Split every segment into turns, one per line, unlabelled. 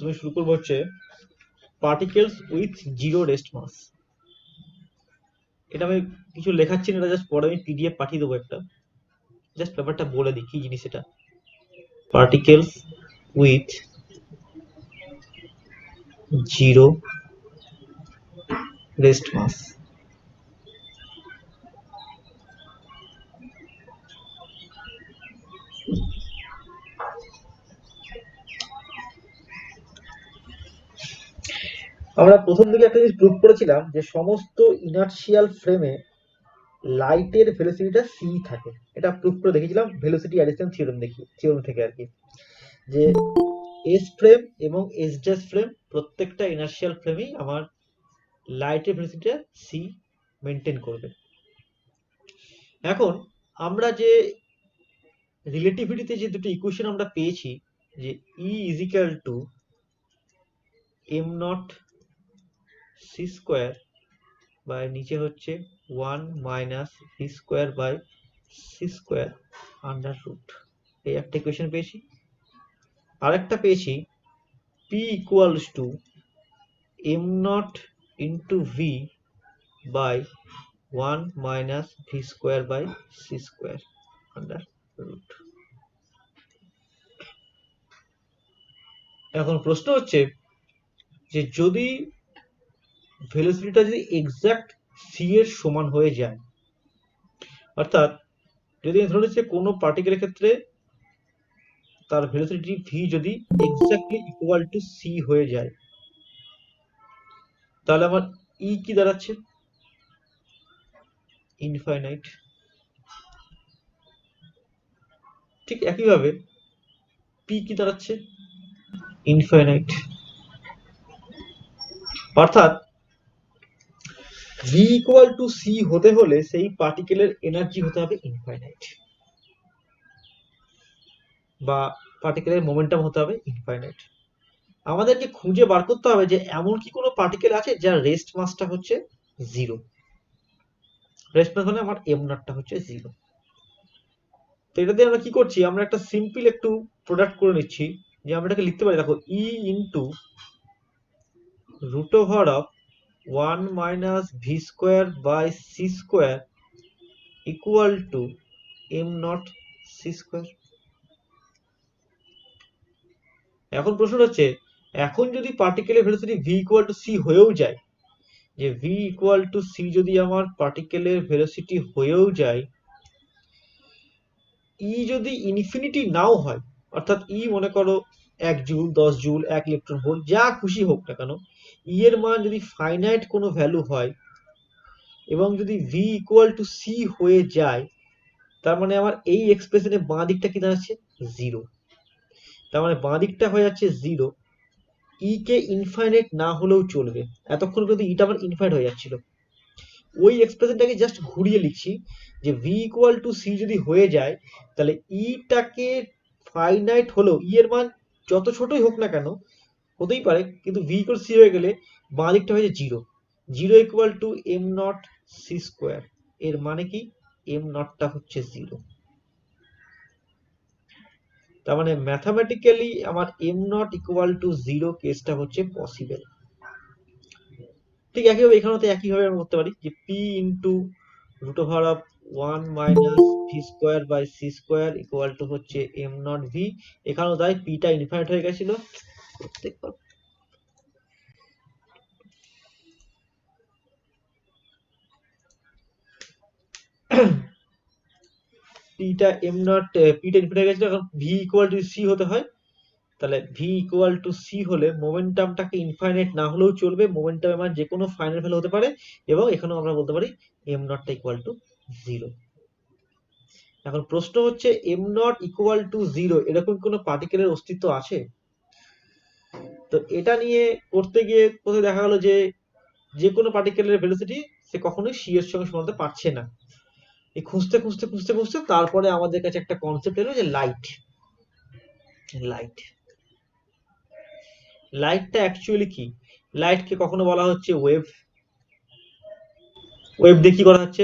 প্রথমে শুরু করবো হচ্ছে পার্টিকেলস উইথ জিরো রেস্ট মাস। এটা আমি কিছু লেখাচ্ছি না, এটা জাস্ট পরে আমি পিডিএফ পাঠিয়ে দেবো একটা। জাস্ট ব্যাপারটা বলে দিই কি জিনিস এটা। পার্টিকেলস উইথ জিরো রেস্ট মাস। আমরা প্রথম দিকে একটা জিনিস প্রুভ করেছিলাম যে সমস্ত ইনার্শিয়াল ফ্রেমে লাইটের ভেলোসিটিটা সি থাকে। এটা প্রুভ করে দেখেছিলাম ভেলোসিটি অ্যাডিশন থিওরেম থেকে আর কি, যে এস ফ্রেম এবং এস ড্যাশ ফ্রেম প্রত্যেকটা ইনার্শিয়াল ফ্রেমেই আমার লাইটের ভেলোসিটিটা সি মেনটেন করবে। এখন আমরা যে রিলেটিভিটিতে যে দুটো ইকুয়েশন আমরা পেয়েছি, যে E is equal to am not C square by নিচে হচ্ছে 1 minus V square by C square under root, এই একটা ইকুয়েশন পেয়েছি। আরেকটা পেয়েছি P equals to am not into V by 1 minus V square by C square under root. এখন প্রশ্ন হচ্ছে যে যদি ভেলোসিটিটা যদি এক্সাক্ট সি এর সমান হয়ে যায়, অর্থাৎ যদি ধরে নিচ্ছে কোনো পার্টিকেলের ক্ষেত্রে তার ভেলোসিটি ভি যদি এক্স্যাক্টলি ইকুয়াল টু সি হয়ে যায়, তাহলে আমার ই কি দাঁড়াচ্ছে? ইনফাইনাইট। ঠিক একইভাবে পি কি দাঁড়াচ্ছে? ইনফাইনাইট। অর্থাৎ ভি ইকুয়াল টু সি হতে হলে সেই পার্টিকেলের এনার্জি হতে হবে ইনফাইনাইট, বা পার্টিকেলের মোমেন্টাম হতে হবে ইনফাইনাইট। আমাদেরকে খুঁজে বার করতে হবে যে এমন কি কোনো পার্টিকেল আছে যার রেস্ট মাসটা হচ্ছে জিরো। রেস্ট মাস মানে আমার এম নটটা হচ্ছে জিরো। তো এটা দিয়ে আমরা কি করছি, আমরা একটা সিম্পল একটু প্রোডাক্ট করে নিচ্ছি, যে আমরা এটাকে লিখতে পারি, দেখো E into root over of 1 minus V square by C square equal to am not C square. এখন প্রশ্ন হচ্ছে, এখন যদি পার্টিকেলের velocity V equal to C হয়েও যায়, যে ভি ইকুয়াল টু সি যদি আমার পার্টিকেলের ভেলোসিটি হয়েও যায়, ই যদি ইনফিনিটি নাও হয়, অর্থাৎ ই মনে করো 1 জুল, 10 জুল, 1 ইলেকট্রন ভোল্ট, যা খুশি হোক না কেন, ই এর মান যদি ফাইনাইট কোনো ভ্যালু হয় এবং যদি ভি ইকুয়াল টু সি হয়ে যায়, তার মানে আমার এই এক্সপ্রেশনে বাঁ দিকটা কি দাঁড়াচ্ছে? জিরো। তার মানে বাঁ দিকটা হয়ে যাচ্ছে জিরো। ই কে ইনফাইনাইট না হলেও চলবে, এতক্ষণ কিন্তু ইটা আমার ইনফাইনাইট হয়ে যাচ্ছিল। ওই এক্সপ্রেশনটাকে জাস্ট ঘুরিয়ে লিখছি, যে ভি ইকুয়াল টু সি যদি হয়ে যায়, তাহলে ইটাকে ফাইনাইট হলেও ই এর মান যত ছোটই হোক না কেন, হতেই পারে, কিন্তু ভি ইকুয়াল সি হয়ে গেলে বাঁ দিকটা হয়ে যায় zero. Zero equal to am not C square. এর মানে কি, এম নটটা হচ্ছে জিরো। তার মানে ম্যাথামেটিক্যালি আমার am not equal two zero কেসটা হচ্ছে পসিবল। ঠিক একইভাবে এখানেও একইভাবে আমরা করতে পারি, যে p into root over of 1 minus V square by C square equal to হচ্ছে এম নট ভি। এখানেও তাই, পিটা ইনফাইনাইট হয়ে গেছিল। পিটা এম নট, পিটা ইনফিনিটি হয়ে গেছিল। এখন ভি ইকুয়াল টু সি হতে হয়, তাহলে ভি ইকুয়াল টু সি হলে মোমেন্টামটাকে ইনফাইনাইট না হলেও চলবে, মোমেন্টামের মান যে কোনো ফাইনাল ভ্যালু হতে পারে, এবং এখানেও আমরা বলতে পারি এম নটটা ইকুয়াল টু জিরো। এখন প্রশ্ন হচ্ছে, m not equal two zero এরকম কোনো পার্টিকেলের অস্তিত্ব আছে? তো এটা নিয়ে করতে গিয়ে কোথায় দেখা গেল যে যে কোনো পার্টিকেলের ভেলোসিটি সে কখনোই সি এর সঙ্গে সমান হতে পারছে না। এই খুঁজতে খুঁজতে খুঁজতে খুঁজতে তারপরে আমাদের কাছে একটা কনসেপ্ট এলো, যে লাইট। লাইট লাইটটা অ্যাকচুয়ালি কি? লাইটকে কখনো বলা হচ্ছে ওয়েভ। ওয়েভ দিয়ে কি করা হচ্ছে?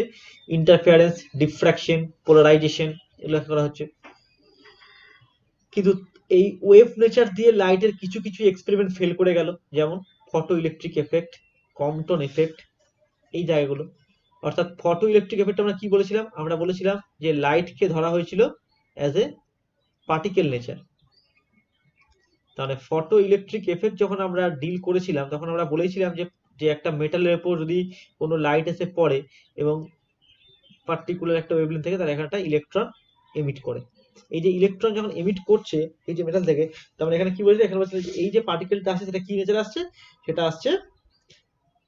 ইন্টারফারেন্স, ডিফ্রাকশন, পোলারাইজেশন, এগুলো করা হচ্ছে। কিন্তু এই ওয়েভ নেচার দিয়ে লাইটের কিছু কিছু এক্সপেরিমেন্ট ফেল করে গেল, যেমন photo electric effect, Compton effect, এই জায়গাগুলো। অর্থাৎ ফটো ইলেকট্রিক এফেক্ট আমরা কি বলেছিলাম? আমরা বলেছিলাম যে লাইটকে ধরা হয়েছিল অ্যাজ এ পার্টিকেল নেচার। তাহলে ফটো ইলেকট্রিক এফেক্ট যখন আমরা ডিল করেছিলাম তখন আমরা বলেছিলাম যে যে একটা মেটালের উপর যদি কোনো লাইট এসে পড়ে এবং পার্টিকুলার একটা ওয়েভলেন্থ থেকে, তাহলে এখানে একটা ইলেকট্রন এমিট করে। এই যে ইলেকট্রন যখন এমিট করছে এই যে মেটাল থেকে, তার মানে এখানে কি বলছে? এখানে বলছে যে এই যে পার্টিকেলটা আসছে সেটা কি নেচার আসছে? সেটা আসছে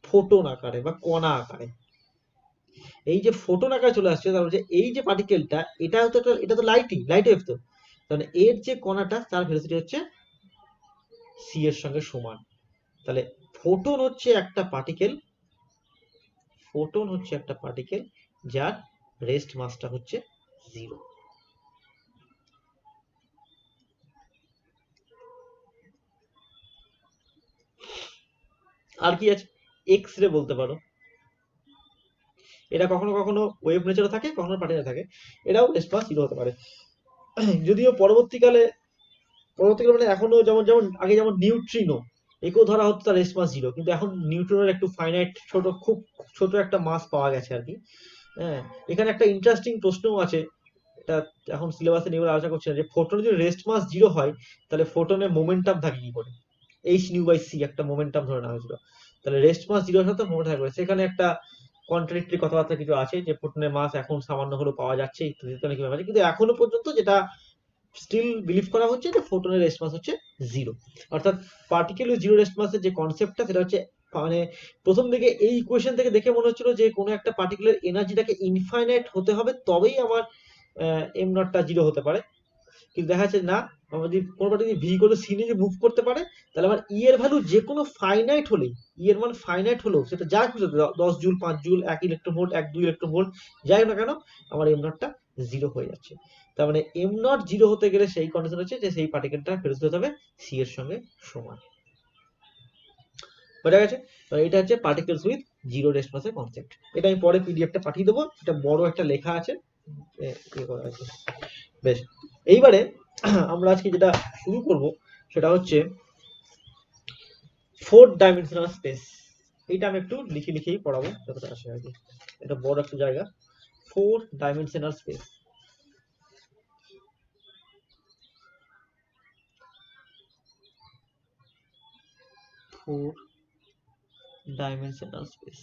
ফোটন আকারে বা কণা আকারে। এই যে ফোটন আকারে চলে আসছে, তার মানে এই যে পার্টিকেলটা, এটা তো লাইট ওয়েভ তো, তাহলে এর যে কণাটা তার ভেলোসিটি হচ্ছে সি এর সঙ্গে সমান। তাহলে ফোটন হচ্ছে একটা পার্টিকেল, যার রেস্ট মাসটা হচ্ছে 0। আর কি আছে? এক্স রে বলতে পারো। এটা কখনো কখনো ওয়েভ নেচারে থাকে, কখনো পার্টিকেল থাকে। এটাও রেস্ট মাস 0 হতে পারে। যদিও পরবর্তীকালে মানে এখনো যেমন যেমন আগে যেমন নিউট্রিনো, একেও ধরা হতো তার রেস্ট মাস 0, কিন্তু এখন নিউট্রনের একটু ফাইনাইট খুব ছোট একটা মাস পাওয়া গেছে আর কি। হ্যাঁ, এখানে একটা ইন্টারেস্টিং প্রশ্নও আছে, এটা এখন সিলেবাসে নিয়ে আলোচনা করছি না, যে ফোটনের যদি রেস্ট মাস 0 হয় তাহলে ফোটনের মোমেন্টাম থাকে কি করে? এইচ নিউ বাই সি একটা মোমেন্টাম ধরে নেওয়া হয়েছিল। তাহলে রেস্ট মাস 0 এর সাথে মোমেন্টাম থাকবে, সেখানে একটা কন্ট্রাডিক্টরি কথাবার্তা কিছু আছে, যে ফোটনের মাস এখন সামান্য হলেও পাওয়া যাচ্ছে ইত্যাদি অনেক আছে, কিন্তু এখনো পর্যন্ত যেটা স্টিল বিলিভ করা হচ্ছে যে ফোটনের রেস্ট মাস হচ্ছে 0। অর্থাৎ পার্টিকেল উইথ 0 রেস্ট মাসের যে কনসেপ্টটা, সেটা হচ্ছে মানে প্রথম দিকে এই ইকুয়েশন থেকে দেখে মনে হচ্ছিল যে কোনো একটা পার্টিকুলার এনার্জিটাকে ইনফাইনাইট হতে হবে তবেই আমার এম নটটা 0 হতে পারে। কিন্তু দেখা যাচ্ছে না, আমরা যদি কোনো পার্টি ভি করে সি নিয়ে মুভ করতে পারে, তাহলে আমার ই এর ভ্যালু যে কোনো ফাইনাইট হলেই, ই এর মান ফাইনাইট হলেও, সেটা যা খুশি 10 joule, 5 joule, 1 electron volt, 1-2 electron volt, যাই হোক না কেন, আমার এম নটটা 0 হয়ে যাচ্ছে। তার মানে এম নট 0 হতে গেলে সেই কন্ডিশন হচ্ছে যে সেই পার্টিকেলটা ফেরত হতে হবে সি এর সঙ্গে সমান। বোঝা গেছে? এটা হচ্ছে পার্টিকেলস উইথ 0 রেস্ট মাসের কনসেপ্ট। এটা আমি পরে পিডিএফটা পাঠিয়ে দেবো, এটা বড় একটা লেখা আছে, করা আছে। বেশ, এইবারে আমরা আজকে যেটা শুরু করব সেটা হচ্ছে 4 ডাইমেনশনাল স্পেস। এইটা আমি একটু লিখেই পড়াবো যতটা আসে আর কি, এটা বড় একটা জায়গা। 4 dimensional space. 4 dimensional space.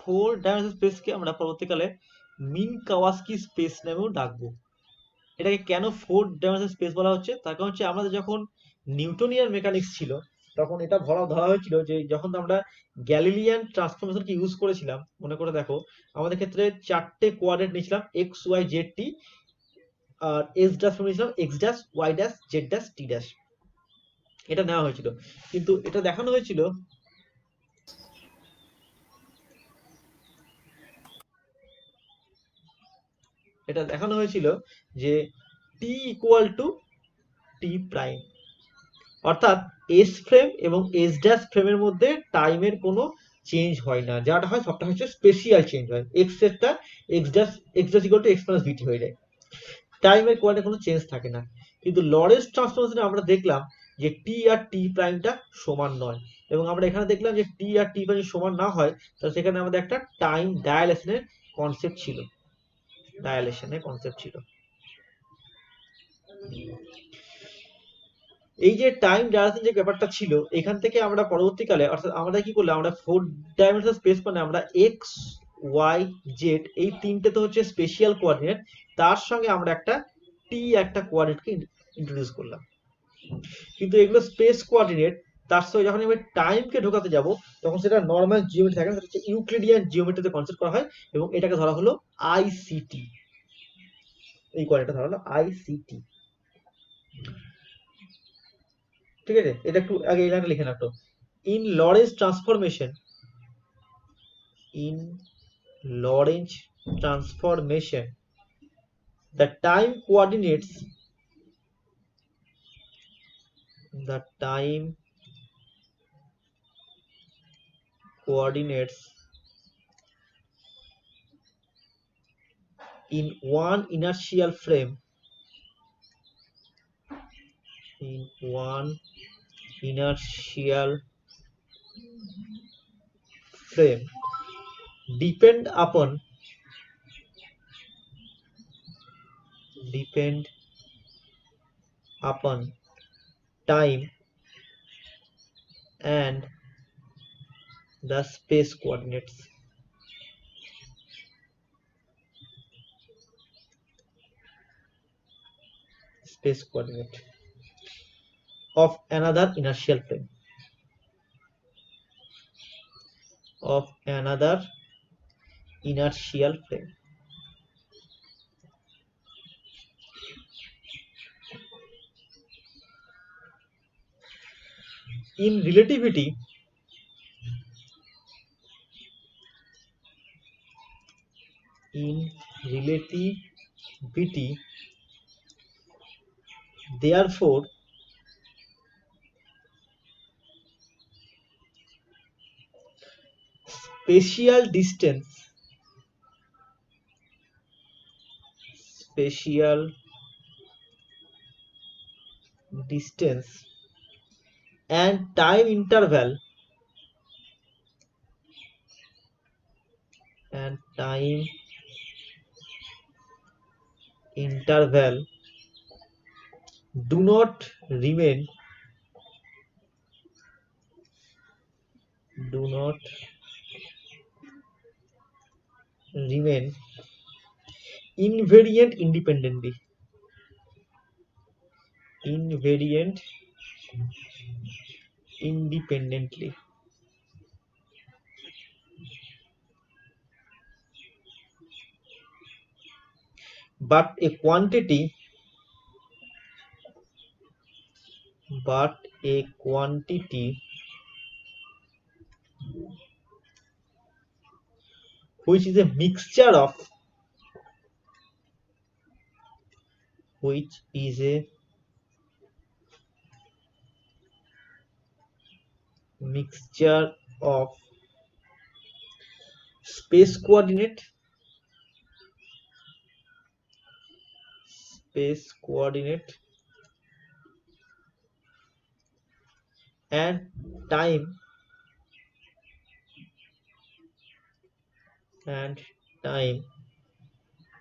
4 dimensional স্পেসকে আমরা পরবর্তীকালে মিনকাওয়াস্কি স্পেস নামেও ডাকবো। এটাকে কেন 4 ডাইমেনশনাল স্পেস বলা হচ্ছে? তার কারণ হচ্ছে আমাদের যখন নিউটনিয়ান মেকানিক্স ছিল তখন এটা ধরা হয়েছিল যে যখন আমরা গ্যালিলিয়ান ট্রান্সফরমেশনকে ইউজ করেছিলাম, মনে করে দেখো, আমাদের ক্ষেত্রে 4টে কোঅর্ডিনেট নিয়েছিলাম, এক্স ওয়াই জেড টি, আর এস ড্যাশ নিয়েছিলাম X dash Y dash Z dash T dash, এটা নেওয়া হয়েছিল। কিন্তু এটা দেখানো হয়েছিল যে T equal to T prime, অর্থাৎ এস ফ্রেম এবং এস ড্যাশ ফ্রেমের মধ্যে টাইমের কোনো চেঞ্জ হয় না, যাটা হয় সবটা হচ্ছে স্পেশিয়াল চেঞ্জ হয়, এক্স এরটা X dash equal to X plus VT হয়ে যায়, টাইমের কোয়ান্টিটি কোনো চেঞ্জ থাকে না। কিন্তু লরেন্স ট্রান্সফরমেশনে আমরা দেখলাম যে টি আর টি প্রাইমটা সমান নয়, এবং আমরা এখানে দেখলাম যে টি আর টি প্রাইম সমান না হয়, তাহলে সেখানে আমাদের একটা টাইম ডায়ালেশনের কনসেপ্ট ছিল, এই যে টাইম ডায়ালেশন যে ব্যাপারটা ছিল, এখান থেকে আমরা পরবর্তীকালে, অর্থাৎ আমরা কি করলাম, আমরা 4 ডাইমেনশনাল স্পেস মানে আমরা এক্স ওয়াই জেড এই তিনটে তো হচ্ছে স্পেশিয়াল কোঅর্ডিনেট, তার সঙ্গে আমরা একটা টি একটা কোঅর্ডিনেটকে ইন্ট্রোডিউস করলাম। কিন্তু এগুলো স্পেস কোঅর্ডিনেট, তার সঙ্গে যখন আমি টাইমকে ঢোকাতে যাব তখন সেটা নর্মাল জিওমেট্রি থাকে না, সেটা হচ্ছে ইউক্লিডিয়ান জিওমেট্রিতে কনসিডার করা হয়, এবং এটাকে ধরা হলো আইসিটি। এই কোঅর্ডিনেটটা ধরা হলো আইসিটি। ঠিক আছে, এটা একটু আগে এই লাইনটা লিখে রাখো। In Lawrence transformation, in Lorentz transformation, the time coordinates the time coordinates in one inertial frame, depend upon time and the space coordinates. Of another inertial frame. In relativity, therefore, spatial distance and time interval do not remain invariant independently, but a quantity which is a mixture of space coordinate and time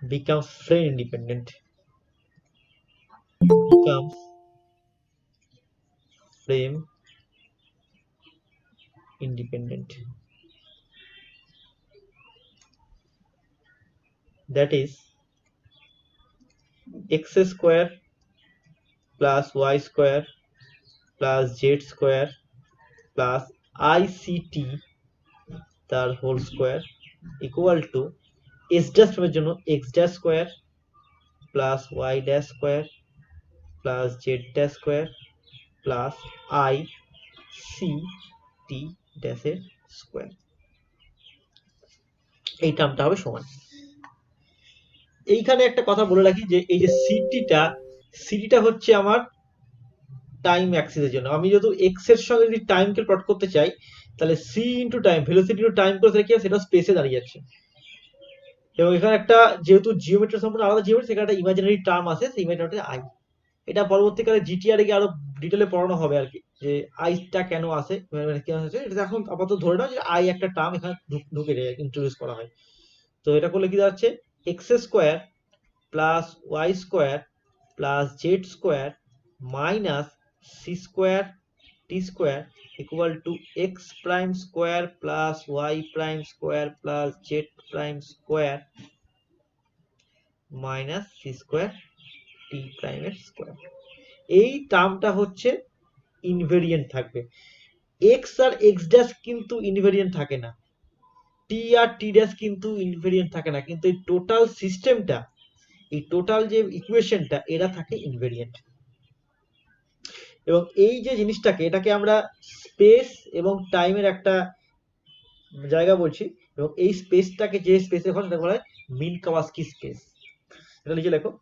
becomes frame independent. That is x square plus y square plus z square plus ict তার whole square equal to s dash ফর্মের জন্য x dash square plus y dash square plus z dash square plus i c t ড্যাশের square, এই টার্মটা হবে সমান। এইখানে একটা কথা বলে রাখি যে এই যে সিটিটা হচ্ছে আমার টাইম অ্যাক্সিসের জন্য। আমি যেহেতু এক্স এর সঙ্গে যদি টাইমকে প্লট করতে চাই তাহলে C into time, velocity into time করে কি সেটা স্পেসে দাঁড়িয়ে যাচ্ছে। এবং এখানে একটা যেহেতু জিওমেট্রি সম্পূর্ণ আলাদা জিওমেট্রি, সেখানে একটা ইমাজিনারি টার্ম আছে, সেই ইমাজিনারি আই। এটা পরবর্তীকালে জিটিআর এ আরো ডিটেলে পড়ানো হবে আর কি, যে আইটা কেন আসে, কেন আসে। এটা এখন আপাতত ধরে নাও যে আই একটা টার্ম এখানে ঢুকে যায়, ইন্ট্রোডিউস করা হয়। তো এটা করলে কি দাঁড়াচ্ছে X square plus Y square plus Z square minus C square T square equal to X prime square plus Y prime square plus Z prime square minus C square T প্রাইমের square. এই টার্মটা হচ্ছে invariant থাকবে। X আর X dash কিন্তু invariant থাকে না, টি আর টি dash কিন্তু ইনভেরিয়েন্ট থাকে না, কিন্তু এই টোটাল সিস্টেমটা, এই টোটাল যে ইকুয়েশনটা, এরা থাকে ইনভেরিয়েন্ট। এবং এই যে জিনিসটাকে, এটাকে আমরা স্পেস এবং টাইমের একটা জায়গা বলছি, এবং এই স্পেসটাকে যে স্পেসে হয় সেটা বলা হয় মিনকাওয়াস্কি স্পেস। এটা লিখে লেখো,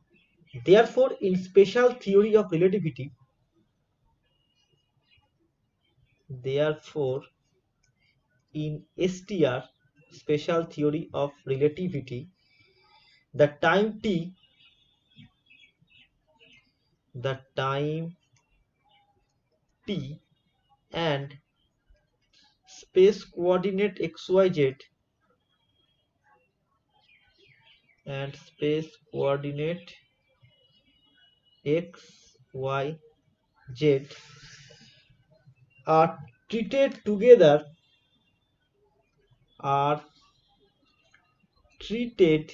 therefore in special theory of relativity, therefore in STR, special theory of relativity, the time t and space coordinate xyz and space coordinate xyz are treated together are treated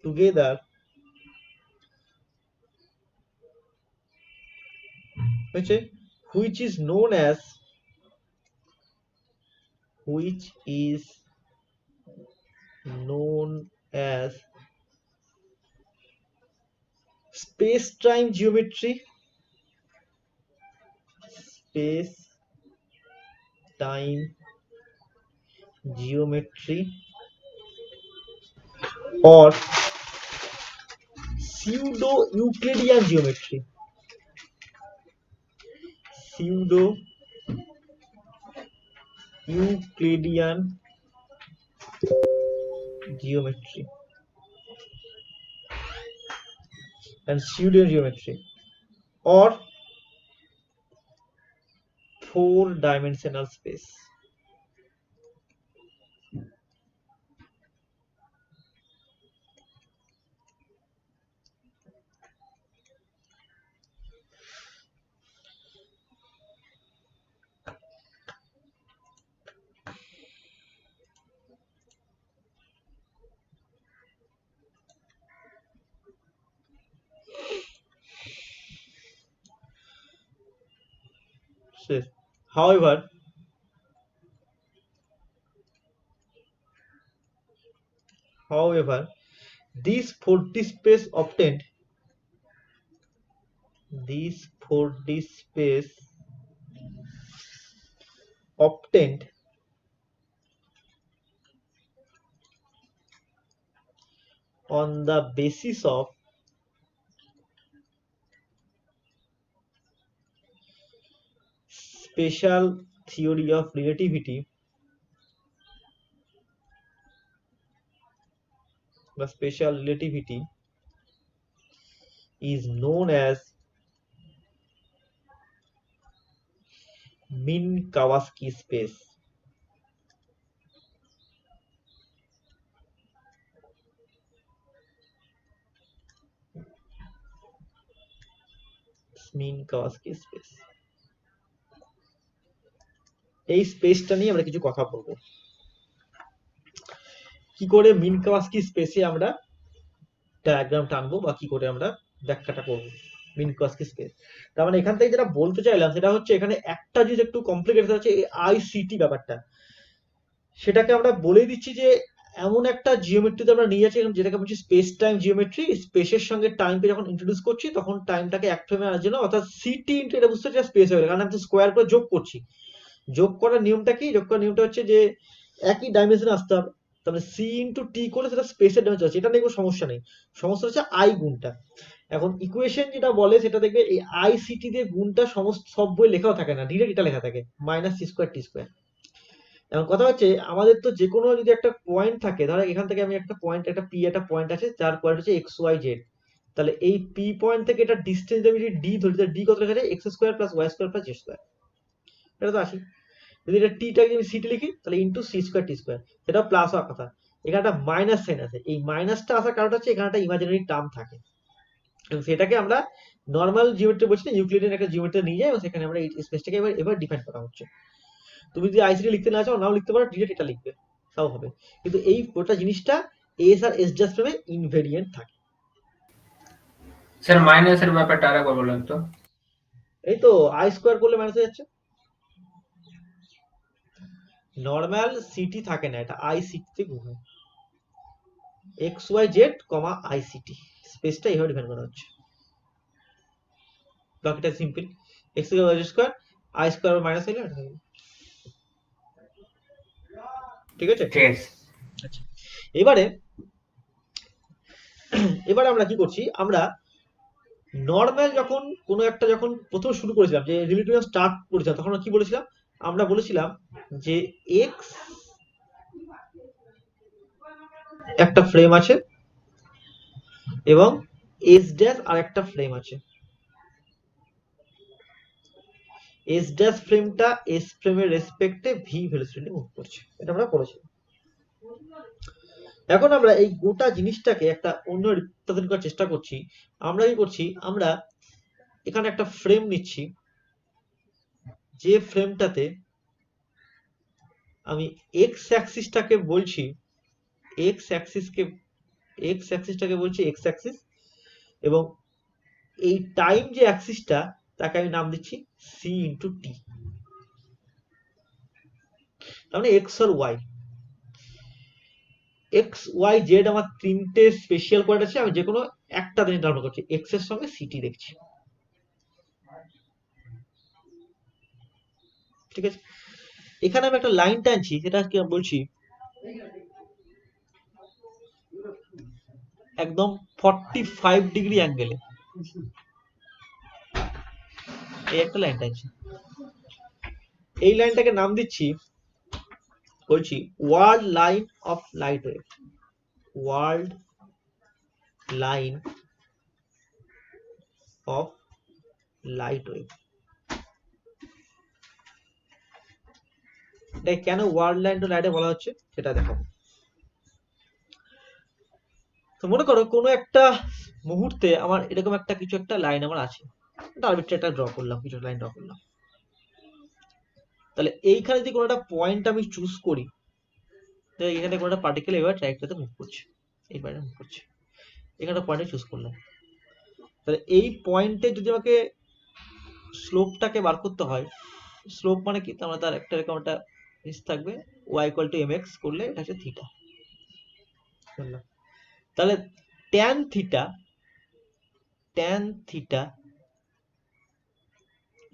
together which is known as space-time geometry or pseudo-Euclidean geometry. Pseudo-Euclidean geometry and pseudo-geometry or four-dimensional space. However, these 4D space obtained on the basis of special theory of relativity is known as Minkowski space. Minkowski space. এই স্পেসটা নিয়ে আমরা কিছু কথা বলবো। কি করে মিনকাওস্কি স্পেসে আমরা ডায়াগ্রাম টানবো বা কি করে আমরা ব্যাখ্যাটা করবো মিনকাওস্কি স্পেস। তার মানে এখান থেকে যেটা বলতে চাইলাম সেটা হচ্ছে এখানে একটা জিনিস একটু কমপ্লিকেটেড আছে, এই আইসিটি ব্যাপারটা। সেটাকে আমরা বলে দিচ্ছি যে এমন একটা জিওমেট্রিতে আমরা নিয়ে যাচ্ছি যেটাকে বলছি স্পেস টাইম জিওমেট্রি। স্পেসের সঙ্গে টাইমকে যখন ইন্ট্রোডিউস করছি তখন টাইমটাকে এক ফ্রেমে আনার জন্য, অর্থাৎ সিটি ইন্টু এটা বুঝতে হচ্ছে স্পেস হয়ে গেল, কারণ আমি স্কোয়ার করে যোগ করছি। যোগ করার নিয়মটা কি? যোগ করার নিয়মটা হচ্ছে যে একই ডাইমেনশনে আসতে হবে। তাহলে সি ইন্টু টি করে সেটা স্পেসের ডাইমেনশন আছে, এটা নিয়ে কোনো সমস্যা নেই। সমস্যা হচ্ছে আই গুণটা। এখন ইকুয়েশন যেটা বলে সেটা দেখবে এই আই সিটি দিয়ে গুণটা সমস্ত সব বই লেখাও থাকে না, ডিরেক্ট এটা লেখা থাকে minus C square T square. এখন কথা হচ্ছে আমাদের তো যে কোনো যদি একটা পয়েন্ট থাকে, ধরো এখান থেকে আমি একটা পয়েন্ট, একটা পি একটা পয়েন্ট আছে যার পয়েন্ট হচ্ছে এক্স ওয়াই জেড। তাহলে এই পি পয়েন্ট থেকে এটা ডিস্টেন্স আমি যদি ডি ধরি, তাহলে ডি কত লেখা যায়? X square plus Y square plus Z square. এটা তো আসি। যদি এটা টিটাকে আমি সিটি লিখি তাহলে into C square T square, সেটা প্লাস হওয়ার কথা। এখানে একটা মাইনাস সাইন আছে, এই মাইনাসটা আসার কারণটা হচ্ছে এখানে একটা ইমাজিনারি টার্ম থাকে, এবং সেটাকে আমরা নর্মাল জিওমেট্রি বলছি না, ইউক্লিডিয়ান একটা জিওমেট্রি নিয়ে যাই এবং সেখানে আমরা এই স্পেসটাকে এবার ডিফাইন করা হচ্ছে। তুমি যদি আইসিটি লিখতে না চাও নাও লিখতে পারো, ডিরেক্ট এটা লিখবে তাও হবে। কিন্তু এই গোটা জিনিসটা এস আর এস জাস্ট ফ্রেমে ইনভেরিয়েন্ট থাকে।
স্যার মাইনাসের ব্যাপারটা আরেকবার বলেন তো।
এই তো আই স্কোয়ার করলে মাইনাস হয়ে যাচ্ছে। নর্মাল সিটি থাকে না, এটা আই সিটি গুণ হয়। X Y z comma i c t স্পেসটা এইভাবে ডিফাইন করা হচ্ছে। বাকিটা simple, x square y square i square minus হইলে এটা হবে। ঠিক আছে?
ঠিক আছে।
আচ্ছা, এবারে আমরা কি করছি, আমরা নর্মাল যখন কোনো একটা যখন প্রথম শুরু করেছিলাম যে রিলেটিভ স্টার্ট করেছিলাম তখন কি বলেছিলাম, আমরা বলেছিলাম যে এক্স একটা ফ্রেম আছে এবং এস ড্যাশ আর একটা ফ্রেম আছে। এস ড্যাশ ফ্রেমটা এস ফ্রেমের রেসপেক্টে ভি ভেলোসিটি মুভ করছে, এটা আমরা পড়েছি। এখন আমরা এই গোটা জিনিসটাকে একটা অন্য রিপ্রেজেন্ট করার চেষ্টা করছি। আমরা কি করছি, আমরা এখানে একটা ফ্রেম নিচ্ছি, যে ফ্রেমটাতে আমি এক্স অ্যাক্সিসটাকে বলছি এক্স অ্যাক্সিসটাকে বলছি এক্স অ্যাক্সিস, এবং এই টাইম যে অ্যাক্সিসটা তাকে আমি নাম দিচ্ছি সি ইন্টু টি, তার মানে এক্স আর ওয়াই। এক্স ওয়াই জেড আমার তিনটে স্পেশাল কোয়ার্ড আছে, আমি যে কোনো একটা জিনিস ধারণা করছি, এক্স এর সঙ্গে সিটি দেখছি, ঠিক আছে। এখানে আমি একটা লাইন টানছি, সেটা কি আমি বলছি একদম 45 ডিগ্রি অ্যাঙ্গেলে এই একটা লাইন টানছি। এই লাইনটাকে নাম দিচ্ছি, বলছি world line of light wave, world line of light wave. এটা কেন ওয়ার্ল্ড লাইন টু লাইটে বলা হচ্ছে সেটা দেখাবো। তো মনে করো কোনো একটা মুহূর্তে আমার এরকম একটা কিছু একটা লাইন আমার আছে, এটা আরবিট্রারি একটা ড্র করলাম, কিছু লাইন ড্র করলাম। তাহলে এইখানে যদি কোনো একটা পয়েন্ট আমি চুজ করি, তাহলে এখানে কোনো একটা পার্টিকেল এবার ট্র্যাকটাতে মুভ করছে, এই পয়েন্টে মুভ করছে, এখানে একটা পয়েন্টে চুজ করলাম। তাহলে এই পয়েন্টে যদি আমাকে স্লোপটাকে বার করতে হয়, স্লোপ মানে কি, আমরা তার একটা এরকম একটা জিনিস থাকবে, y ইকুয়াল টু mx করলে এটা হচ্ছে থিটা। তাহলে ট্যান থিটা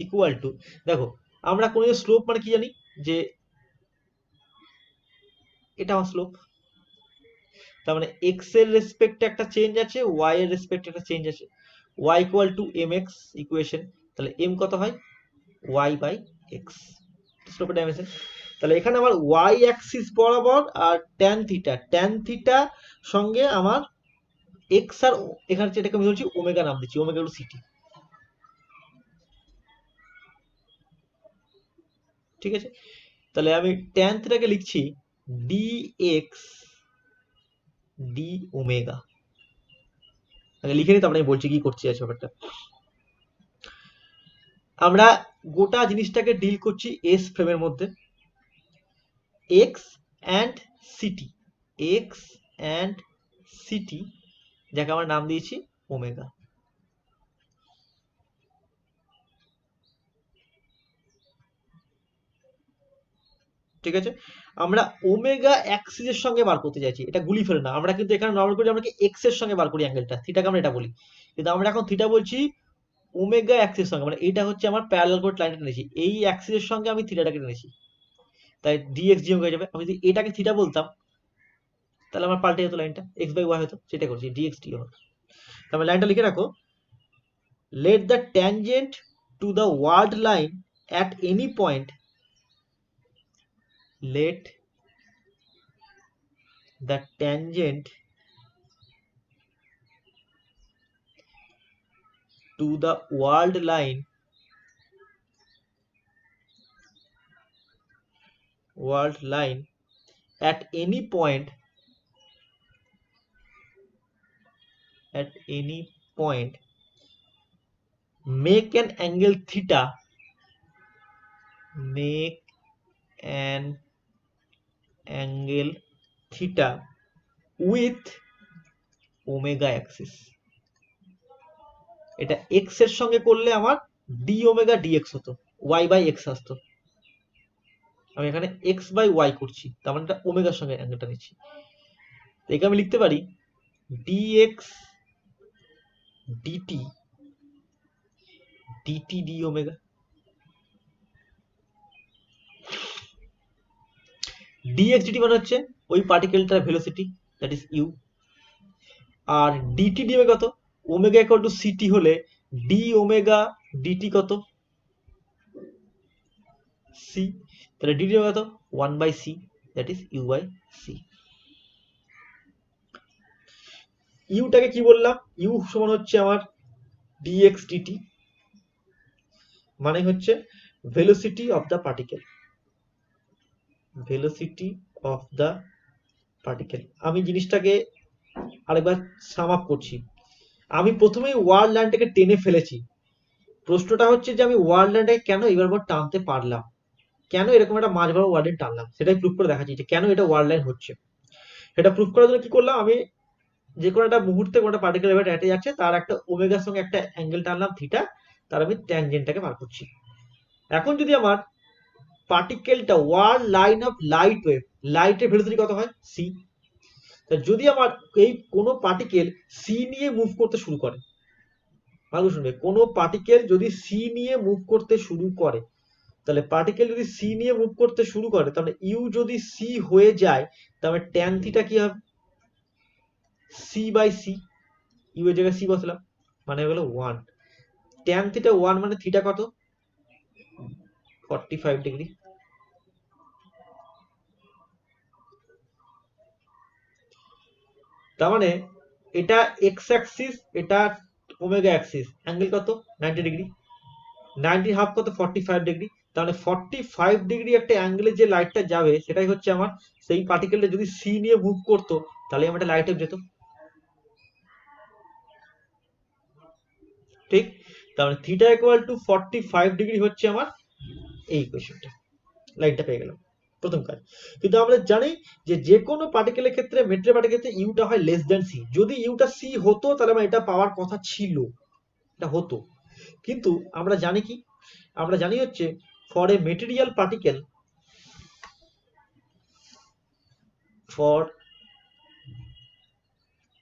ইকুয়াল টু, দেখো আমরা কোন স্লোপ মানে কি জানি, যে এটা আমার স্লোপ, তার মানে x এর রেসপেক্টে একটা চেঞ্জ আছে, y এর রেসপেক্টে একটা চেঞ্জ আছে, y equal to mx equation, তাহলে m কত হয় y বাই x, স্লোপের ডাইমেনশন। তাহলে এখানে আমার y অ্যাক্সিস বরাবর আর ট্যান থিটা সঙ্গে আমার x আর এখানে যেটাকে আমি বলছি ওমেগা নাম দিচ্ছি, ওমেগা টু সিটি, ঠিক আছে। তাহলে আমি ট্যান থিটাকে লিখছি dx ডি ওমেগা, আগে লিখে নিই তারপরে আমি বলছি কি করছি আছে ব্যাপারটা। আমরা গোটা জিনিসটাকে ডিল করছি এস ফ্রেমের মধ্যে, x and city, x and city, যাকে আমরা নাম দিয়েছি ওমেগা। ঠিক আছে, আমরা ওমেগা অ্যাক্সিসের সঙ্গে বার করতে চাইছি, এটা গুলি ফেলে না, আমরা কিন্তু এখানে নরমাল করি, আমরা কি এক্স এর সঙ্গে বার করি অ্যাঙ্গেলটা, থিটাকে আমরা এটা বলি, কিন্তু আমরা এখন থিটা বলছি ওমেগা অ্যাক্সিসের সঙ্গে, মানে এটা হচ্ছে আমার প্যারালাল করে লাইনটা টেনেছি, এই অ্যাক্সিসের সঙ্গে আমি থিটাটাকে টেনেছি, তাই ডিএক্স ডি হয়ে যাবে। আমি যদি এটাকে থিটা বলতাম তাহলে আমার পাল্টে যেত লাইনটা, এক্স বাই ওয়াই হতো, সেটা করছি ডিএক্স ডি হতো। তাহলে লাইনটা লিখে রাখো, let the tangent to the word line at any point, let the tangent to the word line at any point make an angle theta, make an angle theta with omega axis। এটা x এর সঙ্গে করলে আমার D omega dx হতো, y by x আসতো, আমি এখানে x by Y করছি, তার মানে এটা ওমেগার সঙ্গে অ্যাঙ্গেলটা নিচ্ছি। একে আমি লিখতে পারি dx dt d omega. dx dt মানে হচ্ছে ওই পার্টিকেলটার ভেলোসিটি, দ্যাট ইজ ইউ, আর dt d ওমেগা কত, ওমেগা ইকুয়াল টু সিটি হলে ডি ওমেগা ডিটি কত, সি, তাহলে ডিডি কত 1/c, দ্যাট ইজ u/c। ইউটাকে কি বললাম, ইউ সমান হচ্ছে আমার dx dt, মানে হচ্ছে velocity of the particle, velocity of the particle. আমি জিনিসটাকে আরেকবার সাম আপ করছি। আমি প্রথমেই ওয়ার্ল্ড লাইনটাকে টেনে ফেলেছি। প্রশ্নটা হচ্ছে যে আমি ওয়ার্ল্ড লাইনটাকে কেন এবার টানতে পারলাম, কেন এরকম একটা মাঝ বরাবর ওয়ার্ল্ড লাইন টানলাম, সেটাই প্রুফ করে দেখাচ্ছি যে কেন এটা ওয়ার্ল্ড লাইন হচ্ছে। সেটা প্রুফ করার জন্য কি করলাম, আমি যে কোনো একটা মুহূর্তে কোনো একটা পার্টিকেল এবার হেঁটে যাচ্ছে, তার একটা ওমেগার সঙ্গে একটা অ্যাঙ্গেল টানলাম থিটা, তার আমি ট্যানজেন্টটাকে বার করছি। এখন যদি আমার পার্টিকেলটা world line of light wave, লাইটের ভেলোসিটি কত হয় সি, যদি আমার এই কোনো পার্টিকেল সি নিয়ে মুভ করতে শুরু করে, ভালো শুনবে, কোনো পার্টিকেল যদি সি নিয়ে মুভ করতে শুরু করে, তাহলে পার্টিকেল যদি সি নিয়ে মুভ করতে শুরু করে, তাহলে ইউ যদি সি হয়ে যায়, তাহলে ট্যান থিটা কি হবে c/c, ইউ এর জায়গায় সি বসলাম, মানে হলো 1, ট্যান থিটা 1 মানে থিটা কত 45 ডিগ্রি। তার মানে এটা এক্স অ্যাক্সিস, এটা ওমেগা অ্যাক্সিস, অ্যাঙ্গেল কত 90 ডিগ্রি, 90 হাফ কত 45 ডিগ্রি, তাহলে 45 ডিগ্রি একটা অ্যাঙ্গেলে যে লাইটটা যাবে সেটাই হচ্ছে আমার, সেই পার্টিকেলটা যদি সি নিয়ে মুভ করতো তাহলে আমার একটা লাইট যেত, ঠিক। তাহলে থিটা ইকুয়াল টু 45 ডিগ্রি হচ্ছে আমার এই ইকুয়েশনটা, লাইনটা পেয়ে গেলাম প্রথম কাজ। কিন্তু আমরা জানি যে যে কোনো পার্টিকেলের ক্ষেত্রে, মেটেরিয়াল পার্টিকেলের ক্ষেত্রে ইউটা হয় লেস দ্যান সি। যদি ইউটা সি হতো তাহলে আমার এটা পাওয়ার কথা ছিল, এটা হতো। কিন্তু আমরা জানি কি, আমরা জানি হচ্ছে for a material particle, for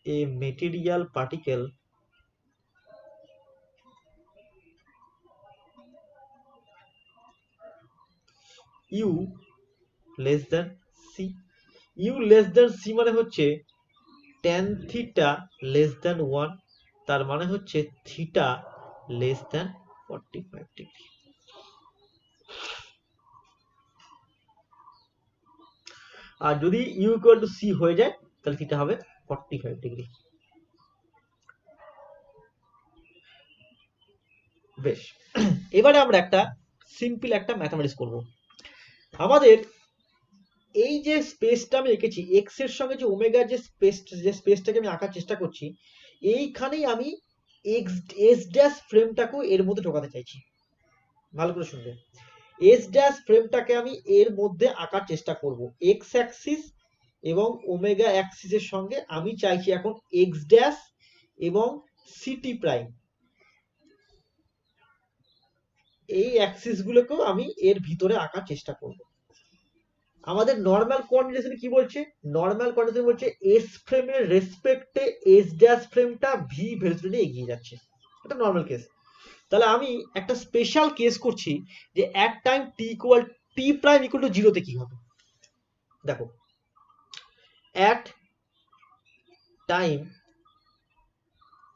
a material particle u less than c, u less than c মানে হচ্ছে ট্যান থিটা লেস দ্যান 1, তার মানে হচ্ছে থিটা লেস দ্যান 45 ডিগ্রি। আর যদি ইউ ইকুয়াল টু সি হয়ে যায় তাহলে থিটা হবে 45 ডিগ্রি। বেশ, এবারে আমরা একটা সিম্পল একটা ম্যাথমেটিক্স করব। আমাদের এই যে স্পেসটা আমি এঁকেছি, এক্স এর সঙ্গে যে ওমেগা যে স্পেসটাকে আমি আঁকার চেষ্টা করছি, এইখানেই আমি এস ড্যাশ ফ্রেমটাকেও এর মধ্যে ঢোকাতে চাইছি। ভালো করে শুনবে, এস ড্যাশ ফ্রেমটাকে আমি এর মধ্যে আঁকার চেষ্টা করব। এক্স অ্যাক্সিস এবং ওমেগা অ্যাক্সিসের সঙ্গে আমি চাইছি এখন এক্স ড্যাশ এবং সিটি প্রাইম, এই অ্যাক্সিস গুলোকেও আমি এর ভিতরে আঁকার চেষ্টা করব। আমাদের নর্মাল কোঅর্ডিনেশনে কি বলছে, নর্মাল কোঅর্ডিনেশন বলছে এস ফ্রেমের রেসপেক্টে এস ড্যাশ ফ্রেমটা ভি ভেলোসিটি এগিয়ে যাচ্ছে, এটা নর্মাল কেস। তাহলে আমি একটা স্পেশাল কেস করছি যে এক টাইম টি প্রাইম ইকুয়াল টু 0 তে কি হবে। দেখো, at time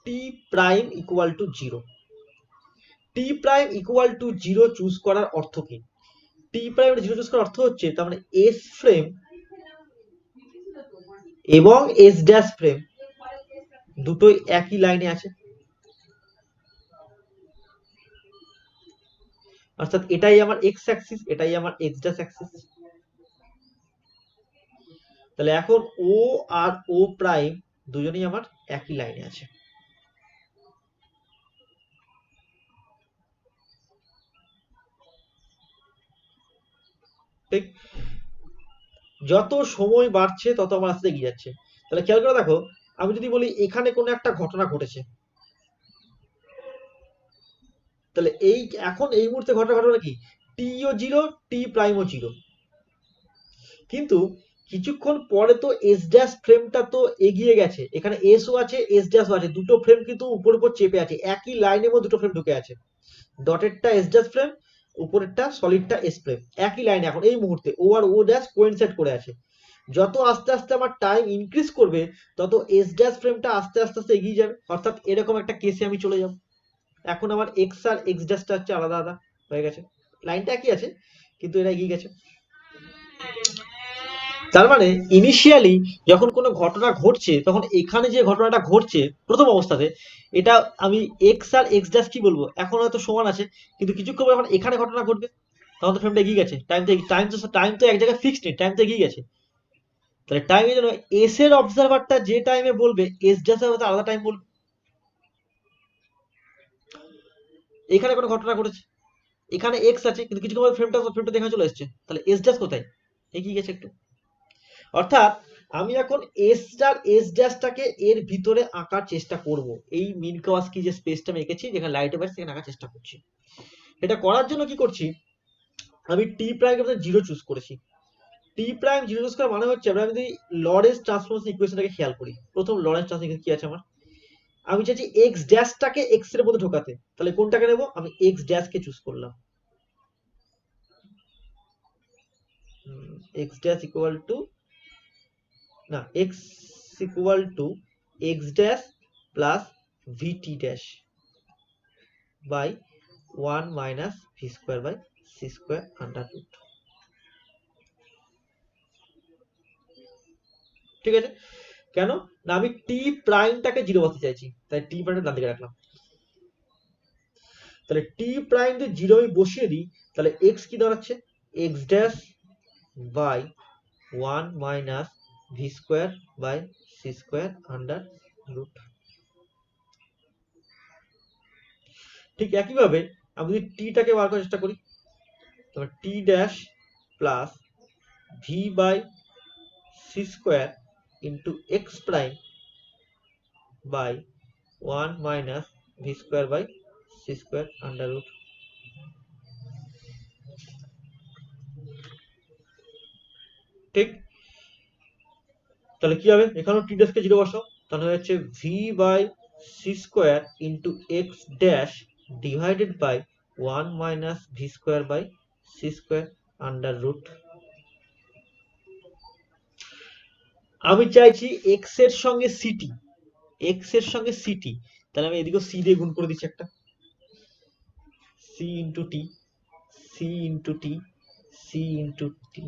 t prime equal to 0, t prime equal to 0 choose করার অর্থ কি, t prime 0 চুজ করার অর্থ হচ্ছে তার মানে s ফ্রেম এবং s ড্যাশ ফ্রেম দুটোই একই লাইনে আছে, অর্থাৎ এটাই আমার x অ্যাক্সিস, এটাই আমার x ড্যাশ অ্যাক্সিস। তাহলে এখন ও আর ও প্রাইম দুজনেই আমার একই লাইনে আছে। ঠিক, যত সময় বাড়ছে তত আমার আস্তে এগিয়ে যাচ্ছে। তাহলে খেয়াল করে দেখো, আমি যদি বলি এখানে কোনো একটা ঘটনা ঘটেছে, তাহলে এই এখন এই মুহূর্তে ঘটনা কি, টিও 0, টি প্রাইমও 0, কিন্তু কিছুক্ষণ পরে তো এস ড্যাশ ফ্রেমটা তো এগিয়ে গেছে, এখানে এসও আছে এস ড্যাশও আছে, দুটো ফ্রেম কিন্তু উপর উপর চেপে আছে, একই লাইনের মধ্যে দুটো ফ্রেম ঢুকে আছে, ডটেরটা এস ড্যাশ ফ্রেম, উপরেরটা সলিডটা এস ফ্রেম, একই লাইনে এখন এই মুহূর্তে ও আর ও ড্যাশ কোইনসাইড করে আছে। যত আস্তে আস্তে আমার টাইম ইনক্রিজ করবে তত এস ড্যাশ ফ্রেমটা আস্তে আস্তে আস্তে এগিয়ে যাবে, অর্থাৎ এরকম একটা কেসে আমি চলে যাব। এখন আমার এক্স আর এক্স ড্যাশটা হচ্ছে আলাদা আলাদা হয়ে গেছে, লাইনটা একই আছে কিন্তু এরা এগিয়ে গেছে। তার মানে ইনিশিয়ালি যখন কোনো ঘটনা ঘটছে তখন এখানে যে ঘটনাটা ঘটছে প্রথম অবস্থাতে, এটা আমি এক্স আর এক্স ড্যাশ কি বলবো, এখন হয়তো সমান আছে, কিন্তু কিছুক্ষণ পর যখন এখানে ঘটনা ঘটবে তখন তো ফ্রেমটা এগিয়ে গেছে, টাইম তো এক জায়গায় ফিক্সড নেই, টাইম তো এগিয়ে গেছে। তাহলে টাইমের জন্য এস এর অবজারভারটা যে টাইমে বলবে এস ড্যাশ এর আলাদা টাইম বলবে। এখানে কোনো ঘটনা ঘটেছে, এখানে এক্স আছে, কিন্তু কিছুক্ষণ পর ফ্রেমটা দেখা চলে এসছে, তাহলে এস ড্যাশ কোথায়, এগিয়ে গেছে একটু। অর্থাৎ আমি এখন এস ড্যাশটাকে এর ভিতরে আঁকার চেষ্টা করব, এই মিনকোয়াস্কি যে স্পেসটা আমি এঁকেছি যেখানে লাইটের বাইরে সেখানে আঁকার চেষ্টা করছি। এটা করার জন্য কি করছি, আমি টি প্রাইম জিরো চুজ করেছি। টি প্রাইম জিরো চুজ করার মানে হচ্ছে, আমরা যদি লরেন্স ট্রান্সফরমেশন ইকুয়েশনটাকে খেয়াল করি, প্রথম লরেন্স ট্রান্সফরমেশন কি আছে আমার, আমি চাইছি এক্স ড্যাশটাকে এক্স এর মধ্যে ঢোকাতে, তাহলে কোনটাকে নেব, আমি এক্স ড্যাশকে চুজ করলাম। এক্স ড্যাশ ইকুয়াল টু, না, x equal to x dash plus v t dash by 1 minus V square by C square under root. ঠিক আছে, কেন না, আমি টি প্রাইমটাকে জিরো বসাতে চাইছি, তাই টি প্রাইমটা ডান দিকে রাখলাম। তাহলে টি প্রাইম যদি জিরো আমি বসিয়ে দিই, তাহলে এক্স কি দাঁড়াচ্ছে, x dash by 1 minus V square by C square under root. ঠিক একইভাবে আমি যদি টিটাকে বার করার চেষ্টা করি, তাহলে T dash plus V by C square into X prime by 1 minus V square by C square under root. ঠিক, তাহলে কি হবে, এখানেও টি ড্যাশকে জিরো বসাও, তাহলে হচ্ছে V by C square into x dash divided by 1 minus V square by C square under root. আমি চাইছি এক্স এর সঙ্গে সিটি, এক্স এর সঙ্গে সিটি, তাহলে আমি এদিকেও সি দিয়ে গুণ করে দিচ্ছি একটা, c into t, c into t, c into t,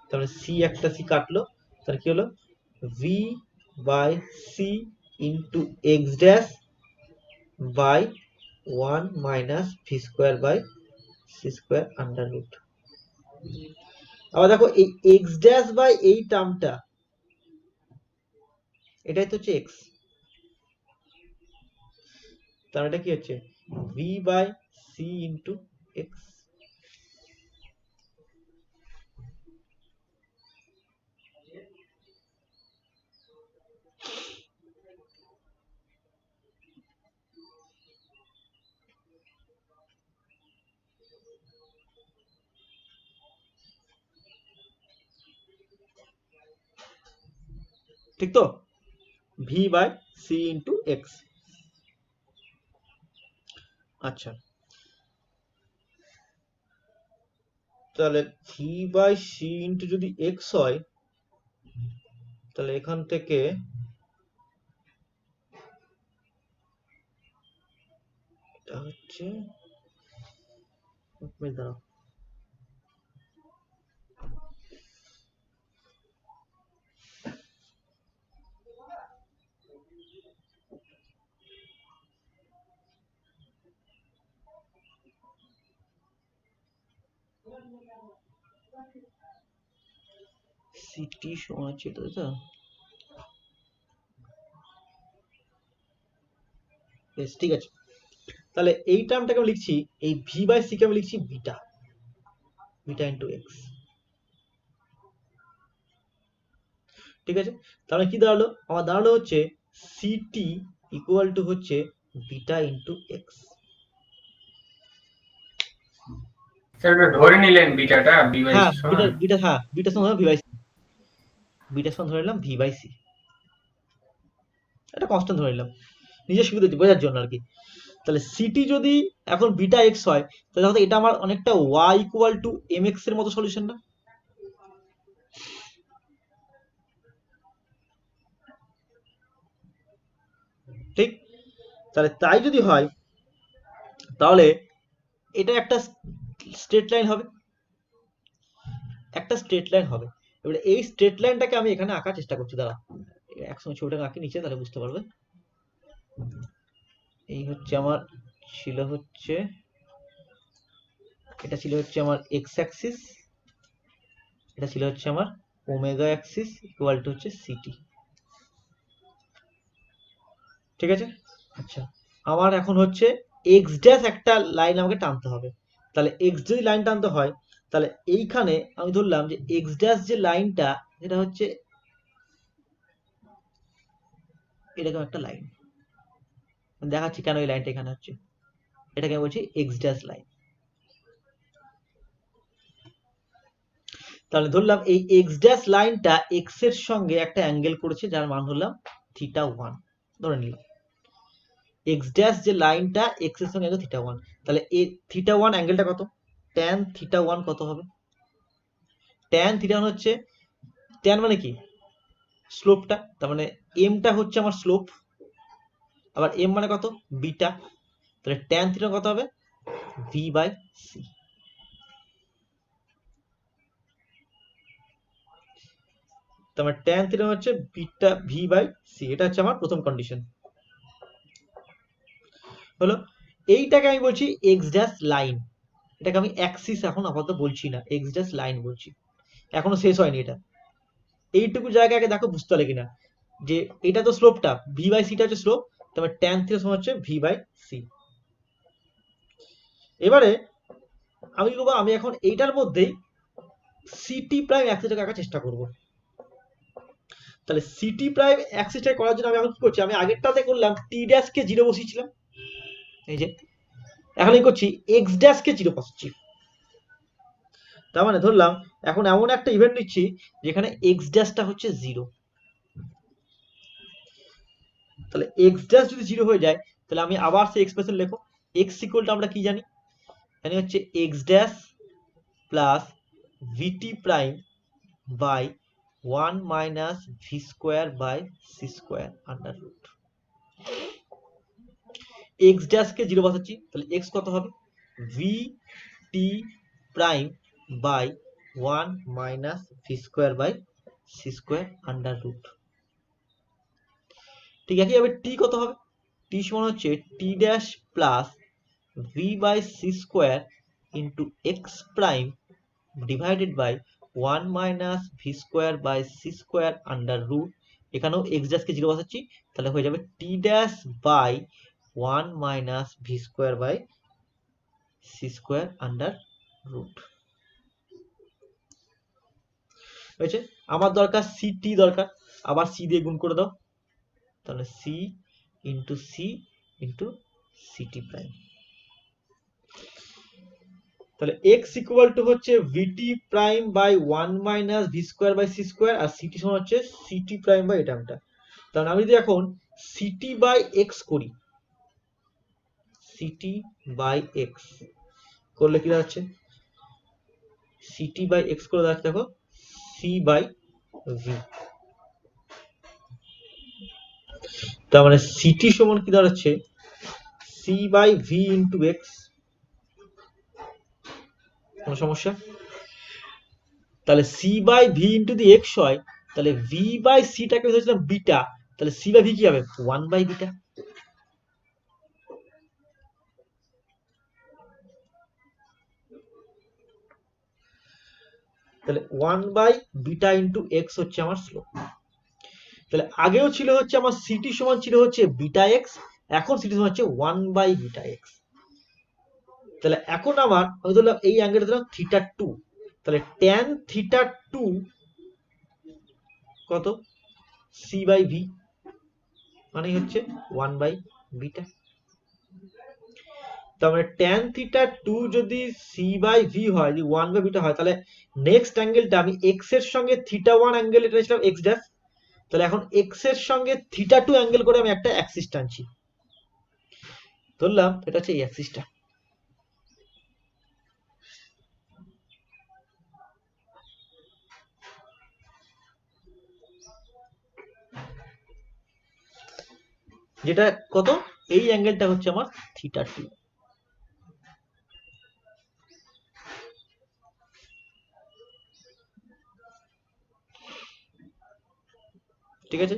তাহলে সি একটা সি কাটলো, তাহলে কি হলো, v by C into x dash by 1 minus V square by C square under root. আবার দেখো এই এক্স ড্যাশ বাই এই টার্মটা, এটাই তো হচ্ছে এক্স, তাহলে এটা কি হচ্ছে V by C into x. ঠিক তো, v by C into x. আচ্ছা, তাহলে ভি বাই সি ইন্টু যদি এক্স হয়, তাহলে এখান থেকে এটা হচ্ছে, দাঁড়াও, সিটি সমান হচ্ছে এটা, তাই তো? বেশ, ঠিক আছে, তাহলে এই টার্মটাকে আমি লিখছি, এই ভি বাই সি কে আমি লিখছি বিটা, বিটা ইন্টু এক্স। ঠিক আছে, তাহলে কি দাঁড়ালো, আমার দাঁড়ালো হচ্ছে সিটি ইকুয়াল টু হচ্ছে বিটা ইন্টু এক্স।
স্যার এটা ধরে নিলেন বিটাটা বি বাই
হ্যাঁ,
সি সমান।
বিটা সমান ভি বাই সি, বিটা সমান ধরে নিলাম ভি বাই সি, এটা কনস্ট্যান্ট ধরে নিলাম নিজের সুবিধা বোঝার জন্য আর কি। তাহলে সিটি যদি এখন বিটা এক্স হয়, তাহলে হয়তো এটা আমার অনেকটা y equal to m x এর মতো সলিউশন না? ঠিক, তাহলে তাই যদি হয়, তাহলে এটা একটা স্ট্রেট লাইন হবে, একটা স্ট্রেট লাইন হবে। এবারে এই স্ট্রেট লাইনটাকে আমি এখানে আঁকার চেষ্টা করছি, দাঁড়া একসঙ্গে ছবিটাকে আঁকি নিচে, তাহলে বুঝতে পারবে। এই হচ্ছে আমার ছিল হচ্ছে, এটা ছিল হচ্ছে আমার এক্স অ্যাক্সিস, এটা ছিল হচ্ছে আমার ওমেগা অ্যাক্সিস ইকুয়াল টু হচ্ছে সিটি। ঠিক আছে, আচ্ছা আমার এখন হচ্ছে এক্স ড্যাশ একটা লাইন আমাকে টানতে হবে। তাহলে এক্স যদি লাইন টানতে হয়, তাহলে এইখানে আমি ধরলাম যে এক্স ড্যাশ যে লাইনটা, যেটা হচ্ছে এরকম একটা লাইন, দেখাচ্ছি কেন এই লাইনটা এখানে হচ্ছে, এটাকে আমি বলছি এক্স ড্যাশ লাইন। তাহলে ধরলাম এই এক্স ড্যাশ লাইনটা এক্স এর সঙ্গে একটা অ্যাঙ্গেল করেছে, যার মান ধরলাম থিটা ওয়ান, ধরে নিলাম এক্স ড্যাশ যে লাইনটা এক্স এর সঙ্গে অ্যাঙ্গেল থিটা ওয়ান। তাহলে এই থিটা ওয়ান অ্যাঙ্গেলটা কত, ট্যান থিটা ওয়ান কত হবে, ট্যান থিটা ওয়ান হচ্ছে, ট্যান মানে কি স্লোপটা, তার মানে এমটা হচ্ছে আমার স্লোপ, আবার এম মানে কত বিটা, তাহলে ট্যান থিটা কত হবে ভি বাই সি। তার মানে ট্যান থিটা হচ্ছে বিটা ভি বাই সি, এটা হচ্ছে আমার প্রথম কন্ডিশন হলো। এইটাকে আমি বলছি এক্স ড্যাশ লাইন, এটাকে আমি অ্যাক্সিস এখন আপাতত বলছি না, এক্স ড্যাশ লাইন বলছি, এখনো শেষ হয়নি এটা। এইটুকু জায়গাকে দেখো বুঝতে পারলে কিনা, যে এটা তো স্লোপটা, ভি বাই সিটা হচ্ছে স্লোপ, তবে ট্যান থিটা সমান হচ্ছে ভি বাই সি। এবারে আমি কি করবো, আমি এখন এইটার মধ্যেই সিটি প্রাইম অ্যাক্সিসটাকে আঁকার চেষ্টা করব। তাহলে সিটি প্রাইম অ্যাক্সিসটা করার জন্য আমি এখন কি করছি, আমি আগেরটাতে করলাম টি ড্যাশ কে জিরো বসিয়েছিলাম, এই যে এখন কি করছি এক্স ড্যাশ কে জিরো বসাচ্ছি। তার মানে ধরলাম এখন এমন একটা ইভেন্ট নিচ্ছি যেখানে এক্স ড্যাশটা হচ্ছে জিরো। তাহলে এক্স ড্যাশ যদি জিরো হয়ে যায়, তাহলে আমি আবার সেই এক্সপ্রেশন লেখো, এক্স ইকুয়ালটা আমরা কি জানি, জানি হচ্ছে X dash plus V T prime by 1 minus V square by C square under root. X ড্যাশকে জিরো বসাচ্ছি, তাহলে এক্স কত হবে V T prime by 1 minus V square by C square under root. ঠিক আছে, এবার টি কত হবে, টি সমান হচ্ছে T dash plus V by C square into X prime divided by 1 minus V square by C square under root. এখানেও X ড্যাশকে zero বসাচ্ছি, তাহলে হয়ে যাবে T dash by 1 minus V square by C square under root. হয়েছে, আমার দরকার C T দরকার, আবার সি দিয়ে গুণ করে দাও, তাহলে C into C into C T prime. তাহলে এক্স ইকুয়াল টু হচ্ছে V T prime by 1 minus V square by C square, আর সিটি সমান হচ্ছে সিটি প্রাইম বাই এটা। তাহলে আমি যদি এখন সিটি বাই এক্স করি, সিটি বাই এক্স করলে কি দাঁড়াচ্ছে, সিটি বাই এক্স করে দাঁড়াচ্ছে দেখো সি বাই ভি। তার মানে সিটি সমান কি দাঁড়াচ্ছে c by v into x. কোন সমস্যা, তাহলে c by v into the x হয়, তাহলে ভি বাই সিটাকে ধরেছিলাম বিটা, তাহলে সি বাই ভি কি হবে 1 বাই বিটা। তাহলে 1 বাই বিটা ইন্টু এক্স হচ্ছে আমার স্লোপ। তাহলে আগেও ছিল হচ্ছে আমার সিটি সমান ছিল হচ্ছে বিটা এক্স, এখন সিটি সমান হচ্ছে 1 বাই বিটা এক্স। তাহলে এখন আমার আমি ধরলাম এই অ্যাঙ্গেলটা দিলাম থিটা 2, তাহলে ট্যান থিটা 2 কত সি বাই ভি, মানে হচ্ছে 1 বাই বিটা। তার মানে ট্যান থিটা 2 যদি সি বাই ভি হয়, যদি 1 বাই বিটা হয়, তাহলে নেক্সট অ্যাঙ্গেলটা আমি এক্স এর সঙ্গে থিটা 1 অ্যাঙ্গেল এটা ছিলাম এক্স ড্যাশ, তাহলে এখন এক্স এর সঙ্গে থিটা 2 অ্যাঙ্গেল করে আমি একটা অ্যাক্সিস টানছি, ধরলাম এটা হচ্ছে এই অ্যাক্সিসটা। যেটা কত, এই অ্যাঙ্গেলটা হচ্ছে আমার থিটা 2। ঠিক আছে,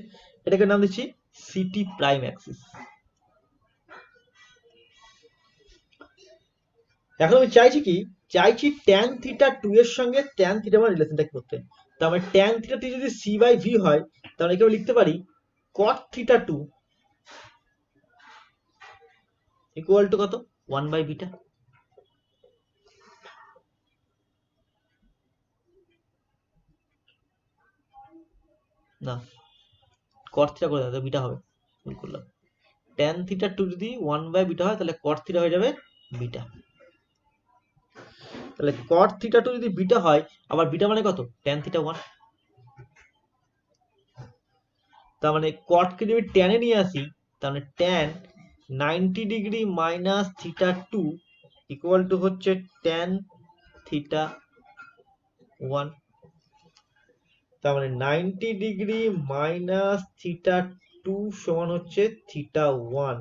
এটাকে নাম দিচ্ছি সিটি প্রাইম অ্যাক্সিস। এখন আমি চাইছি কি, চাইছি ট্যান থিটা 2 এর সঙ্গে ট্যান থিটা 1 রিলেশনটা করতে। তার মানে ট্যান থিটা 2 যদি c বাই v হয়, তাহলে একে আমি লিখতে পারি cot থিটা 2 ইকুয়াল টু কত, 1 বাই বিটা। না, cot থিটা করে দাও, বিটা হবে, ভুল করলাম। ট্যান থিটা 2 যদি 1 বাই বিটা হয়, তাহলে cot থিটা হয়ে যাবে বিটা। তাহলে cot থিটা 2 যদি বিটা হয়, আবার বিটা মানে কত, ট্যান থিটা 1। তার মানে cot কে যদি tan এ নিয়ে আসি, তাহলে tan 90 degree minus theta 2 equal to হচ্ছে tan থিটা 1। তার মানে 90 ডিগ্রি মাইনাস থিটা 2 সমান হচ্ছে থিটা 1।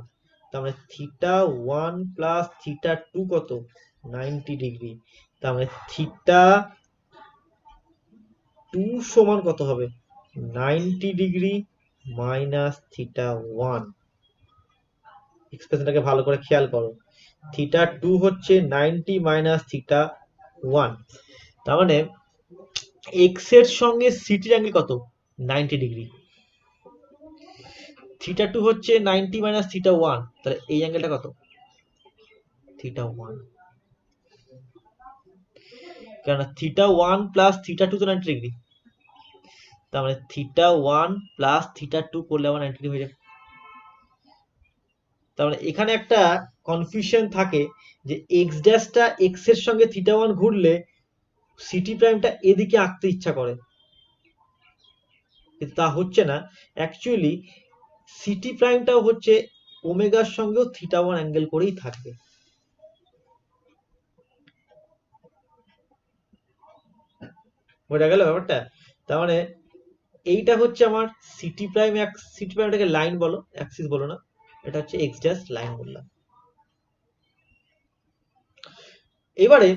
তার মানে থিটা 1 প্লাস থিটা 2 কত, 90 ডিগ্রি। তার মানে থিটা 2 সমান কত হবে, 90 ডিগ্রি মাইনাস থিটা 1। এক্সপ্রেশনটাকে ভালো করে খেয়াল করো, থিটা 2 হচ্ছে 90 মাইনাস থিটা 1। তার মানে এক্স এর সঙ্গে সিটির অ্যাঙ্গেল কত, 90 ডিগ্রি। থিটা 2 হচ্ছে 90 মাইনাস থিটা 1, তাহলে এই অ্যাঙ্গেলটা কত, থিটা 1। কারণ থিটা 1 প্লাস থিটা 2 তো 90 ডিগ্রি। তার মানে থিটা 1 প্লাস থিটা 2 করলে আবার 90 ডিগ্রি হয়ে যাবে। তার মানে এখানে একটা কনফিউশন থাকে যে এক্স ড্যাশটা এক্স এর সঙ্গে থিটা 1 ঘুরলে সিটি প্রাইমটা এদিকে আঁকতে ইচ্ছা করে, কিন্তু তা হচ্ছে না। অ্যাকচুয়ালি সিটি প্রাইমটাও হচ্ছে ওমেগার সঙ্গেও থিটা 1 অ্যাঙ্গেল করেই থাকবে। বোঝা গেল ব্যাপারটা? তার মানে এইটা হচ্ছে আমার সিটি প্রাইম, সিটি প্রাইমটাকে লাইন বলো, অ্যাক্সিস বলো না, এটা হচ্ছে এক্স ড্যাশ লাইন বললাম। এবারে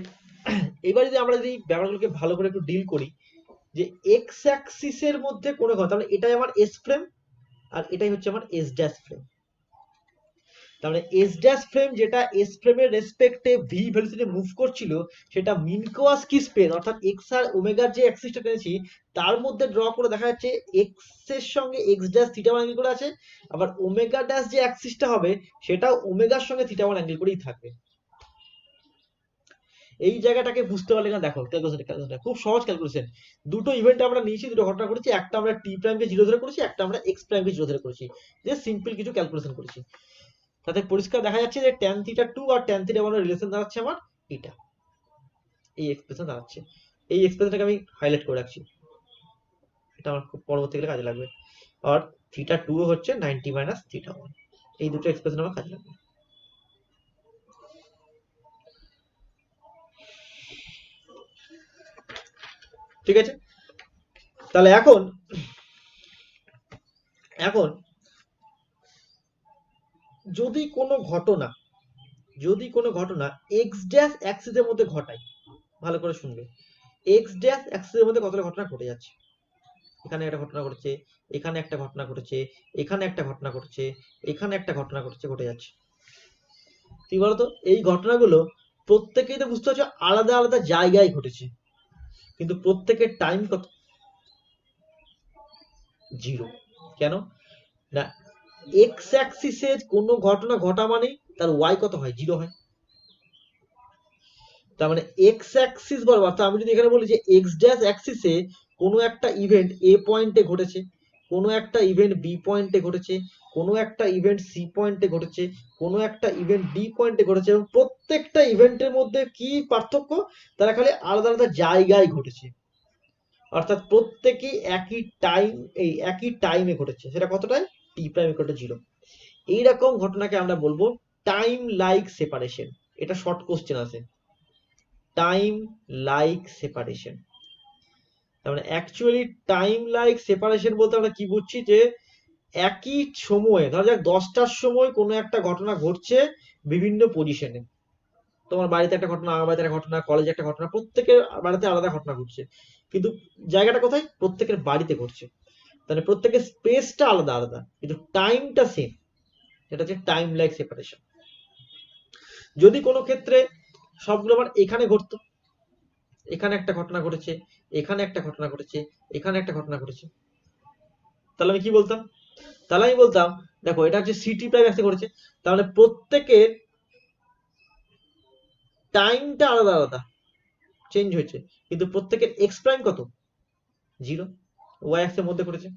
এবারে যদি আমরা যদি ব্যাপারগুলোকে ভালো করে একটু ডিল করি, যে এক্স অ্যাক্সিসের মধ্যে কোনো কথা, তাহলে এটাই আমার এস ফ্রেম আর এটাই হচ্ছে আমার এস ড্যাশ ফ্রেম। তার মানে এস ড্যাশ ফ্রেম যেটা এস ফ্রেমের রেসপেক্টে ভি ভেলোসিটি মুভ করছিল, সেটা মিনকোয়াস্কি স্পেস অর্থাৎ এক্স আর ওমেগার যে অ্যাক্সিসটা টেনেছি তার মধ্যে ড্র করে দেখা যাচ্ছে এক্স এর সঙ্গে এক্স ড্যাশ থিটা 1 অ্যাঙ্গেল করে আছে, আবার ওমেগা ড্যাশ যে অ্যাক্সিসটা হবে সেটা ওমেগার সঙ্গে থিটা 1 অ্যাঙ্গেল করেই থাকবে। এই জায়গাটাকে বুঝতে পারলে না, দেখো ক্যালকুলেশন খুব সহজ ক্যালকুলেশন। দুটো ইভেন্ট আমরা নিয়েছি, দুটো ঘটনা করেছি, একটা আমরা টি প্রাইমকে 0 ধরে করেছি, একটা আমরা এক্স প্রাইমকে 0 ধরে করেছি, যে সিম্পল কিছু ক্যালকুলেশন করেছি। তাতে পরিষ্কার দেখা যাচ্ছে যে tan থিটা 2 আর tan থিটা 1 এর রিলেশন দাঁড়াচ্ছে আমার এটা, এই এক্সপ্রেশন দাঁড়াচ্ছে। এই এক্সপ্রেশনটাকে আমি হাইলাইট করে রাখছি, এটা আমার খুব পরবর্তীকালে কাজে লাগবে। আর থিটা 2 হচ্ছে 90 মাইনাস থিটা 1, এই দুটো এক্সপ্রেশন আমার কাজে লাগবে। ঠিক আছে, তাহলে এখন এখন যদি কোনো ঘটনা, যদি কোনো ঘটনা এক্স ড্যাশ অ্যাক্সিসের মধ্যে ঘটায়, ভালো করে শুনবে, এক্স ড্যাশ অ্যাক্সিসের মধ্যে কতটা ঘটনা ঘটে যাচ্ছে, এখানে একটা ঘটনা ঘটেছে, এখানে একটা ঘটনা ঘটেছে, এখানে একটা ঘটনা ঘটেছে, এখানে একটা ঘটনা ঘটেছে, ঘটে যাচ্ছে। কি বলতো, এই ঘটনাগুলো প্রত্যেকেই তো বুঝতে পারছো আলাদা আলাদা জায়গায় ঘটেছে, কিন্তু প্রত্যেকের টাইম কত, 0। কেন না, এক্স অ্যাক্সিসে কোনো ঘটনা ঘটা মানে তার ওয়াই কত হয়, 0 হয়। তার মানে এক্স অ্যাক্সিস বরাবর, অর্থাৎ আমি যদি এখানে বলি যে এক্স ড্যাশ অ্যাক্সিসে কোনো একটা ইভেন্ট এ পয়েন্টে ঘটেছে, কোনো একটা ইভেন্ট বি পয়েন্টে ঘটেছে, কোনো একটা ইভেন্ট সি পয়েন্টে ঘটেছে, কোনো একটা ইভেন্ট ডি পয়েন্টে ঘটেছে, এবং প্রত্যেকটা ইভেন্টের মধ্যে কি পার্থক্য, তারা খালি আলাদা আলাদা জায়গায় ঘটেছে, অর্থাৎ প্রত্যেকেই একই টাইম, এই একই টাইমে ঘটেছে, সেটা কতটায়, টি প্রাইম ইকুয়াল টু 0। এইরকম ঘটনাকে আমরা বলবো টাইম লাইক সেপারেশন। এটা শর্ট কোশ্চেন আছে, টাইম লাইক সেপারেশন। তার মানে অ্যাকচুয়ালি টাইম লাইক সেপারেশন বলতে আমরা কি বুঝছি, যে একই সময়ে, ধরা যাক 10টার সময় কোনো একটা ঘটনা ঘটছে বিভিন্ন পজিশনে, তোমার বাড়িতে একটা ঘটনা, আমার বাড়িতে একটা ঘটনা, কলেজে একটা ঘটনা, প্রত্যেকের বাড়িতে আলাদা ঘটনা ঘটছে, কিন্তু জায়গাটা কোথায়, প্রত্যেকের বাড়িতে ঘটছে। তাহলে প্রত্যেকের স্পেসটা আলাদা আলাদা কিন্তু টাইমটা সেম, এটা হচ্ছে টাইম লাইক সেপারেশন। যদি কোনো ক্ষেত্রে সবগুলো আবার এখানে ঘটতো, এখানে একটা ঘটনা ঘটেছে, এখানে একটা ঘটনা ঘটেছে, এখানে একটা ঘটনা ঘটেছে, তাহলে আমি কি বলতাম? তাহলে আমি বলতাম দেখো এটা হচ্ছে সিটি প্রাইম অ্যাক্সে ঘটেছে, তাহলে প্রত্যেকের টাইমটা আলাদা আলাদা চেঞ্জ হয়েছে, কিন্তু প্রত্যেকের এক্স প্রাইম কত? 0। ওয়াই অ্যাক্সের মধ্যে ঘটেছে,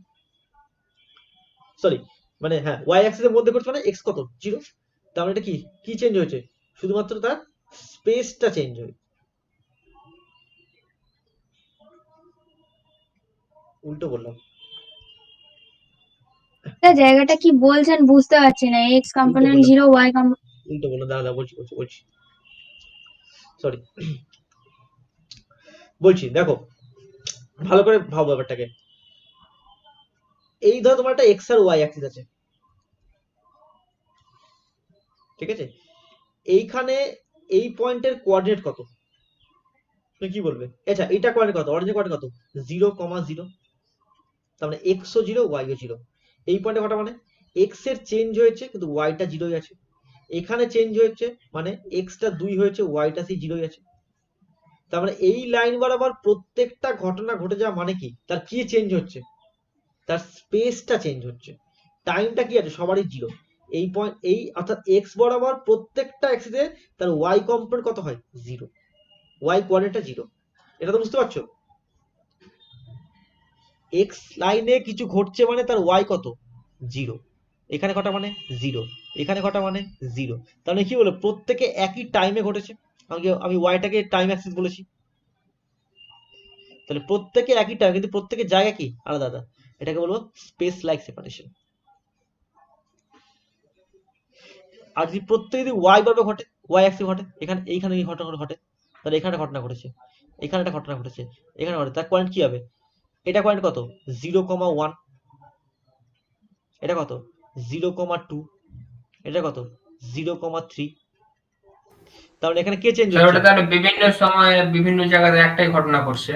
সরি মানে হ্যাঁ ওয়াই অ্যাক্সের মধ্যে ঘটেছে মানে এক্স কত? 0। তার মানে এটা কি কি চেঞ্জ হয়েছে? শুধুমাত্র তার স্পেসটা চেঞ্জ হয়েছে। উল্টো বললাম,
জায়গাটা কি বলছেন বুঝতে পারছি না। এক্স
উল্টো
কম্পোনেন্ট
বললাম,
0, ওয়াই
উল্টো বললাম, দাঁড়া দাঁড়া, বলছি বলছি বলছি, সরি বলছি। দেখো ভালো করে ভাবো ব্যাপারটাকে। এই ধরো তোমার একটা এক্স আর ওয়াই অ্যাক্সিস আছে, ঠিক আছে? এইখানে এই পয়েন্টের কোঅর্ডিনেট কত? তুমি কি বলবে? আচ্ছা এটা কোঅর্ডিনেট কত? অরিজিনাল কোঅর্ডিনেট কত? 0,0। তার মানে এক্স ও 0, ওয়াই ও 0। এই পয়েন্টে কটা মানে এক্স এর চেঞ্জ হয়েছে কিন্তু ওয়াইটা 0ই আছে। এখানে চেঞ্জ হয়েছে মানে এক্সটা 2 হয়েছে, ওয়াইটা সেই 0ই আছে। তার মানে এই লাইন বরাবর প্রত্যেকটা ঘটনা ঘটে যাওয়া মানে কি তার কি চেঞ্জ হচ্ছে? তার স্পেসটা চেঞ্জ হচ্ছে। টাইমটা কি আছে? সবারই 0। এই পয়েন্ট এই অর্থাৎ এক্স বরাবর প্রত্যেকটা এক্সিসে তার ওয়াই কম্পোনেন্ট কত হয়? 0। ওয়াই কোঅর্ডিনেটটা 0। এটা তো বুঝতে পারছো? এক্স লাইনে কিছু ঘটছে মানে তার ওয়াই কত? 0। এখানে ঘটা মানে 0, এখানে ঘটা মানে 0। তাহলে কি বলো প্রত্যেকে একই টাইমে ঘটেছে। আমি ওয়াইটাকে টাইম অ্যাক্সিস বলেছি, তাহলে প্রত্যেকে একই টাইম কিন্তু প্রত্যেকের জায়গা কি আলাদা আলাদা, এটাকে বলবো স্পেস লাইক সেপারেশন। আর যদি প্রত্যেকে যদি ওয়াই বরাবর ঘটে, ওয়াই অ্যাক্সিস ঘটে, এখানে এইখানে এই ঘটনা ঘটে, তাহলে এখানে ঘটনা ঘটেছে, এখানে একটা ঘটনা ঘটেছে, এখানে ঘটে, তার পয়েন্ট কি হবে? এটা পয়েন্ট কত? 0,1। এটা কত? 0,2। এটা কত? 0,3। তাহলে এখানে কে চেঞ্জ
স্যার
হচ্ছে?
ওটা তাহলে বিভিন্ন সময়ে বিভিন্ন জায়গাতে একটাই ঘটনা ঘটছে।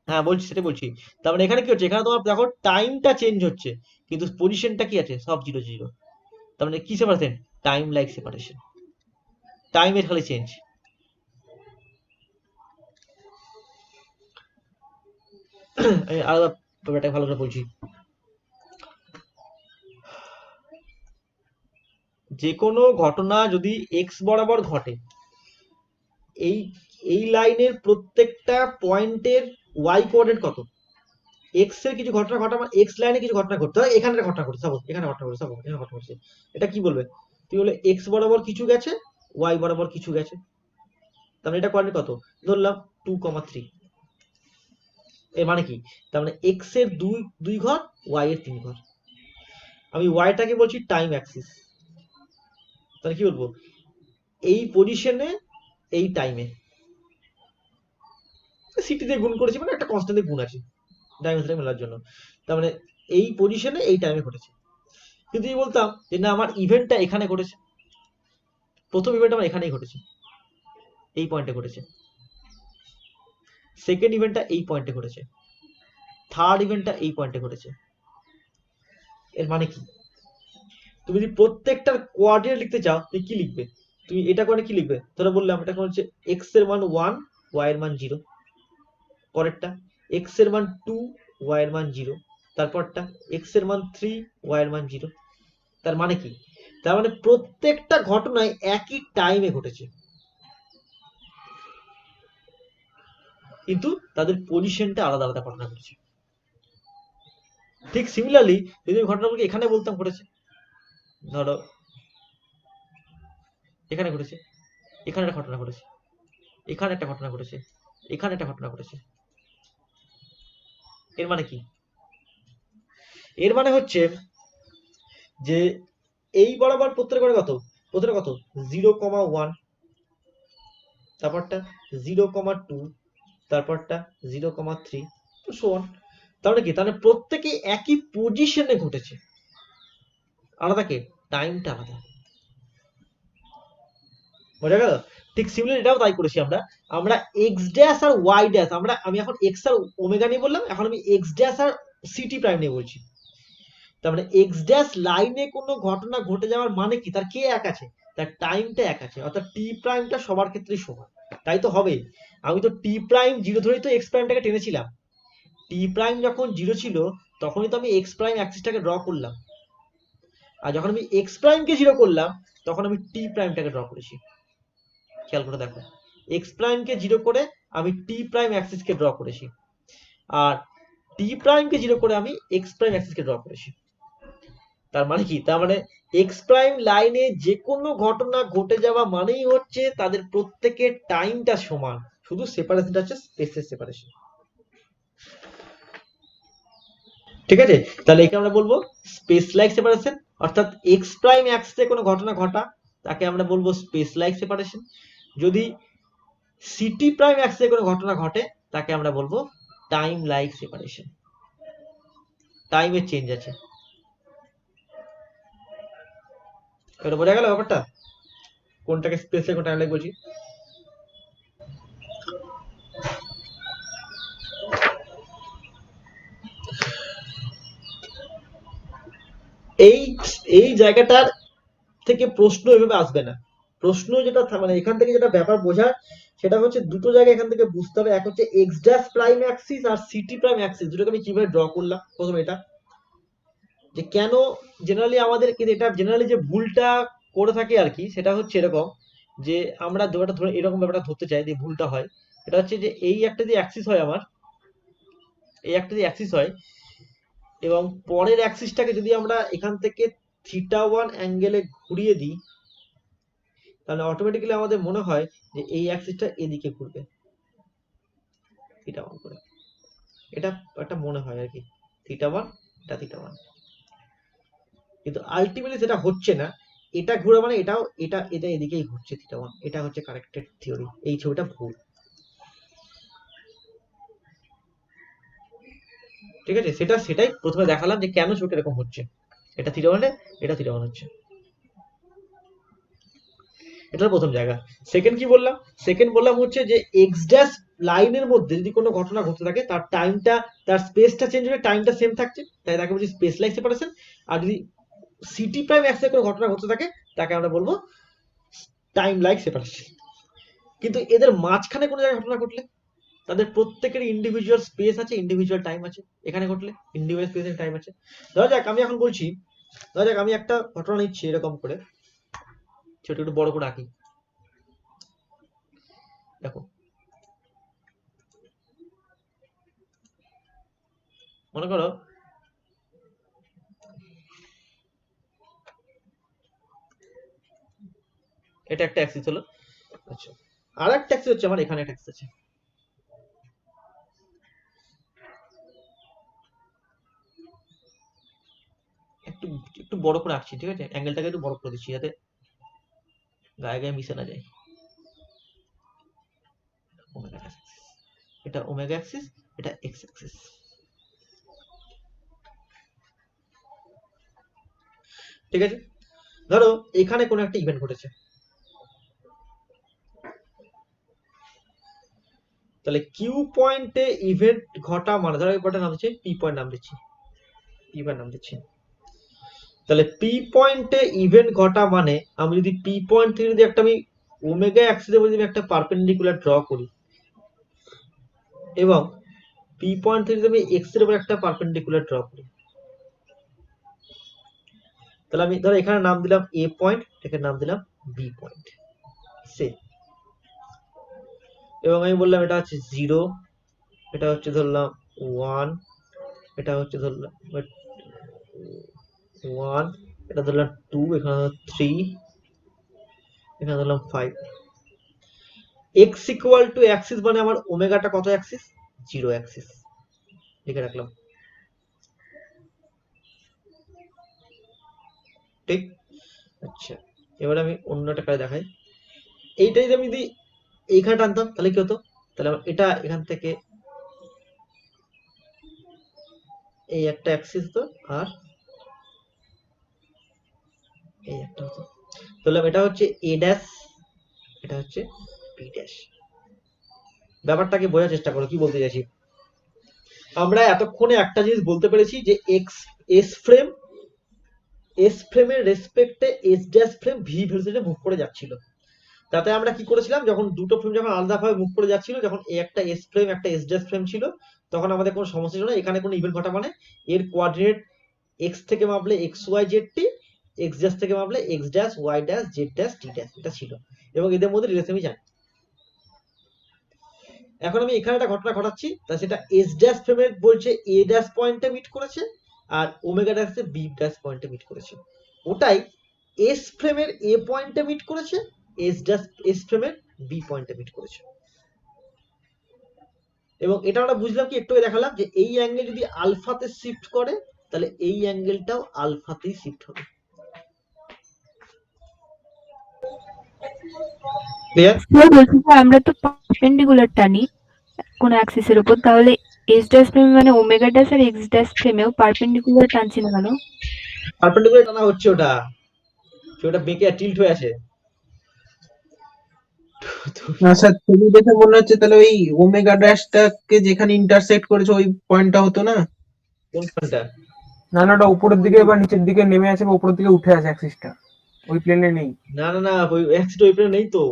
হ্যাঁ বলছি, সেটা বলছি। তার মানে এখানে কি হচ্ছে? এখানে তোমার দেখো টাইমটা চেঞ্জ হচ্ছে কিন্তু পজিশনটা কি আছে? সব 0 0। তার মানে কি সেপারেশন? Time like separation. টাইমের খালি চেঞ্জ। আমি আলাদা ব্যাপারটা ভালো করে বলছি। যে কোনো ঘটনা যদি এক্স বরাবর ঘটে, এই এই লাইনের প্রত্যেকটা পয়েন্টের ওয়াই কোঅর্ডিনেট কত? এক্স এর কিছু ঘটনা ঘটা মানে এক্স লাইনে কিছু ঘটনা ঘটতে হয়, এখানে একটা ঘটনা ঘটছে, সাপোজ এখানে ঘটনা ঘটছে, সাপোজ এখানে ঘটনা ঘটছে। এটা কি বলবে? তুমি বলে এক্স বরাবর কিছু গেছে, ওয়াই বরাবর কিছু গেছে। তার মানে এটা কোঅর্ডিনেট কত? ধরলাম 2,3। এর মানে কি? তার মানে এক্স এর দুই ঘর, ওয়াই এর 3 ঘর। আমি ওয়াইটাকে বলছি টাইম অ্যাক্সিস। তাহলে কি বলবো? এই পজিশনে এই টাইমে সিটি দিয়ে গুণ করেছি মানে একটা কনস্ট্যান্ট দিয়ে গুণ আছে ডাইমেনশনে মেলার জন্য। তার মানে এই পজিশনে এই টাইমে ঘটেছে। কিন্তু যদি বলতাম যে না আমার ইভেন্টটা এখানে ঘটেছে, প্রথম ইভেন্ট আমার এখানেই ঘটেছে, এই পয়েন্টে ঘটেছে, সেকেন্ড ইভেন্টটা এই পয়েন্টে ঘটেছে, থার্ড ইভেন্টটা এই পয়েন্টে ঘটেছে, এর মানে কি? তুমি যদি প্রত্যেকটার কোঅর্ডিনেট লিখতে চাও তুমি কি লিখবে? তুমি এটা করে কি লিখবে? ধরো বললাম এটা হচ্ছে এক্স এর মান 1, ওয়াই এর মান 0। পরেরটা এক্স এর মান 2, ওয়াই এর মান 0। তারপরটা এক্স এর মান 3, ওয়াই এর মান 0। তার মানে কি? তার মানে প্রত্যেকটা ঘটনায় একই টাইমে ঘটেছে কিন্তু তাদের পজিশনটা আলাদা আলাদা ঘটনা ঘটেছে। ঠিক সিমিলারলি যদি ঘটনাগুলোকে এখানে বলতাম ঘটেছে, ধরো এখানে ঘটেছে, এখানে একটা ঘটনা ঘটেছে, এখানে একটা ঘটনা ঘটেছে, এখানে একটা ঘটনা ঘটেছে, এর মানে কি? এর মানে হচ্ছে যে এই বরাবর প্রত্যেক করে কত? প্রত্যেক কত? 0,1, তারপরটা 0,2, তারপরটা 0,3, তো সমান। তাহলে কি? তাহলে প্রত্যেকে একই পজিশনে ঘটেছে, আলাদা কে? টাইমটা আলাদা। বোঝা গেল? ঠিক সিমিলার এটাও তাই করেছি আমরা। আমরা এক্স ড্যাশ আর ওয়াই ড্যাশ আমি এখন এক্স আর ওমেগা নিয়ে বললাম, এখন আমি এক্স ড্যাশ আর সিটি প্রাইম নিয়ে বলছি। তার মানে এক্স ড্যাশ লাইনে কোনো ঘটনা ঘটে যাওয়ার মানে কি, তার কে এক আছে, তার টাইমটা এক আছে, অর্থাৎ টি প্রাইমটা সবার ক্ষেত্রেই সমান। তাই তো হবে, আমি তো টি প্রাইম জিরো ধরেই তো এক্স প্রাইমটাকে টেনেছিলাম। টি প্রাইম যখন জিরো ছিল তখনই তো আমি এক্স প্রাইম অ্যাক্সিসটাকে ড্র করলাম, আর যখন আমি এক্স প্রাইমকে জিরো করলাম তখন আমি টি প্রাইমটাকে ড্র করেছি। খেয়াল করে দেখো, এক্স প্রাইমকে জিরো করে আমি টি প্রাইম অ্যাক্সিসকে ড্র করেছি, আর টি প্রাইমকে জিরো করে আমি এক্স প্রাইম অ্যাক্সিসকে ড্র করেছি। তার মানে কি, তার মানে এক্স প্রাইম লাইনে যে কোনো ঘটনা ঘটে যাওয়া মানেই হচ্ছে তাদের প্রত্যেকের টাইমটা সমান, শুধু সেপারেশনটা হচ্ছে স্পেসের সেপারেশন। ঠিক আছে, তাহলে একে আমরা বলবো স্পেস লাইক সেপারেশন, অর্থাৎ এক্স প্রাইম অ্যাক্সিসে কোনো ঘটনা ঘটা তাকে আমরা বলবো স্পেস লাইক সেপারেশন। যদি সিটি প্রাইম অ্যাক্সিসে কোনো ঘটনা ঘটে তাকে আমরা বলবো টাইম লাইক সেপারেশন। টাইমের চেঞ্জ আছে, এটা বোঝা গেল ব্যাপারটা, কোনটাকে স্পেস লাইক কোনটা টাইম লাইক বলছি। এই এই জায়গাটার থেকে প্রশ্ন এভাবে আসবে না। প্রশ্ন যেটা মানে এখান থেকে যেটা ব্যাপার বোঝার, সেটা হচ্ছে দুটো জায়গা এখান থেকে বুঝতে হবে। এক হচ্ছে এক্স ড্যাশ প্রাইম অ্যাক্সিস আর সিটি প্রাইম অ্যাক্সিস, দুটোকে আমি কিভাবে ড্র করলাম। প্রথমে এটা যে কেন জেনারেলি আমাদের এটা জেনারেলি যে ভুলটা করে থাকে আর কি, সেটা হচ্ছে এরকম যে আমরা ব্যাপারটা ধরে এরকম ব্যাপারটা ধরতে চাই যে ভুলটা হয়। এটা হচ্ছে যে এই একটা যে অ্যাক্সিস হয় আমার, এই একটা যে অ্যাক্সিস হয় এবং পরের অ্যাক্সিসটাকে যদি আমরা এখান থেকে θ1 অ্যাঙ্গেলে ঘুরিয়ে দিই, তাহলে অটোমেটিক্যালি আমাদের মনে হয় যে এই অ্যাক্সিসটা এদিকে ঘুরবে θ1 করে। এটা একটা মনে হয় আর কি, θ1 এটা θ1, কিন্তু আলটিমেটলি সেটা হচ্ছে না। এটা ঘুরে মানে এটাও এটা এটা এদিকেই ঘুরছে θ1, এটা হচ্ছে কারেক্টেড থিওরি, এই ছবিটা ভুল। ঠিক আছে, সেটাই প্রথমে দেখালাম যে কেন ছবিটা এরকম হচ্ছে, এটা θ1 এটা θ1 হচ্ছে, এটা প্রথম জায়গা। সেকেন্ড কি বললাম, সেকেন্ড বললাম হচ্ছে যে এক্স ড্যাশ লাইনের মধ্যে যদি কোনো ঘটনা ঘটতে থাকে তার টাইমটা, তার স্পেসটা চেঞ্জ হবে, টাইমটা সেম থাকছে, তাই তাকে বলছি স্পেস লাইক সেপারেশন। আর যদি সিটি প্রাইম অ্যাক্সিসে কোনো ঘটনা ঘটতে থাকে তাকে আমরা বলবো টাইম লাইক সেপারেশন। কিন্তু এদের মাঝখানে কোনো জায়গায় ঘটনা ঘটলে, তাদের প্রত্যেকের ইন্ডিভিজুয়াল স্পেস আছে, ইন্ডিভিজুয়াল টাইম আছে, এখানে ঘটলে ইন্ডিভিজুয়াল স্পেস টাইম আছে। ধরা যাক আমি এখন বলছি, ধরা যাক আমি একটা ঘটনা নিচ্ছি এরকম করে, সেটা একটু বড় করে আঁকি। দেখো, মনে করো এটা একটা অ্যাক্সিস হলো, আচ্ছা, আর একটা অ্যাক্সিস হচ্ছে আমার এখানে একটা অ্যাক্সিস আছে। একটু একটু বড় করে আঁকছি, ঠিক আছে, অ্যাঙ্গেলটাকে একটু বড় করে দিচ্ছি যাতে গায়ে গায়ে মিশে না যায়। ওমেগা অ্যাক্সিস, এটা ওমেগা অ্যাক্সিস, এটা এক্স অ্যাক্সিস। ঠিক আছে, ধরো এখানে কোনো একটা ইভেন্ট ঘটেছে, তাহলে কিউ পয়েন্টে ইভেন্ট ঘটা মানে, ধরো এবারটা নাম দিচ্ছি পি পয়েন্ট, নাম দিচ্ছি পি পয়েন্ট নাম দিচ্ছি। তাহলে পি পয়েন্টে ইভেন্ট ঘটা মানে আমি যদি পি পয়েন্ট থেকে যদি একটা আমি ওমেগা অ্যাক্সিসে যদি একটা পারপেন্ডিকুলার ড্র করি, এবং পি পয়েন্ট থেকে যদি আমি এক্স এর উপর একটা পারপেন্ডিকুলার ড্র করি, তাহলে আমি ধরো এখানে নাম দিলাম এ পয়েন্ট, এখানে নাম দিলাম বি পয়েন্ট, সে, এবং আমি বললাম এটা হচ্ছে 0, এটা হচ্ছে ধরলাম 1, এটা হচ্ছে ধরলাম 1, এটা ধরলাম 2, এখানে 3, এখানে ধরলাম 5। এক্স ইকুয়াল টু অ্যাক্সিস মানে আমার ওমেগাটা কত অ্যাক্সিস, 0 অ্যাক্সিস, লিখে রাখলাম। ঠিক, আচ্ছা, এবার আমি অন্যটা কাজ দেখাই। এইটাই যদি আমি যদি এইখানে টানতাম তাহলে কি হতো, তাহলে আমার এটা এখান থেকে এই একটা অ্যাক্সিস হতো, আর এই একটা হতো, তাহলে এটা হচ্ছে এ ড্যাশ, এটা হচ্ছে বি ড্যাশ। ব্যাপারটাকে বোঝার চেষ্টা করো কি বলতে চাইছি। আমরা এতক্ষণে একটা জিনিস বলতে পেরেছি যে এস ফ্রেমের রেসপেক্টে এস ড্যাশ ফ্রেম ভি ভেলোসিটিতে মুভ করে যাচ্ছিল। তাতে আমরা কি করেছিলাম, যখন দুটো ফ্রেম যখন আলাদাভাবে মুভ করে যাচ্ছিল, যখন একটা এস ফ্রেম একটা এস ড্যাশ ফ্রেম ছিল, তখন আমাদের কোনো সমস্যা ছিল না। এখানে কোনো ইভেন্ট ঘটা মানে এর কোঅর্ডিনেট এক্স থেকে মাপলে এক্স ওয়াই জেড টি, এক্স ড্যাশ থেকে মাপলে X dash Y dash Z dash T dash, এটা ছিল। এবং এদের মধ্যে রিলেশন আমি জানি। এখন আমি এখানে একটা ঘটনা ঘটাচ্ছি, তা সেটা এস ড্যাশ ফ্রেমের বলছে এ ড্যাশ পয়েন্টে মিট করেছে, আর ওমেগা ড্যাশে বি ড্যাশ পয়েন্টে মিট করেছে। ওটাই এস ফ্রেমের এ পয়েন্টে মিট করেছে, এস ফ্রেমের বি পয়েন্টে মিট করেছে। এবং এটা আমরা বুঝলাম কি, একটু আগে দেখালাম যে এই অ্যাঙ্গেল যদি আলফাতে শিফট করে, তাহলে এই অ্যাঙ্গেলটাও আলফাতেই শিফট হবে। ক্লিয়ার?
স্যার বলছি যে আমরা তো পারপেন্ডিকুলার টানি কোন অ্যাক্সিসের উপর, তাহলে এস ড্যাশ ফ্রেম মানে ওমেগা ড্যাশ আর এক্স ড্যাশ ফ্রেমেও পারপেন্ডিকুলার টানছি না কেন?
পারপেন্ডিকুলার টানা হচ্ছে, ওটা বেঁকে টিল্ট হয়ে আছে।
না স্যার, ছবি দেখে মনে হচ্ছে তাহলে ওই ওমেগা ড্যাশটাকে যেখানে ইন্টারসেক্ট করেছে ওই পয়েন্টটা হতো না?
কোন ফোনটা?
না না, ওটা উপরের দিকে বা নিচের দিকে নেমে আছে বা উপরের দিকে উঠে আছে অ্যাক্সিসটা, ওই প্লেনে নেই।
না না না, ওই অ্যাক্সিস ওই প্লেনে নেই তো।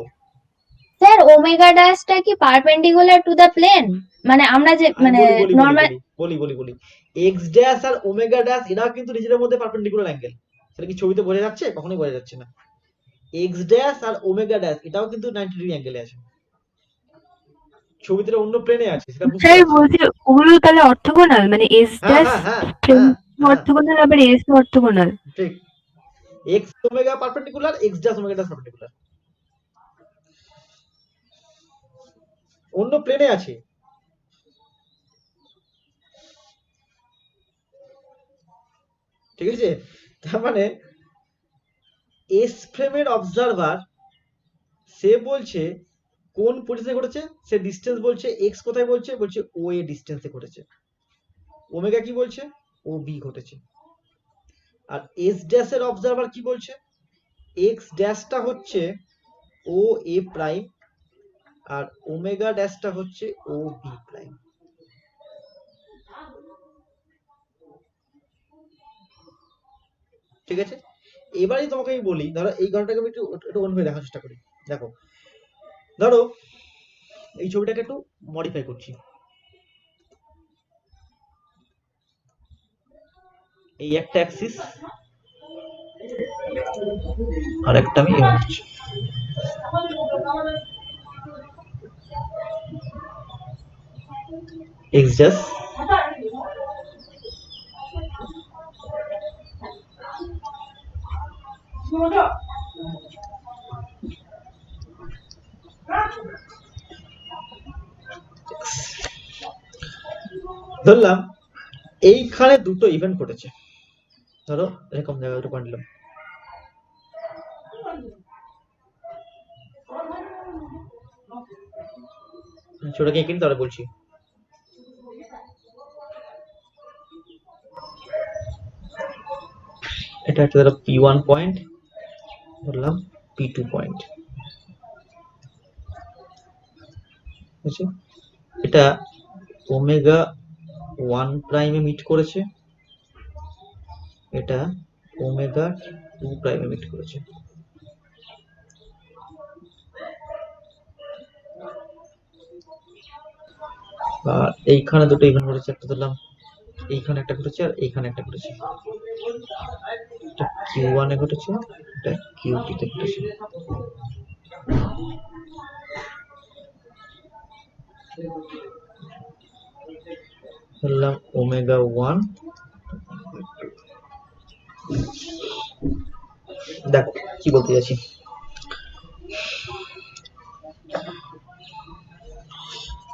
স্যার ওমেগা ড্যাশটা কি পারপেন্ডিকুলার টু দ্য প্লেন? মানে আমরা যে
আমি
মানে
বলি বলি বলি
নর্মাল
বলি বলি বলি এক্স ড্যাশ আর ওমেগা ড্যাশ এরা কিন্তু নিজেদের মধ্যে পারপেন্ডিকুলার অ্যাঙ্গেল। সেটা কি ছবিতে বোঝা যাচ্ছে? কখনোই বোঝা যাচ্ছে না। এক্স ড্যাশ আর ওমেগা ড্যাশ এটাও কিন্তু 90 ডিগ্রি অ্যাঙ্গেলে আছে। ছবিতে অন্য প্লেনে আছে, সেটা বুঝতে
স্যার
পারছি।
বলছি ওগুলো তাহলে অর্থোগোনাল, মানে এস
হ্যাঁ
ড্যাশ
হ্যাঁ হ্যাঁ
ফ্রেম
হ্যাঁ হ্যাঁ,
অর্থোগোনাল আবার এস অর্থোগোনাল।
ঠিক। X omega perpendicular, x dash omega dash perpendicular, অন্য প্লেনে আছে। ঠিক আছে? তার মানে এস ফ্রেমের অবজারভার সে বলছে কোন পজিশনে ঘটেছে, সে ডিস্টেন্স বলছে, এক্স কোথায় বলছে, বলছে ও এ ডিস্টেন্সে ঘটেছে। ওমেগা কি বলছে, ও বি ঘটেছে। আর এস ড্যাশের অবজারভার কি বলছে, এক্স ড্যাশটা হচ্ছে ও এ প্রাইম, আর ওমেগা ড্যাশটা হচ্ছে ও বি প্রাইম। ঠিক আছে? এবারেই তোমাকে আমি বলি, ধরো এই ঘটনাটাকে আমি একটু অন্যভাবে দেখার চেষ্টা করি। দেখো, ধরো এই ছবিটাকে একটু মডিফাই করছি। এই একটা অ্যাক্সিস, আর একটা আমি এক্স ড্যাশ, ধরলাম এইখানে দুটো ইভেন্ট ঘটেছে। ধরো এরকম জায়গায় দুটো পয়েন্ট নিলাম। ছোটকে এঁকে তাহলে বলছি। এটা একটা ধরো P1 পয়েন্ট, ধরলাম P2 পয়েন্ট। বুঝছো? এটা ওমেগা 1 প্রাইমে মিট করেছে, এটা ওমেগা 2 প্রাইমে মিট করেছে। আর এইখানে দুটো ইভেন্ট ঘটেছে, একটা ধরলাম এইখানে একটা ঘটেছে আর এইখানে একটা ঘটেছে। এটা Q1 এ ঘটেছে, এটা Q2 তে ঘটেছে। ধরলাম ওমেগা 1। দেখো কি বলতে যাচ্ছি।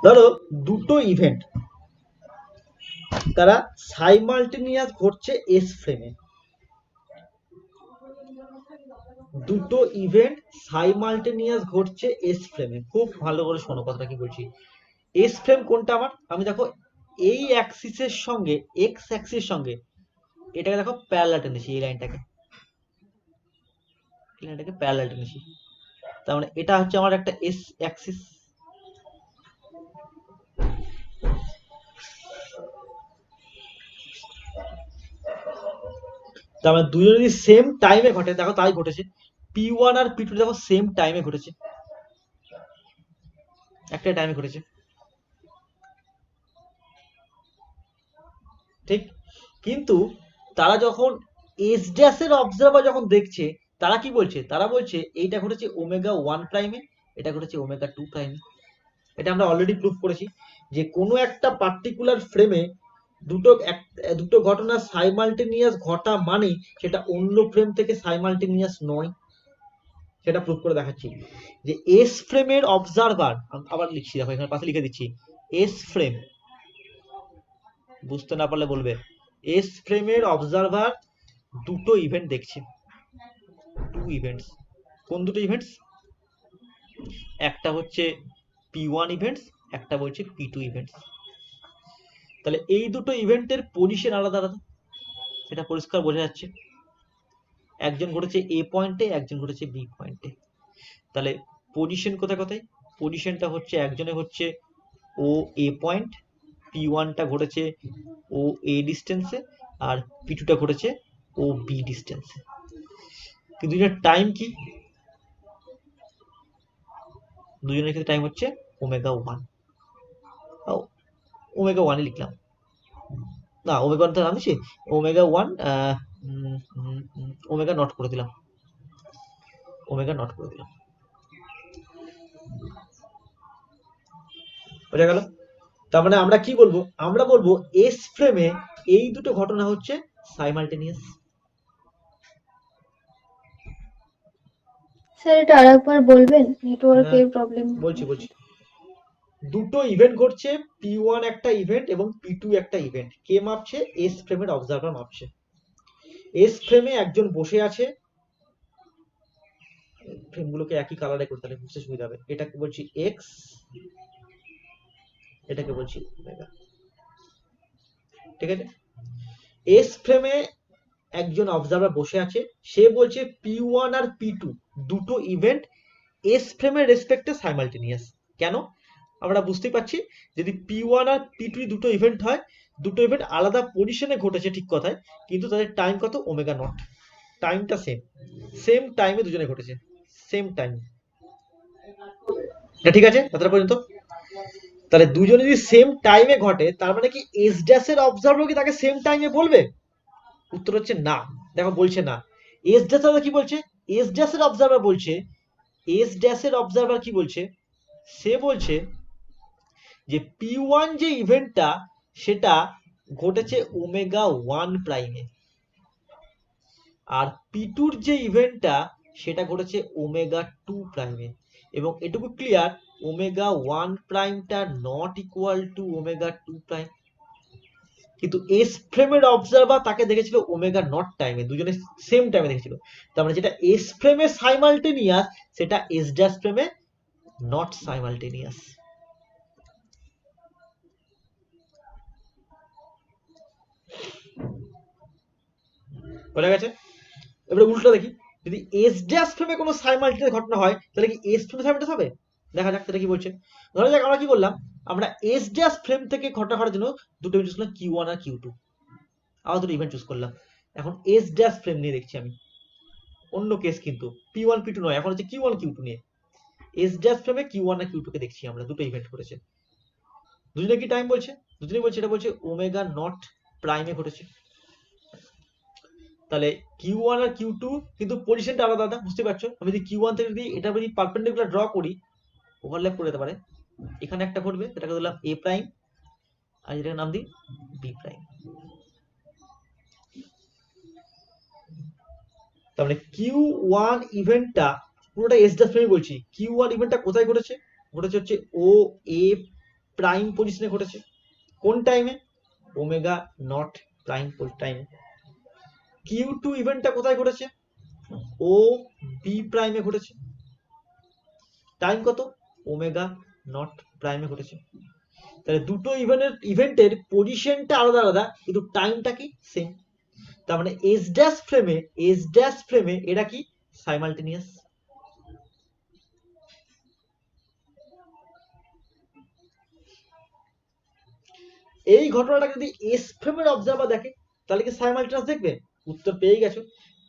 ধরো দুটো ইভেন্ট তারা সাইমালটেনিয়াস ঘটছে এস ফ্রেমে। দুটো ইভেন্ট সাইমালটেনিয়াস ঘটছে এস ফ্রেমে। খুব ভালো করে শোনো কথাটা কি বলছি। এস ফ্রেম কোনটা আমার, আমি দেখো এই অ্যাক্সিসের সঙ্গে এক্স অ্যাক্সিসের সঙ্গে এটাকে দেখো প্যারালাল টেনেছি, এই লাইনটাকে প্যারালাল টেনেছি। তার মানে এটা হচ্ছে আমার একটা এস অ্যাক্সিস, তার মানে দুজন যদি সেম টাইমে ঘটে, দেখো তাই ঘটেছে, P1 আর P2 দেখো সেম টাইমে ঘটেছে, একটা টাইমে ঘটেছে, ঠিক। কিন্তু তারা যখন এস ড্যাশের অবজারভার যখন দেখছে, তারা কি বলছে, তারা বলছে এইটা ঘটেছে ওমেগা 1 প্রাইমে, এটা ঘটেছে ওমেগা 2 প্রাইমে। এটা আমরা অলরেডি প্রুফ করেছি যে কোনো একটা পার্টিকুলার ফ্রেমে দুটো ঘটনা সাইমালটেনিয়াস ঘটা মানে সেটা অন্য ফ্রেম থেকে সাইমালটেনিয়াস নয়, সেটা প্রুফ করে দেখাচ্ছি। যে এস ফ্রেমের অবজারভার, আবার লিখছি, দেখো এখানে পাশে লিখে দিচ্ছি, এস ফ্রেম, বুঝতে না পারলে বলবে, এস ফ্রেমের অবজারভার দুটো ইভেন্ট দেখছে, টু ইভেন্টস। কোন দুটো ইভেন্টস? একটা হচ্ছে P1 ইভেন্টস, একটা বলছে P2 ইভেন্টস। তাহলে এই দুটো ইভেন্টের পজিশন আলাদা আলাদা, সেটা পরিষ্কার বোঝা যাচ্ছে। একজন ঘটেছে এ পয়েন্টে, একজন ঘটেছে বি পয়েন্টে। তাহলে পজিশন কোথায় কোথায়? পজিশনটা হচ্ছে একজনে হচ্ছে ও এ পয়েন্ট, P1টা ঘটেছে ও এ ডিস্টেন্সে, আর P2টা ঘটেছে ও বি ডিস্টেন্সে। কিন্তু দুজনের টাইম কি? দুজনের ক্ষেত্রে টাইম হচ্ছে ওমেগা 1, ওমেগা 1 লিখলাম, না ওমেগা 1 তো নাম দিচ্ছি, ওমেগা 1 ওমেগা নট করে দিলাম, ওমেগা নট করে দিলাম, বোঝা গেল? তার মানে আমরা কি বলবো? আমরা বলবো এস ফ্রেমে এই দুটো ঘটনা হচ্ছে সাইমালটেনিয়াস।
স্যার এটা আরেকবার বলবেন, নেটওয়ার্কের প্রবলেম।
বলছি দুটো ইভেন্ট ঘটছে, P1 একটা ইভেন্ট এবং P2 একটা ইভেন্ট, কে মাপছে? এস ফ্রেমের অবজারভার মাপছে। এস ফ্রেমে একজন বসে আছে, ফ্রেমগুলোকে একই কালারে করতে হলে বুঝতে সুবিধা হবে। এটাকে বলছি এক্স, এটাকে বলছি ওমেগা, ঠিক আছে? এস ফ্রেমে একজন অবজারভার বসে আছে, সে বলছে P1 আর P2 দুটো ইভেন্ট এস ফ্রেমের রেসপেক্টে সাইমালটেনিয়াস। কেন? আমরা বুঝতেই পারছি, যদি P1 আর P2 দুটো ইভেন্ট হয়, দুটো ইভেন্ট আলাদা পজিশনে ঘটেছে ঠিক কথায়, কিন্তু তাদের টাইম কত? ওমেগা নট, টাইমটা সেম টাইমে দুজনে ঘটেছে, সেম টাইম। এটা ঠিক আছে এতটা পর্যন্ত? তাহলে দুজনে যদি সেম টাইমে ঘটে, তার মানে কি এস ড্যাশের অবজারভার কি তাকে সেম টাইমে বলবে? উত্তর হচ্ছে না। দেখো বলছে না। এস ড্যাশ কি বলছে? এস ড্যাশের অবজারভার বলছে, এস ড্যাশের অবজারভার কি বলছে? সে বলছে যে P1 যে ইভেন্টটা সেটা ঘটেছে ওমেগা 1 প্রাইমে, আর P2 যে ইভেন্টটা সেটা ঘটেছে ওমেগা 2 প্রাইমে। এবং এটুকু ক্লিয়ার, ওমেগা 1 প্রাইমটা not equal to omega 2 prime. কিন্তু এস ফ্রেমের অবজারভার তাকে দেখেছিল ওমেগা নট টাইমে, দুজনে সেম টাইমে দেখেছিল। তার মানে যেটা এস ফ্রেমে সাইমালটেনিয়াস সেটা এস ড্যাশ ফ্রেমে নট সাইমালটেনিয়াস। বোঝা গেছে? এবারে উল্টো দেখি, যদি এস ড্যাশ ফ্রেমে কোনো সাইমালটেনিয়াস ঘটনা হয়, তাহলে কি এস ফ্রেমে সাইমালটেনিয়াস হবে? দেখা যাক সেটা কি বলছে। ধরা যাক আমরা কি বললাম, আমরা এস ড্যাশ ফ্রেম থেকে ঘটনা ঘটার জন্য দুটো ইভেন্ট চুজ করলাম, Q1 আর Q2, আবার দুটো ইভেন্ট চুজ করলাম। এখন এস ড্যাশ ফ্রেম নিয়ে দেখছি আমি, অন্য কেস কিন্তু P1 P2 নয়, এখন হচ্ছে Q1 Q2 নিয়ে। এস ড্যাশ ফ্রেমে Q1 আর Q2 কে দেখছি আমরা, দুটো ইভেন্ট করেছে। দুজনে কি টাইম বলছে? দুজনেই বলছে, এটা বলছে ওমেগা নট প্রাইমে ঘটেছে। তাহলে Q1 আর Q2 কিন্তু পজিশনটা আলাদা আলাদা, বুঝতে পারছো? আমি যদি Q1 থেকে যদি এটা যদি পারপেন্ডিকুলার ড্র করি, ওভারল্যাপ করে যেতে পারে। এখানে একটা ঘটবে, সেটাকে দিলাম A প্রাইম, আর এটাকে নাম দিই B প্রাইম। তার মানে Q1 ইভেন্টটা পুরোটা এস ড্যাশ ফ্রেমে বলছি। Q1 ইভেন্টটা কোথায় ঘটেছে? ঘটেছে হচ্ছে ও এ প্রাইম পজিশনে ঘটেছে। কোন টাইমে? ওমেগা নট প্রাইম টাইমে। Q2 ইভেন্টটা কোথায় ঘটেছে? ও বি প্রাইমে ঘটেছে। টাইম কত? ওমেগা নট প্রাইমে ঘটেছে। তাহলে দুটো ইভেন্টের পজিশনটা আলাদা আলাদা, কিন্তু টাইমটা কি? সেম। তার মানে এস ড্যাশ ফ্রেমে এরা কি? সাইমালটেনিয়াস। এই ঘটনাটা যদি এস ফ্রেমের অবজারভার দেখে, তাহলে কি সাইমালটেনিয়াস দেখবে? উত্তর পেয়ে গেছো।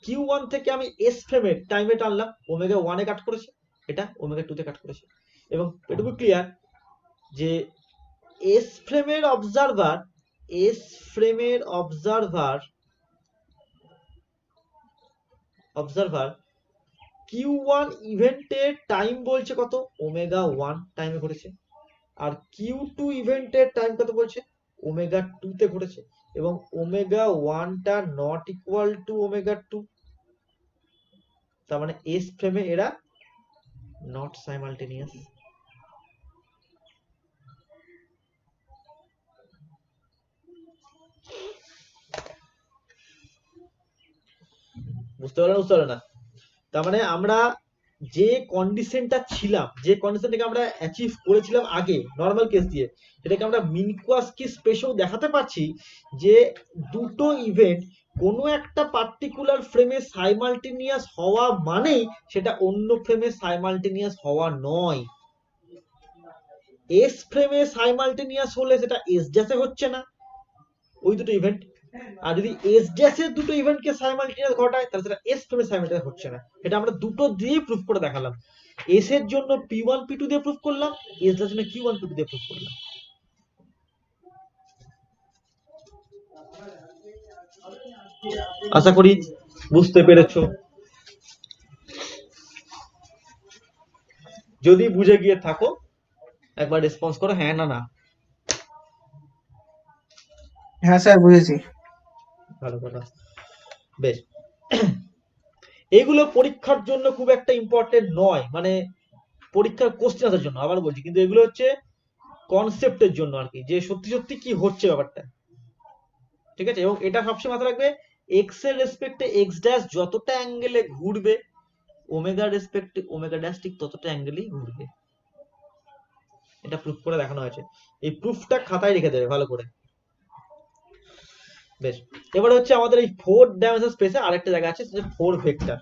কিউ ওয়ান থেকে আমি এস ফ্রেমের টাইমে টানলাম, ওমেগা ওয়ানে কাট করেছে, এটা ওমেগা টু তে কাট করেছে। এবং এটুকু ক্লিয়ার যে এস ফ্রেমের অবজারভার কিউ ওয়ান ইভেন্টের টাইম বলছে কত, ওমেগা ওয়ান টাইমে ঘটেছে। আর কিউ টু ইভেন্টের টাইম কত বলছে, ওমেগা টু তে ঘটেছে। এবং ওমেগা ওয়ানটা not equal to omega two, তার মানে এস ফ্রেমে এরা নট সাইমালটেনিয়াস। বুঝতে পারলো না? তার মানে আমরা যে কন্ডিশনটা ছিলাম, যে কন্ডিশনটাকে আমরা অ্যাচিভ করেছিলাম আগে নর্মাল কেস দিয়ে, সেটাকে আমরা মিনকুয়াসকি স্পেসেও দেখাতে পারছি যে দুটো ইভেন্ট কোনো একটা পার্টিকুলার ফ্রেমে সাইমালটেনিয়াস হওয়া মানেই সেটা অন্য ফ্রেমে সাইমালটেনিয়াস হওয়া নয়। এস ফ্রেমে সাইমালটেনিয়াস হলে সেটা এস ড্যাশে হচ্ছে না ওই দুটো ইভেন্ট, আর যদি এস ড্যাশের দুটো ইভেন্টকে সাইমালটেনিয়াস ঘটায় তাহলে সেটা এস ফ্রেমে সাইমালটেনিয়াস হচ্ছে না। এটা আমরা দুটো দিয়েই প্রুফ করে দেখালাম। এস এর জন্য পি ওয়ান পি টু দিয়ে প্রুফ করলাম, এস এর জন্য কিউ ওয়ান পি টু দিয়ে প্রুফ করলাম। আশা করি বুঝতে পেরেছো। যদি বুঝে গিয়ে থাকো একবার রেসপন্স করো, হ্যাঁ না না।
হ্যাঁ স্যার বুঝেছি।
ভালো কথা, বেশ। এগুলো পরীক্ষার জন্য খুব একটা ইম্পর্টেন্ট নয়, মানে পরীক্ষার কোশ্চেন আসার জন্য আবার বলছি, কিন্তু এগুলো হচ্ছে কনসেপ্টের জন্য আর কি, যে সত্যি সত্যি কি হচ্ছে ব্যাপারটা, ঠিক আছে? এবং এটা সবসময় মাথায় রাখবে, এক্স এর রেসপেক্টে এক্স ড্যাশ যতটা অ্যাঙ্গেলে ঘুরবে, ওমেগার রেসপেক্টে ওমেগা ড্যাশ ঠিক ততটা অ্যাঙ্গেলেই ঘুরবে। এটা প্রুফ করে দেখানো হয়েছে। এই প্রুফটা খাতায় রেখে দেবে ভালো করে। বেশ, এবার হচ্ছে আমাদের এই ফোর ডাইমেনশন স্পেসে আরেকটা জায়গা আছে, সেটা ফোর ভেক্টর।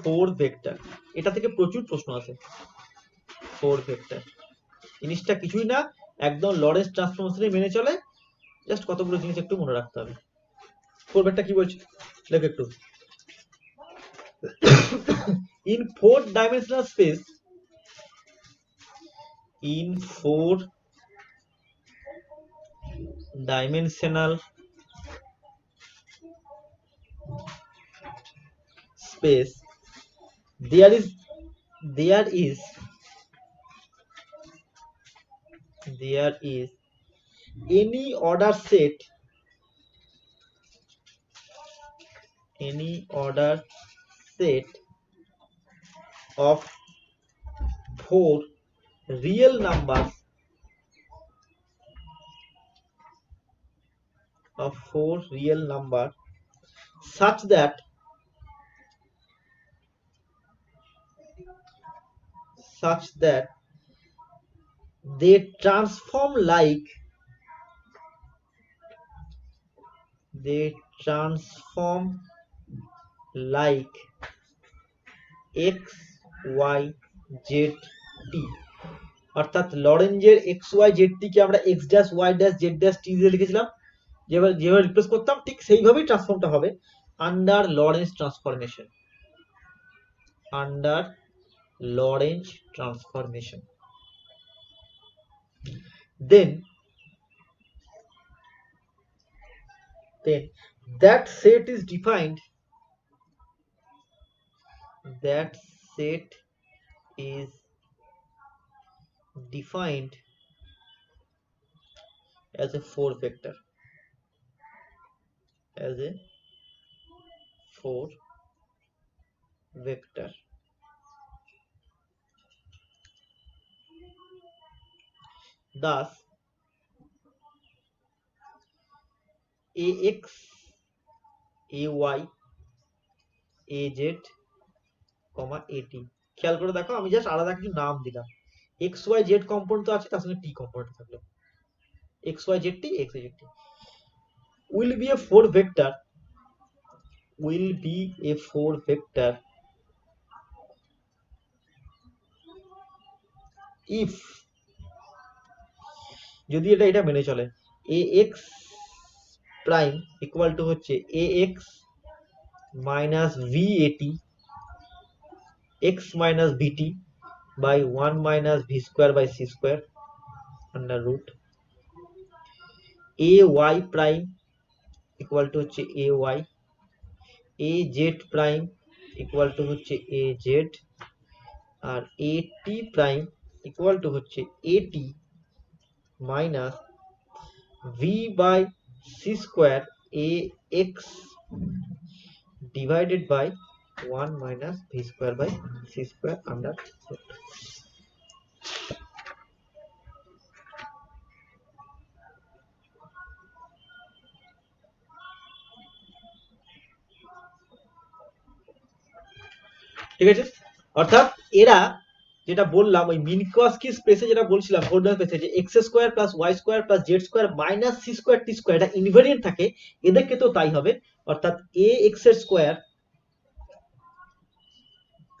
ফোর ভেক্টর, এটা থেকে প্রচুর প্রশ্ন আছে। ফোর ভেক্টর জিনিসটা কিছুই না, একদম লরেন্স ট্রান্সফরমেশনই মেনে চলে, জাস্ট কতগুলো জিনিস একটু মনে রাখতে হবে। ফোর ভেক্টর কি বলছে দেখো একটু। In four dimensional space, in four dimensional space, there is any order set of four real numbers such that they transform like x y z t, অর্থাৎ লরেঞ্জের এক্স ওয়াই জেড টি কে আমরা X dash Y dash Z dash T দিয়ে লিখেছিলাম, যেভাবে replace করতাম ঠিক সেইভাবেই ট্রান্সফর্মটা হবে under Lorentz transformation. then that set is defined as a four vector, thus ax ay az at। খেয়াল করে দেখো, আমি জাস্ট আলাদা কিছু নাম দিলাম, এক্স ওয়াই জেড কম্পোনেন্ট তো আছে, তার সঙ্গে টি কম্পোনেন্ট থাকলো, x Y Z T x z t will be a four vector if, যদি এটা মেনে চলে, ax প্রাইম ইকুয়াল টু হচ্ছে ax minus vat x minus bt by 1 minus v square by c square under root ay prime equal to হচ্ছে ay az prime equal to হচ্ছে az আর at prime equal to হচ্ছে at minus v by c square ax divided by 1 minus v square by c square under root. ঠিক আছে, অর্থাৎ এরা যেটা বললাম ওই মিনকস্কি স্পেসে যেটা বলছিলাম কোঅর্ডিনেট স্পেসে যে X square plus Y square plus Z square minus C square T square এটা ইনভেরিয়েন্ট থাকে, এদের ক্ষেত্রেও তাই হবে। অর্থাৎ এ এক্স এর স্কোয়ার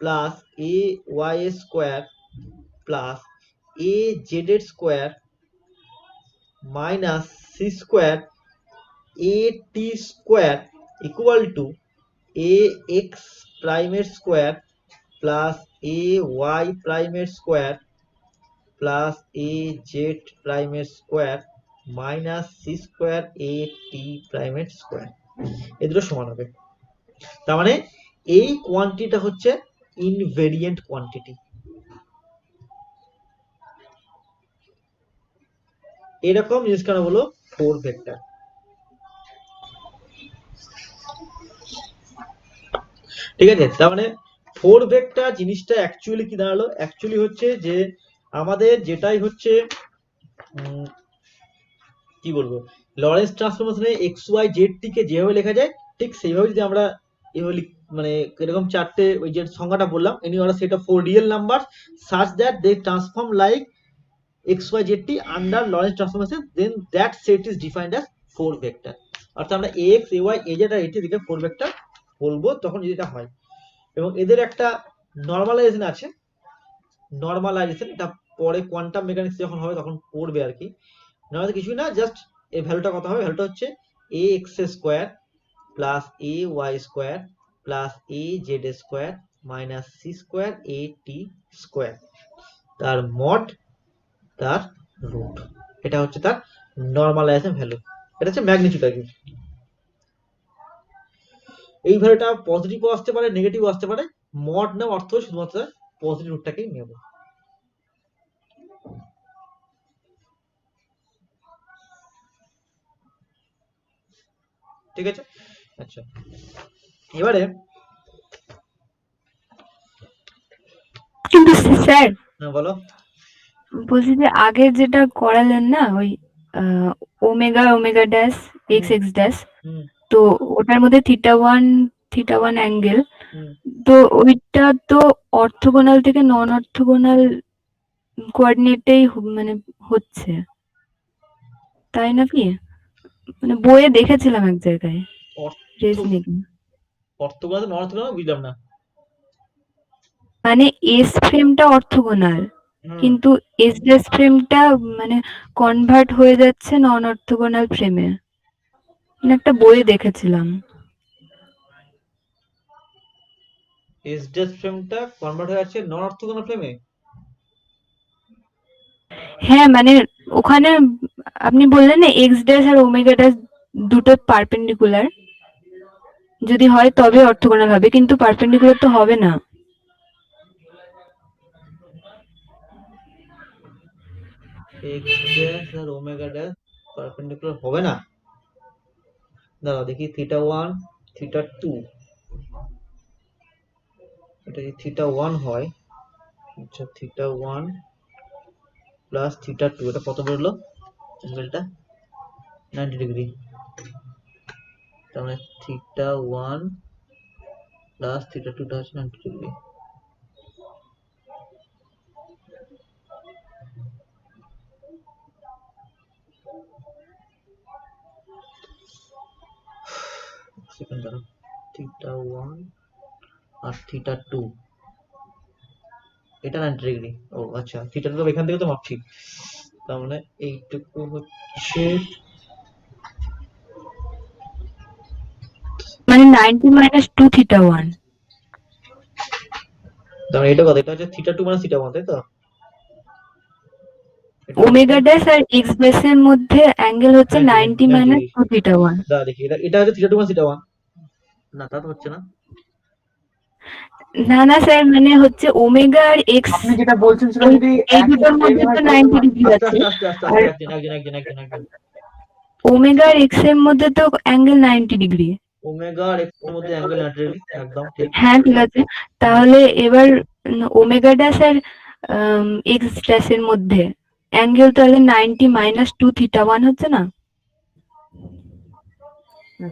প্লাস এ ওয়াই এর স্কোয়ার প্লাস এ জেড এর স্কোয়ার মাইনাস সি স্কোয়ার এ টি স্কোয়ার ইকুয়াল টু এ এক্স প্রাইমের স্কোয়ার প্লাস এ ওয়াই প্রাইমের স্কোয়ার প্লাস এ জেড প্রাইমের স্কোয়ার মাইনাস সি স্কোয়ার এ টি প্রাইমের স্কোয়ার, এ দুটো সমান হবে। তার মানে এই কোয়ান্টিটিটা হচ্ছে ইনভেরিয়েন্ট কোয়ান্টিটি। এরকম জিনিস কেন বলো, 4 ভেক্টর। ঠিক আছে, তার মানে 4 ভেক্টর জিনিসটা অ্যাকচুয়ালি কি দাঁড়ালো, অ্যাকচুয়ালি হচ্ছে যে আমাদের যেটাই হচ্ছে কি বলবো লরেন্স ট্রান্সফরমেশনে এক্স ওয়াই জেড টি কে যেভাবে লেখা যায় ঠিক সেইভাবে যদি আমরা এভাবে মানে এরকম চারটে ওই যে সংখ্যাটা বললাম any order set of 4 real number such that they transform like x y z t under Lorentz transformation, then that set is defined as 4 vector। অর্থাৎ আমরা ax ay az আর at দিকে 4 ভেক্টর বলবো তখন যদি এটা হয়। এবং এদের একটা নরমালাইজেশন আছে, নরমালাইজেশন এটা পরে কোয়ান্টাম মেকানিক্স যখন হবে তখন পড়বে আর কি। নর্মাল কিছুই না, জাস্ট এই ভ্যালুটা কত হবে, ভ্যালুটা হচ্ছে এ এক্স স্কোয়ার প্লাস এ ওয়াই স্কোয়ার প্লাস এ Z square minus C square এ টি স্কোয়ার তার মড তার রুট। এটা হচ্ছে তার নরমালাইজেশন ভ্যালু, এটা হচ্ছে ম্যাগনিটিউড আর কি। এই ভ্যালুটা পজিটিভও আসতে পারে নেগেটিভও আসতে পারে, মড নেওয়ার অর্থ শুধুমাত্র পজিটিভ রুটটাকেই নেব। ঠিক আছে, আচ্ছা এবারে
কিন্তু স্যার
বলো।
বলছি যে আগের যেটা করালেন না ওই omega omega dash X X dash,
হুম
তো ওটার মধ্যে থিটা ওয়ান অ্যাঙ্গেল,
হুম
তো ওইটা তো অর্থোগোনাল থেকে নন অর্থোগোনাল কোঅর্ডিনেটেই মানে হচ্ছে, তাই নাকি? মানে বইয়ে দেখেছিলাম এক জায়গায় রিজনিং।
অর্থোগোনাল নন অর্থোগোনাল বুঝলাম না।
মানে এস ফ্রেমটা অর্থোগোনাল
হুম
কিন্তু এস ড্যাশ ফ্রেমটা মানে কনভার্ট হয়ে যাচ্ছে নন অর্থোগোনাল ফ্রেমে, একটা বইয়ে দেখেছিলাম।
এস ড্যাশ ফ্রেমটা কনভার্ট হয়ে যাচ্ছে নন অর্থোগোনাল ফ্রেমে।
হ্যাঁ মানে ওখানে আপনি বললেন না এক্স ড্যাশ আর ওমেগা ড্যাশ দুটো পারপেন্ডিকুলার, যদি হয় তবে অর্থোগোনাল হবে, কিন্তু পারপেন্ডিকুলার তো হবে না।
এক্স ড্যাশ আর ওমেগা ড্যাশ পারপেন্ডিকুলার হবে না। দাঁড়াও দেখি থিটা ওয়ান থিটা টু, এটা যদি থিটা ওয়ান হয়, আচ্ছা theta one plus theta two এটা কত বেরোলো অ্যাঙ্গেলটা 90 ডিগ্রি। তার মানে থিটা ওয়ান প্লাস থিটা টুটা হচ্ছে 90 ডিগ্রি। সেকেন্ড দাঁড়াও, থিটা ওয়ান আর থিটা টু এটা 90 ডিগ্রি। ও আচ্ছা থিটা টু এখান থেকে তো মাপছি, তার মানে এইটুকু হচ্ছে
মানে 90 মাইনাস 2 থিটা 1।
তাহলে এটা কথা, এটা হচ্ছে থিটা 2 মানে থিটা 1, তাই তো? এটা হচ্ছে
ওমেগা ড্যাশ আর এক্স ড্যাশের মধ্যে অ্যাঙ্গেল হচ্ছে
90
90
90
মাইনাস
ডিগ্রি।
2 থিটা 1।
দাঁড়া দেখি, এটা হচ্ছে থিটা 2 মানে থিটা 1। না, তা তো হচ্ছে না।
না না স্যার, মানে হচ্ছে ওমেগা আর এক্স,
আপনি যেটা বলছেন সেটা যদি
এই
একই
দুটোর
প্লেনে
মধ্যে
হয়
তো
তাহলে
90 ডিগ্রি
আস্তে
আছে।
আস্তে আস্তে আস্তে
আর
আস্তে একজন একজন একজন একজন একজন
ওমেগা আর এক্স এর মধ্যে তো অ্যাঙ্গেল 90 ডিগ্রি।
ওমেগা আর এক্স এর মধ্যে অ্যাঙ্গেল 90 ডিগ্রি, একদম ঠিক।
হ্যাঁ ঠিক আছে, তাহলে এবার ওমেগা ড্যাশ আর এক্স ড্যাশের মধ্যে অ্যাঙ্গেল তাহলে 90 মাইনাস 2 থিটা 1 হচ্ছে না?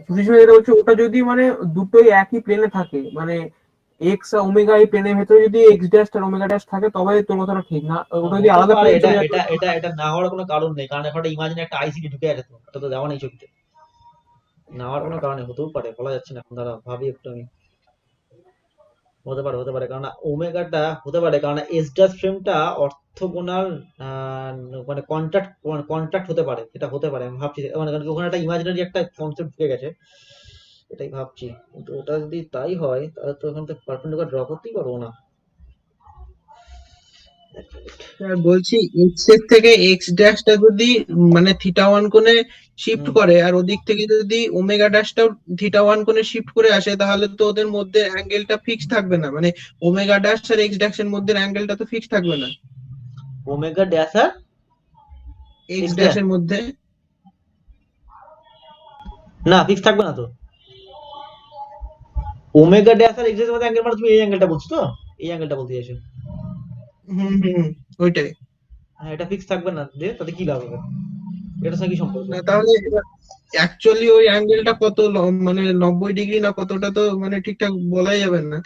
সুশীল যেটা বলছে ওটা যদি মানে দুটোই একই প্লেনে থাকে, মানে এক্স আর ওমেগা এই প্লেনের ভেতরে যদি এক্স ড্যাশ আর ওমেগা ড্যাশ থাকে তবে তোর কথাটা ঠিক না, ওটা যদি
হতে
আলাদা
পারে,
প্লেনে
এটা
চলে যায়
এটা এটা এটা না হওয়ার কোনো কারণ নেই, কারণ এখন ইমাজিন একটা আইসিডি ঢুকে আছে, তো এটা তো দেওয়া নেই ছবিতে। না হওয়ার কোনো কারণে হতেও পারে, বলা যাচ্ছে না এখন, দাঁড়া ভাবি একটু আমি। হতে পারে কারণ ওমেগাটা হতে পারে, কারণ এস ড্যাশ ফ্রেমটা অর্থোগোনাল, মানে কন্ট্রাক্ট হতে পারে, এটা হতে পারে আমি ভাবছি, মানে কারণ কি ওখানে একটা ইমাজিনারি একটা কনসেপ্ট ঢুকে গেছে, এটাই ভাবছি। কিন্তু ওটা যদি তাই হয় তাহলে তো ওখান থেকে পারপেন্ডিকুলার ড্র করতেই পারবো না।
আর বলছি এক্স এর থেকে এক্স ড্যাশটা যদি মানে থিটা 1 কোণে শিফট
হুম।
করে আর ওদিক থেকে যদি ওমেগা ড্যাশটাও থিটা 1 কোণে শিফট করে আসে, তাহলে তো ওদের মধ্যে অ্যাঙ্গেলটা ফিক্স থাকবে না, মানে ওমেগা ড্যাশ আর এক্স ড্যাশের মধ্যে অ্যাঙ্গেলটা তো ফিক্স থাকবে না
ওমেগা ড্যাশ আর
এক্স
এক্স ড্যাশ,
ড্যাশের মধ্যে।
না ফিক্স থাকবে না তো। ওমেগা ড্যাশ আর এক্স এর মধ্যে অ্যাঙ্গেল মানে তুমি এই অ্যাঙ্গেলটা বলছো তো, এই অ্যাঙ্গেলটা বলতে চাইছো?
হুম হুম, ওইটাই।
হ্যাঁ, এটা ফিক্স থাকবে না, যে তাতে কি লাভ হবে, এটার সঙ্গে কি সম্পর্ক?
না তাহলে অ্যাকচুয়ালি ওই অ্যাঙ্গেলটা কত মানে 90 ডিগ্রি না কতটা তো মানে ঠিকঠাক বলাই যাবে না।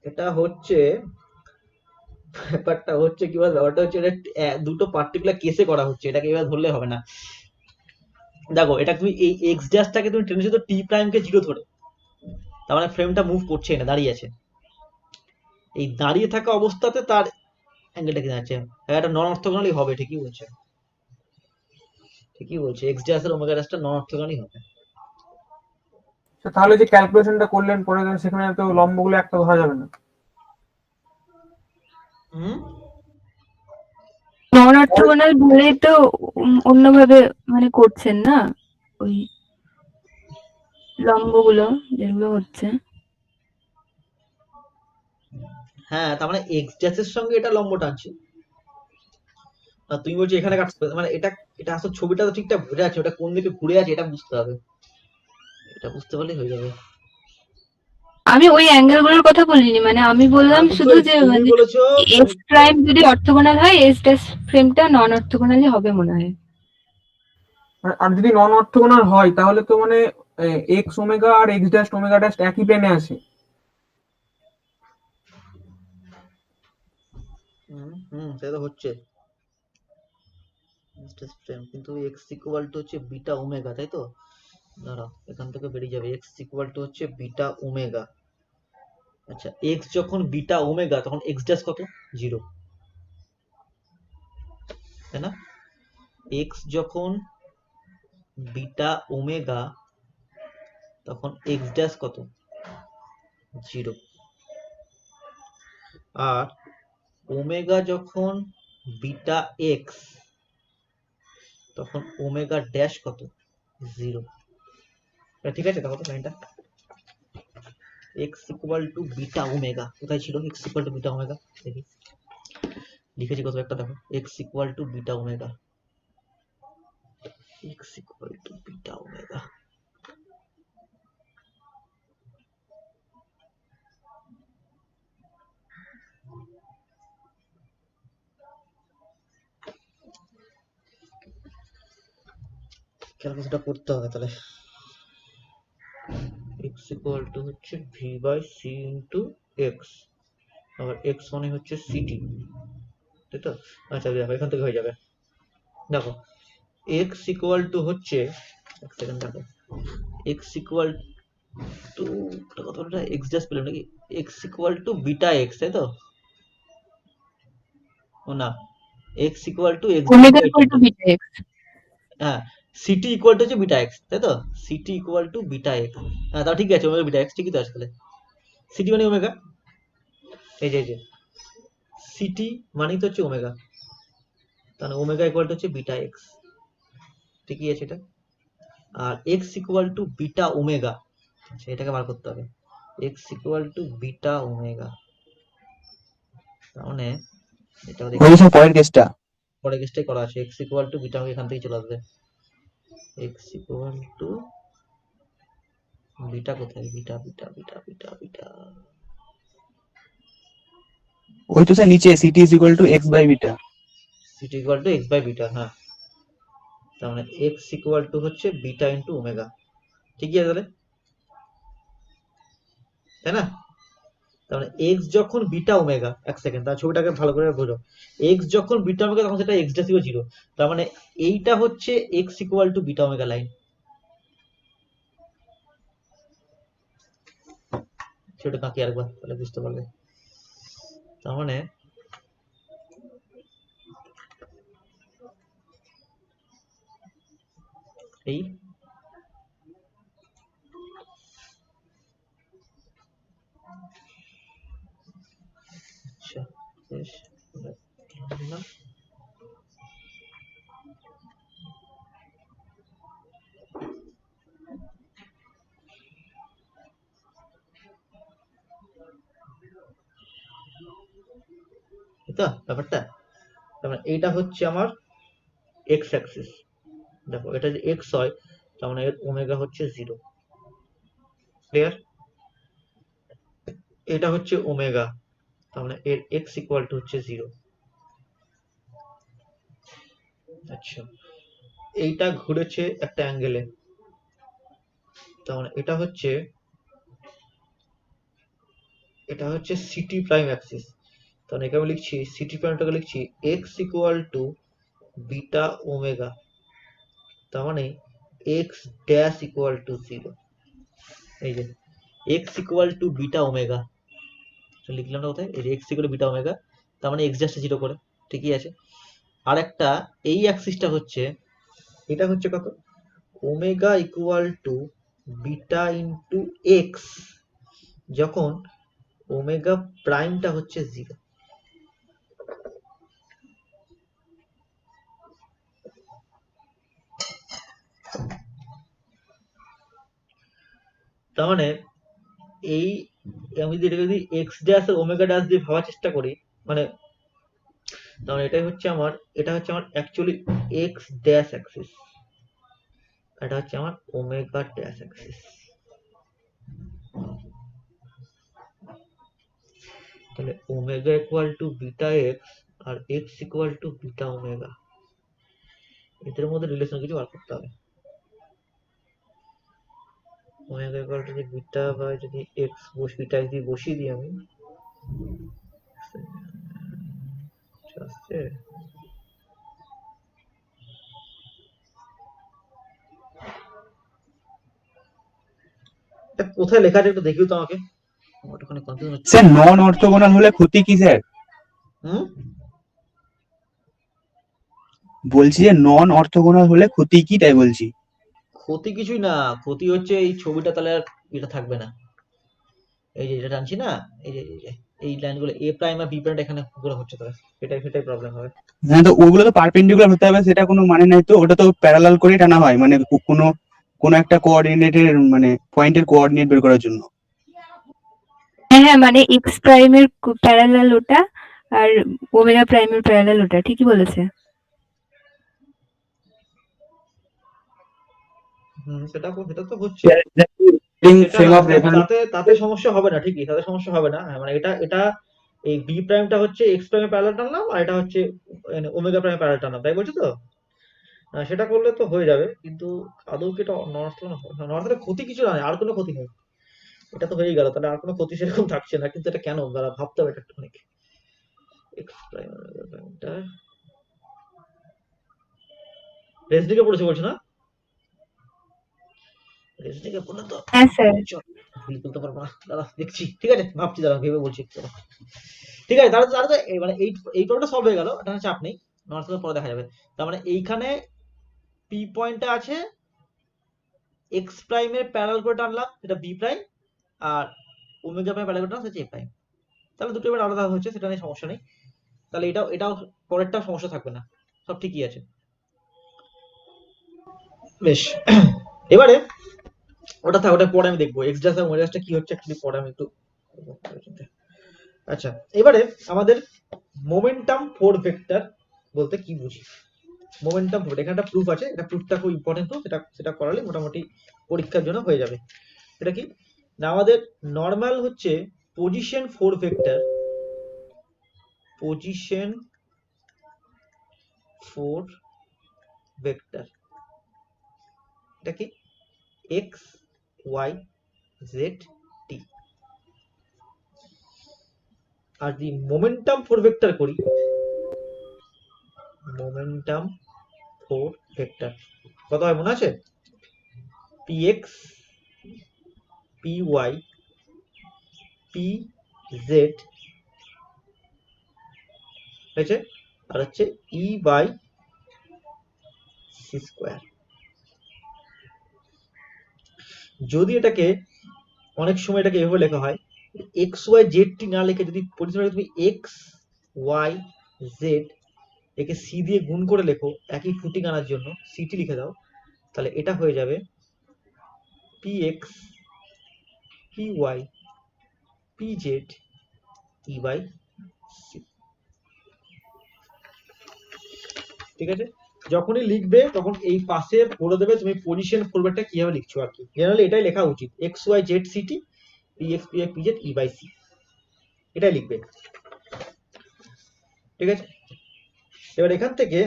এটা হচ্ছে, ব্যাপারটা হচ্ছে কি বল, ব্যাপারটা হচ্ছে এটা দুটো পার্টিকুলার কেসে করা হচ্ছে, এটাকে এবার ধরলে হবে না। দেখো, এটা তুমি এই এক্স ড্যাশটাকে তুমি টেনেছো তো টি প্রাইম কে জিরো ধরে, তার মানে ফ্রেমটা মুভ করছে না, দাঁড়িয়ে আছে। এই দাঁড়িয়ে থাকা অবস্থাতে তার অ্যাঙ্গেলটা কি দাঁড়াচ্ছে, এটা নন অর্থোগোনালি হবে, ঠিকই বলছে এক্স ড্যাশ আর ওমেগা ড্যাশটা নন অর্থোগোনালি হবে।
তো তাহলে যে ক্যালকুলেশনটা করলেন পরে সেখানে তো লম্বগুলো একটা ধরা যাবে না।
হুম।
নন অর্থোগোনাল বলেই তো অন্যভাবে মানে করছেন না, ওই লম্বগুলো যেগুলো হচ্ছে।
হ্যাঁ, তার মানে এক্স ড্যাশের সঙ্গে এটা লম্ব টানছে, আর তুমি বলছো এখানে কাটতে হবে, মানে এটা, এটা আসলে ছবিটা তো ঠিকঠাক বোঝা যাচ্ছে, ওটা কোন দিকে ঘুরে আছে এটা বুঝতে হবে, এটা বুঝতে পারলেই হয়ে যাবে।
আমি ওই অ্যাঙ্গেল গুলোর কথা বলিনি, মানে আমি বললাম
আমি তো
শুধু যে
তুমি
মানে
বলেছো,
এস প্রাইম যদি অর্থোগোনাল হয় এস ড্যাশ ফ্রেমটা নন অর্থোগোনালি হবে মনে হয়।
আর যদি নন অর্থোগোনাল হয় তাহলে তো মানে এক্স ওমেগা আর এক্স ড্যাশ ওমেগা ড্যাশ একই প্লেনে আছে।
সেটা তো হচ্ছে কিন্তু এক্স ইকুয়াল টু হচ্ছে বিটা ওমেগা, তাই তো? দাঁড়াও, এখান থেকে বেরিয়ে যাবে, এক্স ইকুয়াল টু হচ্ছে বিটা ওমেগা। আচ্ছা, এক্স যখন বিটা ওমেগা তখন এক্স ড্যাশ কত? জিরো, তাই না? এক্স যখন বিটা ওমেগা তখন এক্স ড্যাশ কত? জিরো। আর ওমেগা যখন বিটা এক্স তখন ওমেগা ড্যাশ কত? জিরো। ঠিক আছে, দেখো তো লাইনটা, X equal to beta omega কোথায় ছিল? X equal to beta omega, দেখি লিখেছি কত একটা, দেখো X equal to beta omega, X equal to beta omega. ক্যালকুলেশনটা করতে হবে তাহলে। এক্স ইকুয়াল টু হচ্ছে V by C into X, আবার এক্স মানে হচ্ছে সিটি, তাই তো? আচ্ছা দেখো, এখান থেকে হয়ে যাবে, দেখো এক্স ইকুয়াল টু হচ্ছে, এক সেকেন্ড দেখো, এক্স ইকুয়াল টু, কতটা এক্স জাস্ট পেলাম নাকি, x equal to beta x, তাই তো? ও না, x equal to x
omega equal to beta x.
হ্যাঁ, ct ইকুয়াল টু হচ্ছে বিটা এক্স, তাই তো? ct equal to beta x, হ্যাঁ তাও ঠিক আছে, ওমেগা বিটা এক্স ঠিকই তো আছে তাহলে। ct মানে ওমেগা, এই যে ct মানেই তো হচ্ছে ওমেগা, তাহলে ওমেগা ইকুয়াল টু হচ্ছে বিটা এক্স, ঠিকই আছে এটা। আর x equal to beta omega, আচ্ছা এটাকে বার করতে হবে, x equal to beta omega, তার মানে এটা দেখি
ওই স্যার পরের কেসটা।
পরে কেসটাই করা আছে, x ইকুয়াল টু বিটা এখান থেকে চলে আসবে, x ইকুয়াল টু বিটা কোথায়, beta beta beta beta beta,
ওই তো স্যার নিচে c t is equal to x by beta.
ct equal to x by beta, হ্যাঁ তার মানে x ইকুয়াল টু হচ্ছে বিটা ইন্টু ওমেগা, ঠিকই আছে তাহলে, তাই না? তার মানে x যখন বিটা ওমেগা, এক সেকেন্ড তার ছবিটাকে ভালো করে বোঝো, x যখন বিটা ওমেগা তখন সেটা x ড্যাশ ইকুয়াল 0, তার মানে এইটা হচ্ছে x equal to beta omega line, সেটা কাকে আরেকবার তাহলে বুঝতে পারবে। তার মানে এই আচ্ছা বেশ, না এটা ব্যাপারটা, তার মানে এইটা হচ্ছে আমার x অ্যাক্সিস, দেখো এটা যে x হয় তার মানে এর ওমেগা হচ্ছে 0, ক্লিয়ার? এটা হচ্ছে ওমেগা, তার মানে এর x ইকুয়াল টু হচ্ছে 0। আচ্ছা এইটা ঘুরেছে একটা অ্যাঙ্গেলে, তার মানে এটা হচ্ছে সিটি প্রাইম অ্যাক্সিস, তাহলে এখানে লিখছি সিটি প্রাইমটাকে লিখছি x equal to beta omega, তার মানে x ড্যাশ ইকুয়াল টু 0, এই যে x equal to beta omega লিখলাম না কোথায়, এই যে x equal to beta omega, তার মানে x ড্যাশটা 0 করে, ঠিকই আছে। আর একটা এই অ্যাক্সিসটা হচ্ছে, এটা হচ্ছে কত, omega equal to beta into x, যখন ওমেগা প্রাইমটা হচ্ছে 0, তার মানে এই আমি যদি এটাকে যদি এক্স ড্যাশ আর ওমেগা ড্যাশ দিয়ে ভাবার চেষ্টা করি, মানে তার মানে এটা হচ্ছে আমার অ্যাকচুয়ালি এক্স ড্যাশ অ্যাক্সিস, এটা হচ্ছে আমার ওমেগা ড্যাশ অ্যাক্সিস, তাহলে omega equal to beta x আর x equal to beta omega, এদের মধ্যে রিলেশন কিছু বার করতে হবে। ওমেগা ইকুয়াল টু বিটা বা যদি এক্স বিটা দিয়ে বসিয়ে দিই আমি, আসছে এটা কোথায় লেখা আছে একটু দেখিও তো আমাকে, ওটাখানে কনফিউজ হচ্ছে।
স্যার নন অর্থোগোনাল হলে ক্ষতি কি স্যার?
হুম,
বলছি যে নন অর্থোগোনাল হলে ক্ষতি কি, তাই বলছি।
ক্ষতি কিছুই না, ক্ষতি হচ্ছে এই ছবিটা তাহলে আর এটা থাকবে না, এই যে এটা টানছি না, এই লাইনগুলো এ প্রাইম আর বি প্রাইম এখানে পুরো হচ্ছে, তাহলে সেটাই প্রবলেম হবে।
হ্যাঁ, তো ওগুলো তো পারপেন্ডিকুলার হতে হবে, সেটা কোনো মানে নাই তো, ওটা তো প্যারালাল করে টানা হয়, মানে কোনো কোনো একটা কোঅর্ডিনেটের মানে পয়েন্টের কোঅর্ডিনেট বের করার জন্য।
হ্যাঁ হ্যাঁ, মানে এক্স প্রাইমের প্যারালাল ওটা, আর ওমেগা প্রাইমের প্যারালাল ওটা, ঠিকই বলেছে।
সেটা তো হচ্ছে,
ফ্রেম অফ রেফারেন্স।
তাতে সমস্যা হবে না, ঠিকই তাতে সমস্যা হবে না, হ্যাঁ, মানে এটা এই বি প্রাইমটা হচ্ছে এক্স প্রাইমের প্যারালাল টানলাম, আর এটা হচ্ছে ওমেগা প্রাইমের প্যারালাল টানলাম, তাই বলছো তো? সেটা করলে তো হয়ে যাবে, কিন্তু আদৌ কি এটা নর্থ ক্ষতি কিছু না, আর কোনো ক্ষতি নেই, এটা তো হয়ে গেল, তাহলে আর কোনো ক্ষতি সেরকম থাকছে না, কিন্তু এটা কেন তারা ভাবতে হবে এটা একটুখানি। এক্স প্রাইম প্রাইমটা রেসডিকে পড়েছে বলছো না? রেসডিকে পড়লে তো
হ্যাঁ স্যার।
ভুল করতে পারবো না, দাঁড়া দেখছি, ঠিক আছে ভাবছি, দাঁড়া ভেবে বলছি, দাঁড়া। ঠিক আছে তাহলে তো মানে এই প্রবলেমটা সলভ হয়ে গেল, এটা চাপ নেই। নর্মাল স্কয়ার পরে দেখা যাবে। তার মানে এইখানে পি পয়েন্টটা আছে, এক্স প্রাইমের প্যারাল করে টানলাম সেটা বি প্রাইম, আর ওমেগা প্রাইম প্যারাল করে টানলাম সেটা এ প্রাইম। তাহলে দুটো এবার আলাদা হচ্ছে, সেটা নিয়ে সমস্যা নেই। তাহলে এটাও পরেরটা সমস্যা থাকবে না, সব ঠিকই আছে। বেশ, এবারে ওটা পরে আমি দেখবো, এক্স ড্যাশ আর ওয়াই ড্যাশটা কি হচ্ছে অ্যাকচুয়ালি পরে আমি একটু। আচ্ছা, এবারে আমাদের মোমেন্টাম ফোর ভেক্টর বলতে কি বুঝি। মোমেন্টাম ফোর, এখানে একটা প্রুফ আছে, এটা প্রুফটা খুব ইম্পর্টেন্ট, তো সেটা করালে মোটামুটি পরীক্ষার জন্য হয়ে যাবে। এটা কি না, আমাদের নর্মাল হচ্ছে position four vector, position four vector, এটা কি এক্স ওয়াই জেড টি। আর যদি মোমেন্টাম ফোর ভেক্টর করি, মোমেন্টাম ফোর ভেক্টর কত হয় মনে আছে? P x, P Y, P z হয়েছে, আর হচ্ছে ই বাই সি স্কোয়ার। যদি এটাকে অনেক সময় এটাকে এভাবে লেখা হয়, এক্স ওয়াই জেড টি না লিখে যদি পরিষ্কার তুমি এক্স ওয়াই জেড একে সি দিয়ে গুণ করে লেখো একই ফুটিং আনার জন্য, সিটি লিখে দাও, তাহলে এটা হয়ে যাবে p x, P Y, P z e by c. ঠিক আছে, যখনই লিখবে তখন এই পাশে বলে দেবে তুমি পজিশন ফরম্যাটটা কিভাবে লিখছো আর কি। জেনারেলি এটাই লেখা উচিত, x Y z c t, p x P Y P z e by c, এটাই লিখবে। ঠিক আছে, এবার এখান থেকে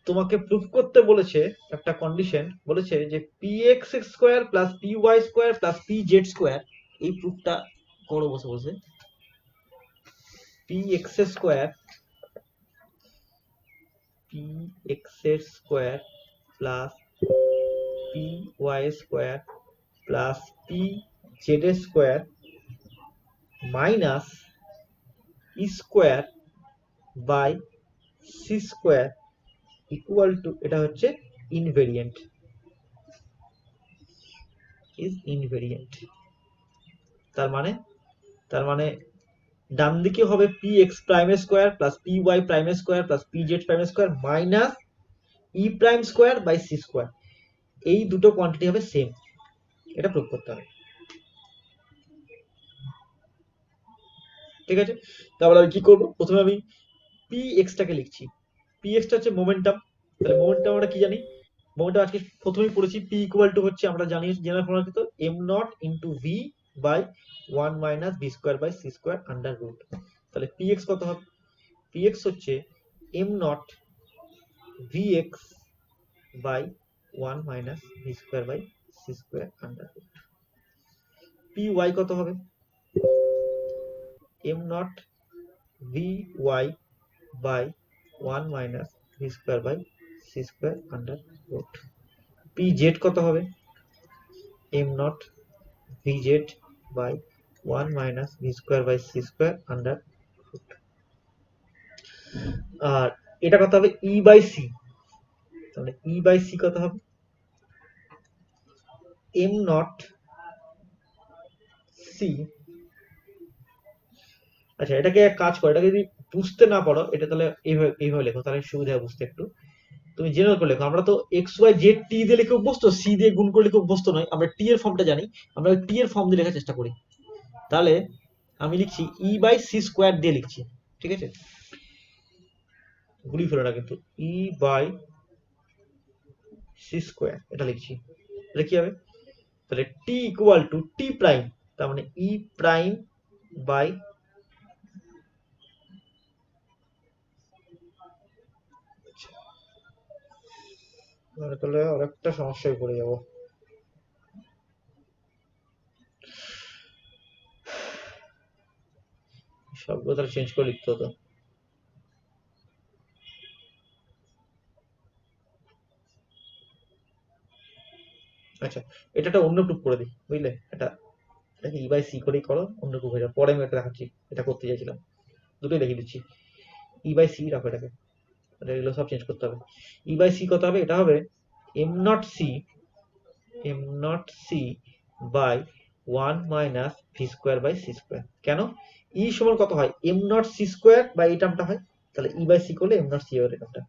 তোমাকে প্রুফ করতে বলেছে একটা কন্ডিশন, বলেছে যে p x square plus P Y square plus P Z square, এই প্রুফটা করো বসে বসে। P x square, P x square plus P Y square plus P Z square minus E square by C square equal to, এটা হচ্ছে invariant, is invariant. তার মানে ডান দিকে হবে পি এক্স প্রাইমের স্কোয়ার প্লাস পি ওয়াই প্রাইমের square plus P Z প্রাইমের square minus E prime square by C square, এই দুটো কোয়ান্টিটি হবে সেম, এটা প্রুভ করতে হবে। ঠিক আছে, তাহলে আমি কি করবো, প্রথমে আমি পি এক্সটাকে লিখছি, পি এক্সটা হচ্ছে মোমেন্টাম। তাহলে মোমেন্টাম আমরা কি জানি, মোমেন্টাম আজকে প্রথমেই পড়েছি, পি ইকুয়াল টু হচ্ছে আমরা জানি জেনারেল ফর্মুলা তো m not into V by 1 minus V square by C square under root. তাহলে পি এক্স কত হবে, পি এক্স হচ্ছে m nought v x by 1 minus V square by C square under root. P y কত হবে, m nought v y by 1 minus V square by C square under root. P z কত হবে, m nought v z by 1 minus V square by C square under root. আর এটা কত হবে, ই by C, তাহলে e by C কত হবে, m not C. আচ্ছা, এটাকে এক কাজ করো, এটাকে যদি বুঝতে না পারো এটা তাহলে এইভাবে লেখো, তাহলে সুবিধা হবে বুঝতে একটু। তুমি জেনারেল করে লেখো, আমরা তো এক্স ওয়াই জেড টি দিয়ে লিখে অভ্যস্ত, সি দিয়ে গুণ করে লিখে অভ্যস্ত নয়, আমরা টি এর ফর্মটা জানি, আমরা টি এর ফর্ম দিয়ে লেখার চেষ্টা করি। তাহলে আমি লিখছি ই বাই সি স্কোয়ার দিয়ে লিখছি, ঠিক আছে, গুলি ফেলো না কিন্তু, ই বাই সি স্কোয়ার এটা লিখছি। এটা কি হবে, তাহলে টি ইকুয়াল টু টি প্রাইম, তার মানে ই প্রাইম বাই তাহলে আরেকটা সমস্যায় পড়ে যাবো। সবগুলো তাহলে চেঞ্জ করে লিখতে হতো। আচ্ছা, এটা একটা অন্য প্রুফ করে দিই, বুঝলে, এটাকে ই বাই সি করেই করো, অন্য প্রুফ হয়ে যাবে, পরে আমি এটা দেখাচ্ছি, এটা করতে চাইছিলাম, দুটোই দেখিয়ে দিচ্ছি। ই বাই সি রাখো এটাকে, এগুলো সব চেঞ্জ করতে হবে। ই বাই সি কত হবে? এটা হবে m not c by 1 minus V square by C square. কেন? ই সমান কত হয়? M not C square by এই টার্মটা হয়, তাহলে ই বাই সি করলে এম নট সি হবে টার্মটা।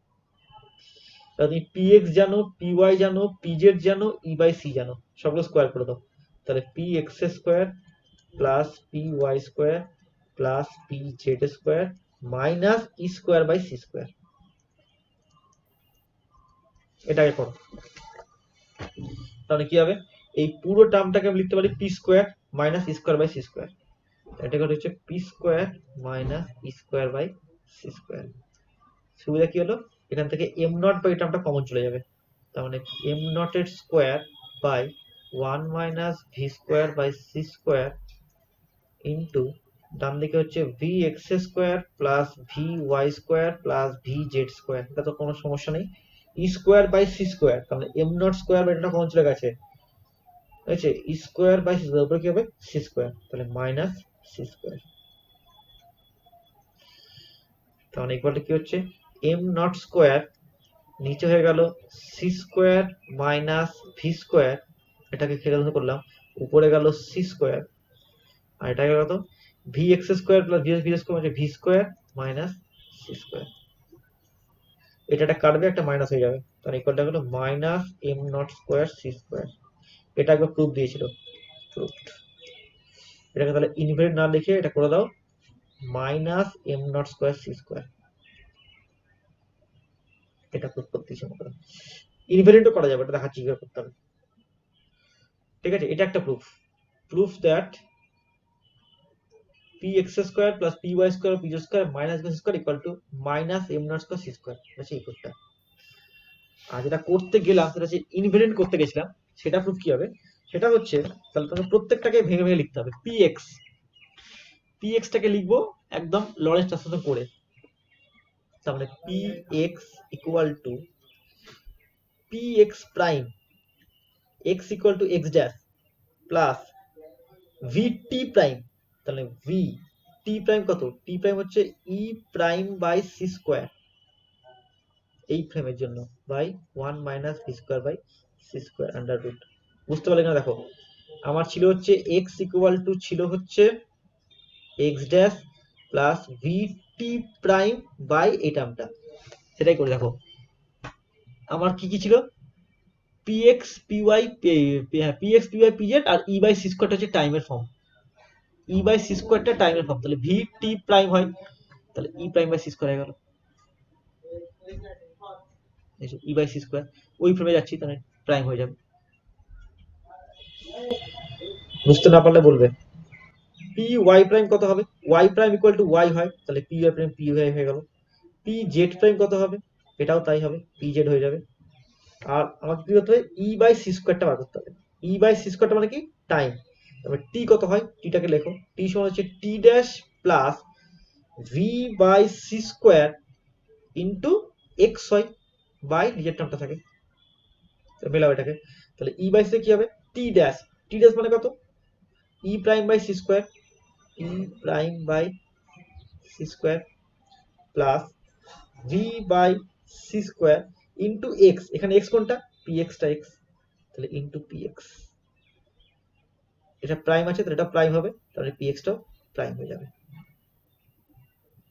তুমি পি এক্স জানো, পি ওয়াই জানো, পি জেড জানো, ই বাই সি জানো, সবগুলো স্কোয়ার করে দাও। তাহলে P x square plus P Y square plus P Z square minus E square by C square. এটাকে করো, তাহলে কি হবে? এই পুরো টার্মটাকে আমি লিখতে পারি P square minus E square by C square. এটাকে হচ্ছে P square minus E square by C square. সুবিধা কি হলো? এখান থেকে এম নট বাই টার্মটা কমন চলে যাবে, তার মানে এম নট এর square by 1 minus V square by C square into ডান দিকে হচ্ছে V X square plus V Y square plus V Z square. এটা তো কোনো সমস্যা নেই। E square by C square, তাহলে এম নট স্কোয়ার বাই এটা কমন চলে গেছে, হয়েছে ই স্কোয়ার বাই সি স্কোয়ার, উপরে কি হবে? সি স্কোয়ার, তাহলে মাইনাস সি স্কোয়ার। তাহলে ইকুয়ালটা কি হচ্ছে? এম নট স্কোয়ার নিচে হয়ে গেল c square minus V square, এটাকে খেলাধুলা করলাম, উপরে গেল সি স্কোয়ার, আর এটা গেল কত? V X square plus V square মানে V square minus C square. এটা একটা কাটবে, একটা মাইনাস হয়ে যাবে, তাহলে ইকুয়ালটা হলো minus m nought square C square. এটা একবার প্রুফ দিয়েছিল, প্রুফড। এটাকে তাহলে ইনভার্ট না লিখে এটা করে দাও minus m nought square C square. এটা প্রুফ করতে ইচ্ছে মতো ইনভেরিয়েন্টও করা যাবে, এটা দেখাচ্ছি কিভাবে করতে হবে। ঠিক আছে, এটা একটা proof that p x square plus P Y square P Z square minus b square equal to minus m nought square C square. আচ্ছা, এই প্রুফটা। আর যেটা করতে গেলাম সেটা হচ্ছে ইনভেরিয়েন্ট করতে গেছিলাম, সেটা প্রুফ কি হবে? সেটা হচ্ছে, তাহলে তোমাকে প্রত্যেকটাকে ভেঙে ভেঙে লিখতে হবে। পি এক্সটাকে লিখবো একদম লরেন্স ট্রান্সফর্ম করে, তাহলে P X equal to P X prime X equal to x dash plus V T prime, তাহলে ভি টি প্রাইম কত? টি প্রাইম হচ্ছে E prime by C square, এই ফ্রেমের জন্য, by 1 minus V square by C square under root. বুঝতে পারলে না? দেখো, আমার ছিল হচ্ছে এক্স ইকুয়াল টু ছিল হচ্ছে X dash plus V T prime by এই টার্মটা, সেটাই করে দেখো। আমার কি কি ছিল? P x P Y P Z আর ই বাই সি স্কোয়ারটা হচ্ছে টাইমের ফর্ম, ই বাই সি স্কোয়ারটা টাইমের ফর্ম, তাহলে ভি টি প্রাইম হয়, তাহলে E prime by C square হয়ে গেল। ই বাই সি স্কোয়ার ওই ফর্মে যাচ্ছি, তাহলে প্রাইম হয়ে যাবে। বুঝতে না পারলে বলবে। পি ওয়াই প্রাইম কত হবে? Y prime equal to Y হয়, তাহলে P Y prime P Y হয়ে গেল। পি জেড প্রাইম কত হবে? এটাও তাই হবে, পি জেড হয়ে যাবে। আর আমাকে কি করতে হবে? ই বাই সি স্কোয়ারটা বার করতে হবে। ই বাই সি স্কোয়ারটা মানে কি? টাইম। তারপরে টি কত হয়? টিটাকে লেখো, টি সমান হচ্ছে T dash plus V by C square into X হয়, বাই নিজের টার্মটা থাকে, মেলাও এটাকে। তাহলে ই বাই সি কি হবে? টি ড্যাশ মানে কত? E prime by C square, E prime by C square plus V by C square into X, এখানে এক্স কোনটা? পি এক্সটা এক্স, তাহলে ইন্টু পি এক্স। এটা প্রাইম আছে, তাহলে এটা প্রাইম হবে, তাহলে পি এক্সটাও প্রাইম হয়ে যাবে।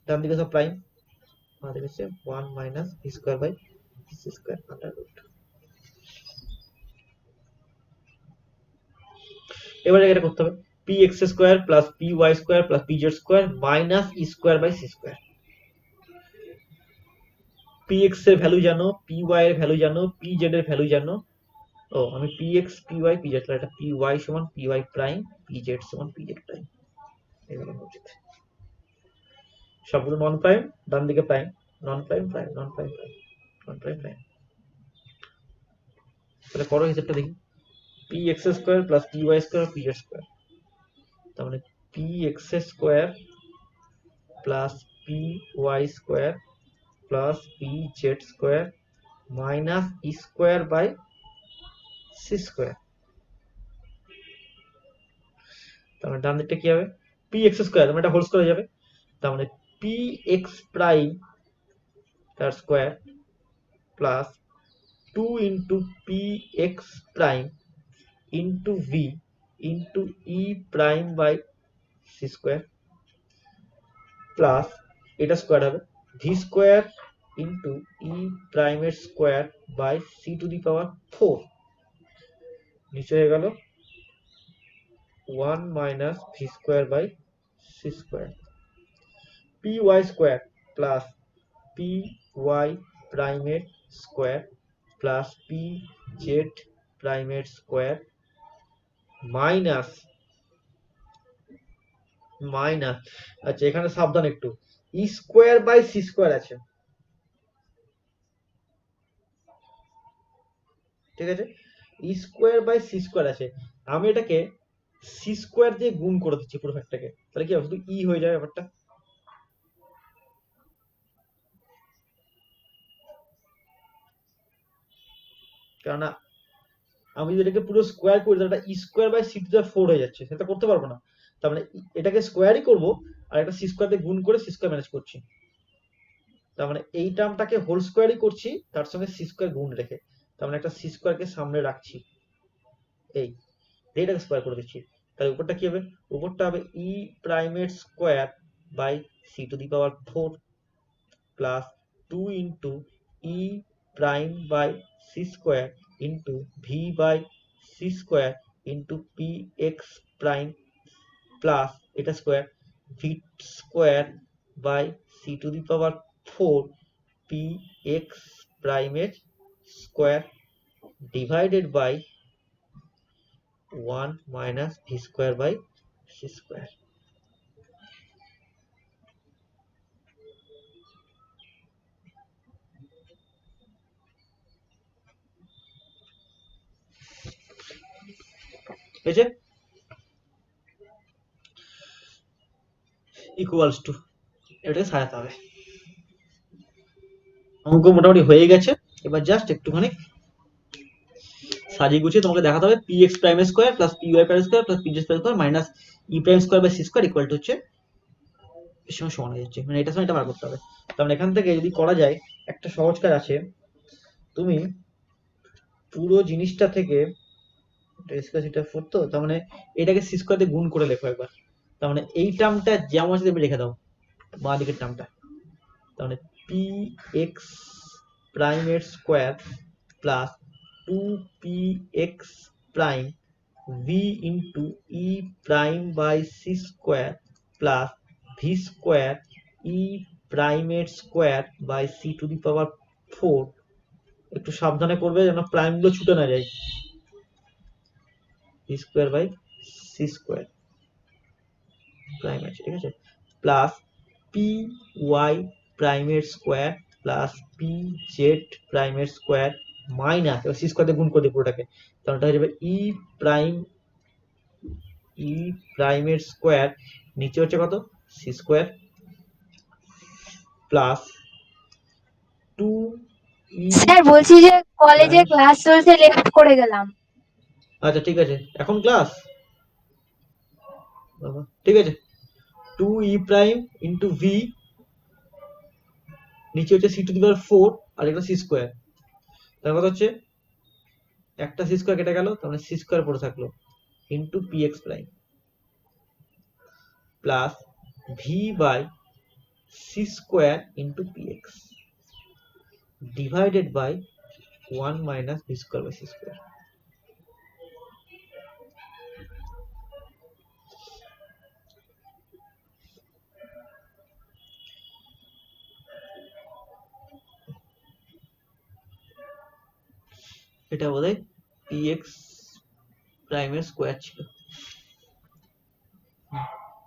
ডান দিকে সব প্রাইম, আমাদের হচ্ছে 1 minus V square by C square under root. এবারে এটা করতে হবে P x square plus P Y square plus P Z square minus E square by C square. P X এর ভ্যালু জানো, পি ওয়াই এর value জানো, P Z এর value জানো। ও, আমি P x P Y P Z, এটা P Y সমান P Y prime, P Z সমান পি জেড প্রাইম, এগুলো উচিত। সবগুলো নন প্রাইম, ডান দিকে prime, non prime prime, non prime prime, non prime prime. তাহলে করো হিসেবটা দেখি। P x square plus P Y square P Z square, তার মানে P x square plus P Y square plus P Z square minus E square by C square. তার মানে ডান দিকটা কি হবে? পি এক্স স্কোয়ার, মানে এটা হোল স্কোয়ার হয়ে যাবে, তার মানে পি এক্স প্রাইম তার square plus 2 into P X prime into V into E prime by C square plus এটা স্কোয়ার হবে ভি স্কোয়ার ইন্টু ই প্রাইমের square by C to the power 4 নিচে হয়ে গেল 1 minus V square by C square P Y square plus P Y প্রাইমের square plus P Z প্রাইমের square minus minus আচ্ছা এখানে সাবধান একটু E square by C square আছে, ঠিক আছে, ই স্কোয়ার বাই সি স্কোয়ার আছে, আমি এটাকে সি স্কোয়ার দিয়ে গুণ করে দিচ্ছি পুরো ফ্যাক্টটাকে, তাহলে কি হবে শুধু ই হয়ে যাবে ব্যাপারটা। কেননা আমি যদি এটাকে পুরো স্কোয়ার করি তাহলে E square by C to the 4 হয়ে যাচ্ছে, সেটা করতে পারবো না, তার মানে এটাকে স্কোয়ারই করবো আর একটা সি স্কোয়ার দিয়ে গুণ করে সি স্কোয়ার ম্যানেজ করছি, তার মানে এই টার্মটাকে হোল স্কোয়ারই করছি তার সঙ্গে সি স্কোয়ার গুণ রেখে, তার মানে একটা সি স্কোয়ারকে সামনে রাখছি, এই এটাকে স্কোয়ার করে দিচ্ছি, তাহলে উপরটা কি হবে, উপরটা হবে ই প্রাইমের square by C to the power 4 plus 2 into E prime by C square into V by C square into P X prime plus এটা square V square by C to the power 4 P x প্রাইমের square divided by 1 minus V square by C square. হয়েছে equals to, এটাকে সাজাতে হবে, অঙ্ক মোটামুটি হয়ে গেছে, এবার জাস্ট একটুখানি সাজিয়ে গুছিয়ে তোমাকে দেখাতে হবে P X prime square plus P Y prime square plus P Z prime square minus E prime square by C square equal to হচ্ছে এর সঙ্গে সমান হয়ে যাচ্ছে, মানে এটার সঙ্গে এটা বার করতে হবে, তার মানে এখান থেকে যদি করা যায় একটা সহজ কাজ আছে, তুমি পুরো জিনিসটা থেকে তো তার মানে এটাকে সি স্কোয়ার দিয়ে গুণ করে লেখো একবার, তার মানে এই টার্মটা যেমন আছে তুমি রেখে দাও বাঁ দিকের টার্মটা, তার মানে পি এক্স প্রাইমের square plus 2 P X prime V into E prime by C square plus V square E প্রাইমের square by C to the power 4, একটু সাবধানে করবে যেন প্রাইমগুলো ছুটে না যায়, V square by C square prime আছে, ঠিক আছে, প্লাস পি ওয়াই প্রাইমের স্কোয়ার প্লাস পি জেড প্রাইমের স্কোয়ার মাইনাস এবার সি স্কোয়ার দিয়ে গুণ করে দিই পুরোটাকে, তাহলে এটা হয়ে যাবে ই প্রাইমের স্কোয়ার নিচে হচ্ছে কত সি স্কোয়ার প্লাস 2 ই,
স্যার বলছি যে কলেজে ক্লাস চলছে, লেট করে গেলাম।
আচ্ছা ঠিক আছে এখন ক্লাস, ঠিক আছে, 2 ই প্রাইম ইন্টু ভি নিচে হচ্ছে সি টু দি পাওয়ার 4 আর একটা সি স্কোয়ার, তার কথা হচ্ছে একটা সি স্কোয়ার কেটে গেল, তার মানে সি স্কোয়ার পড়ে থাকলো into P X prime plus V by C square into P X divided by 1 minus V square by C square. এটা বোধহয় পি এক্স প্রাইমের স্কোয়ার ছিল,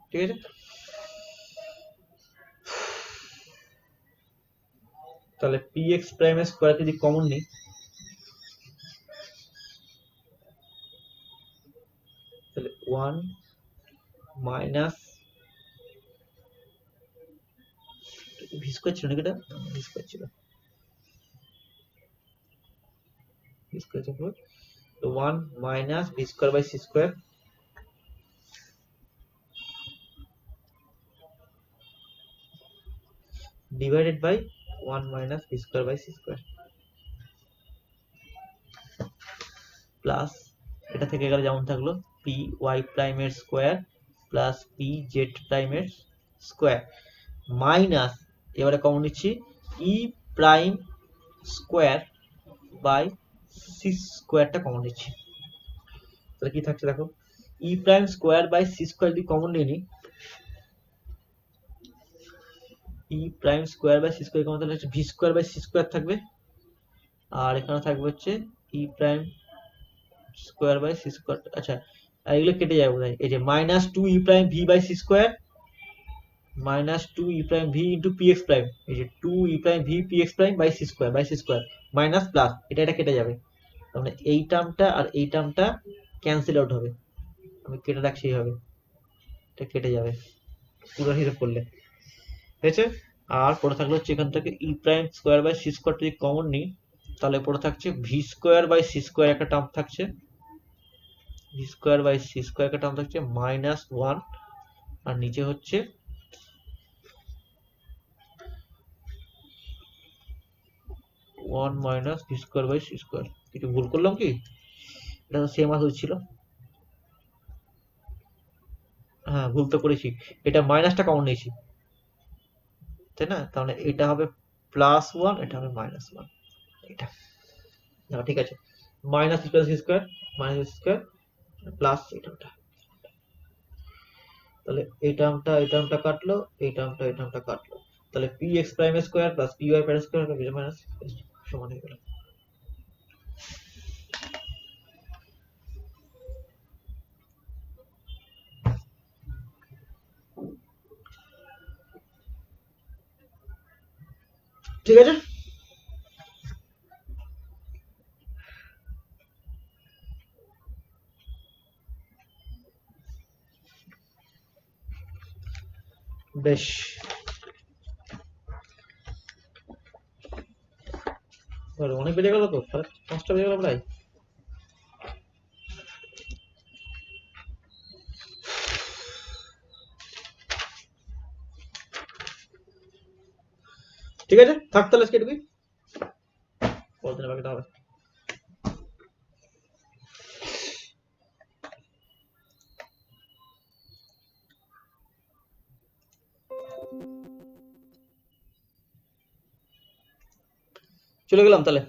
ঠিক আছে, তাহলে পি এক্স প্রাইমের স্কোয়ার যদি কমন নিই তাহলে 1 মাইনাস ভি স্কোয়ার ছিল নাকি, এটা ভি স্কোয়ার ছিল, ভি স্কোয়ার ছিল 1 minus V square by C square divided by 1 minus V square by C square plus এটা থেকে গেলে যেমন থাকলো পি ওয়াই প্রাইমের স্কোয়ার প্লাস পি জেড প্রাইমের স্কোয়ার মাইনাস এবারে কমন নিচ্ছি E prime square by C স্কোয়ারটা কমন নিচ্ছি। তাহলে কি থাকছে দেখো, E prime square by C square যদি কমন নিয়ে নিই, E prime square by C square common তাহলে হচ্ছে V square by C square থাকবে, আর এখানে থাকবে হচ্ছে E prime square by C square. আচ্ছা, আর এগুলো কেটে যাবে বোধহয়, এই যে minus two E prime V by C square minus two E prime V into P X prime, এই যে two E prime V P X prime by C square minus plus এটা কেটে যাবে, তার মানে এই টার্মটা আর এই টার্মটা ক্যান্সেল আউট হবে, আমি কেটে রাখছি এইভাবে, এটা কেটে যাবে পুরো হিসাব করলে, ঠিক আছে। আর পড়ে থাকলে হচ্ছে এখান থেকে E prime square by C square যদি কমন নিই তাহলে পড়ে থাকছে V square by C square একটা টার্ম থাকছে, V square by C square একটা টার্ম থাকছে মাইনাস ওয়ান, আর নিচে হচ্ছে one minus V square by C square. কিছু ভুল করলাম কি? এটা তো সেম আসলে ছিল, হ্যাঁ ভুল তো করেছি, এটা মাইনাসটা কমন নিয়েছি তাই না, তাহলে এটা হবে প্লাস ওয়ান, এটা হবে মাইনাস ওয়ান, এটা না ঠিক আছে, minus square C square minus square plus এটা, তাহলে এই টার্মটা কাটলো, এই টার্মটা কাটলো, তাহলে P X prime square plus P Y prime square minus সমান হয়ে গেল। ঠিক আছে, বেশ অনেক বেজে গেল তো, 5টা বেজে গেল প্রায়। ঠিক আছে, থাক তাহলে আজকে এটুকুই, পরের দিনে বাকিটা হবে। চলে গেলাম তাহলে।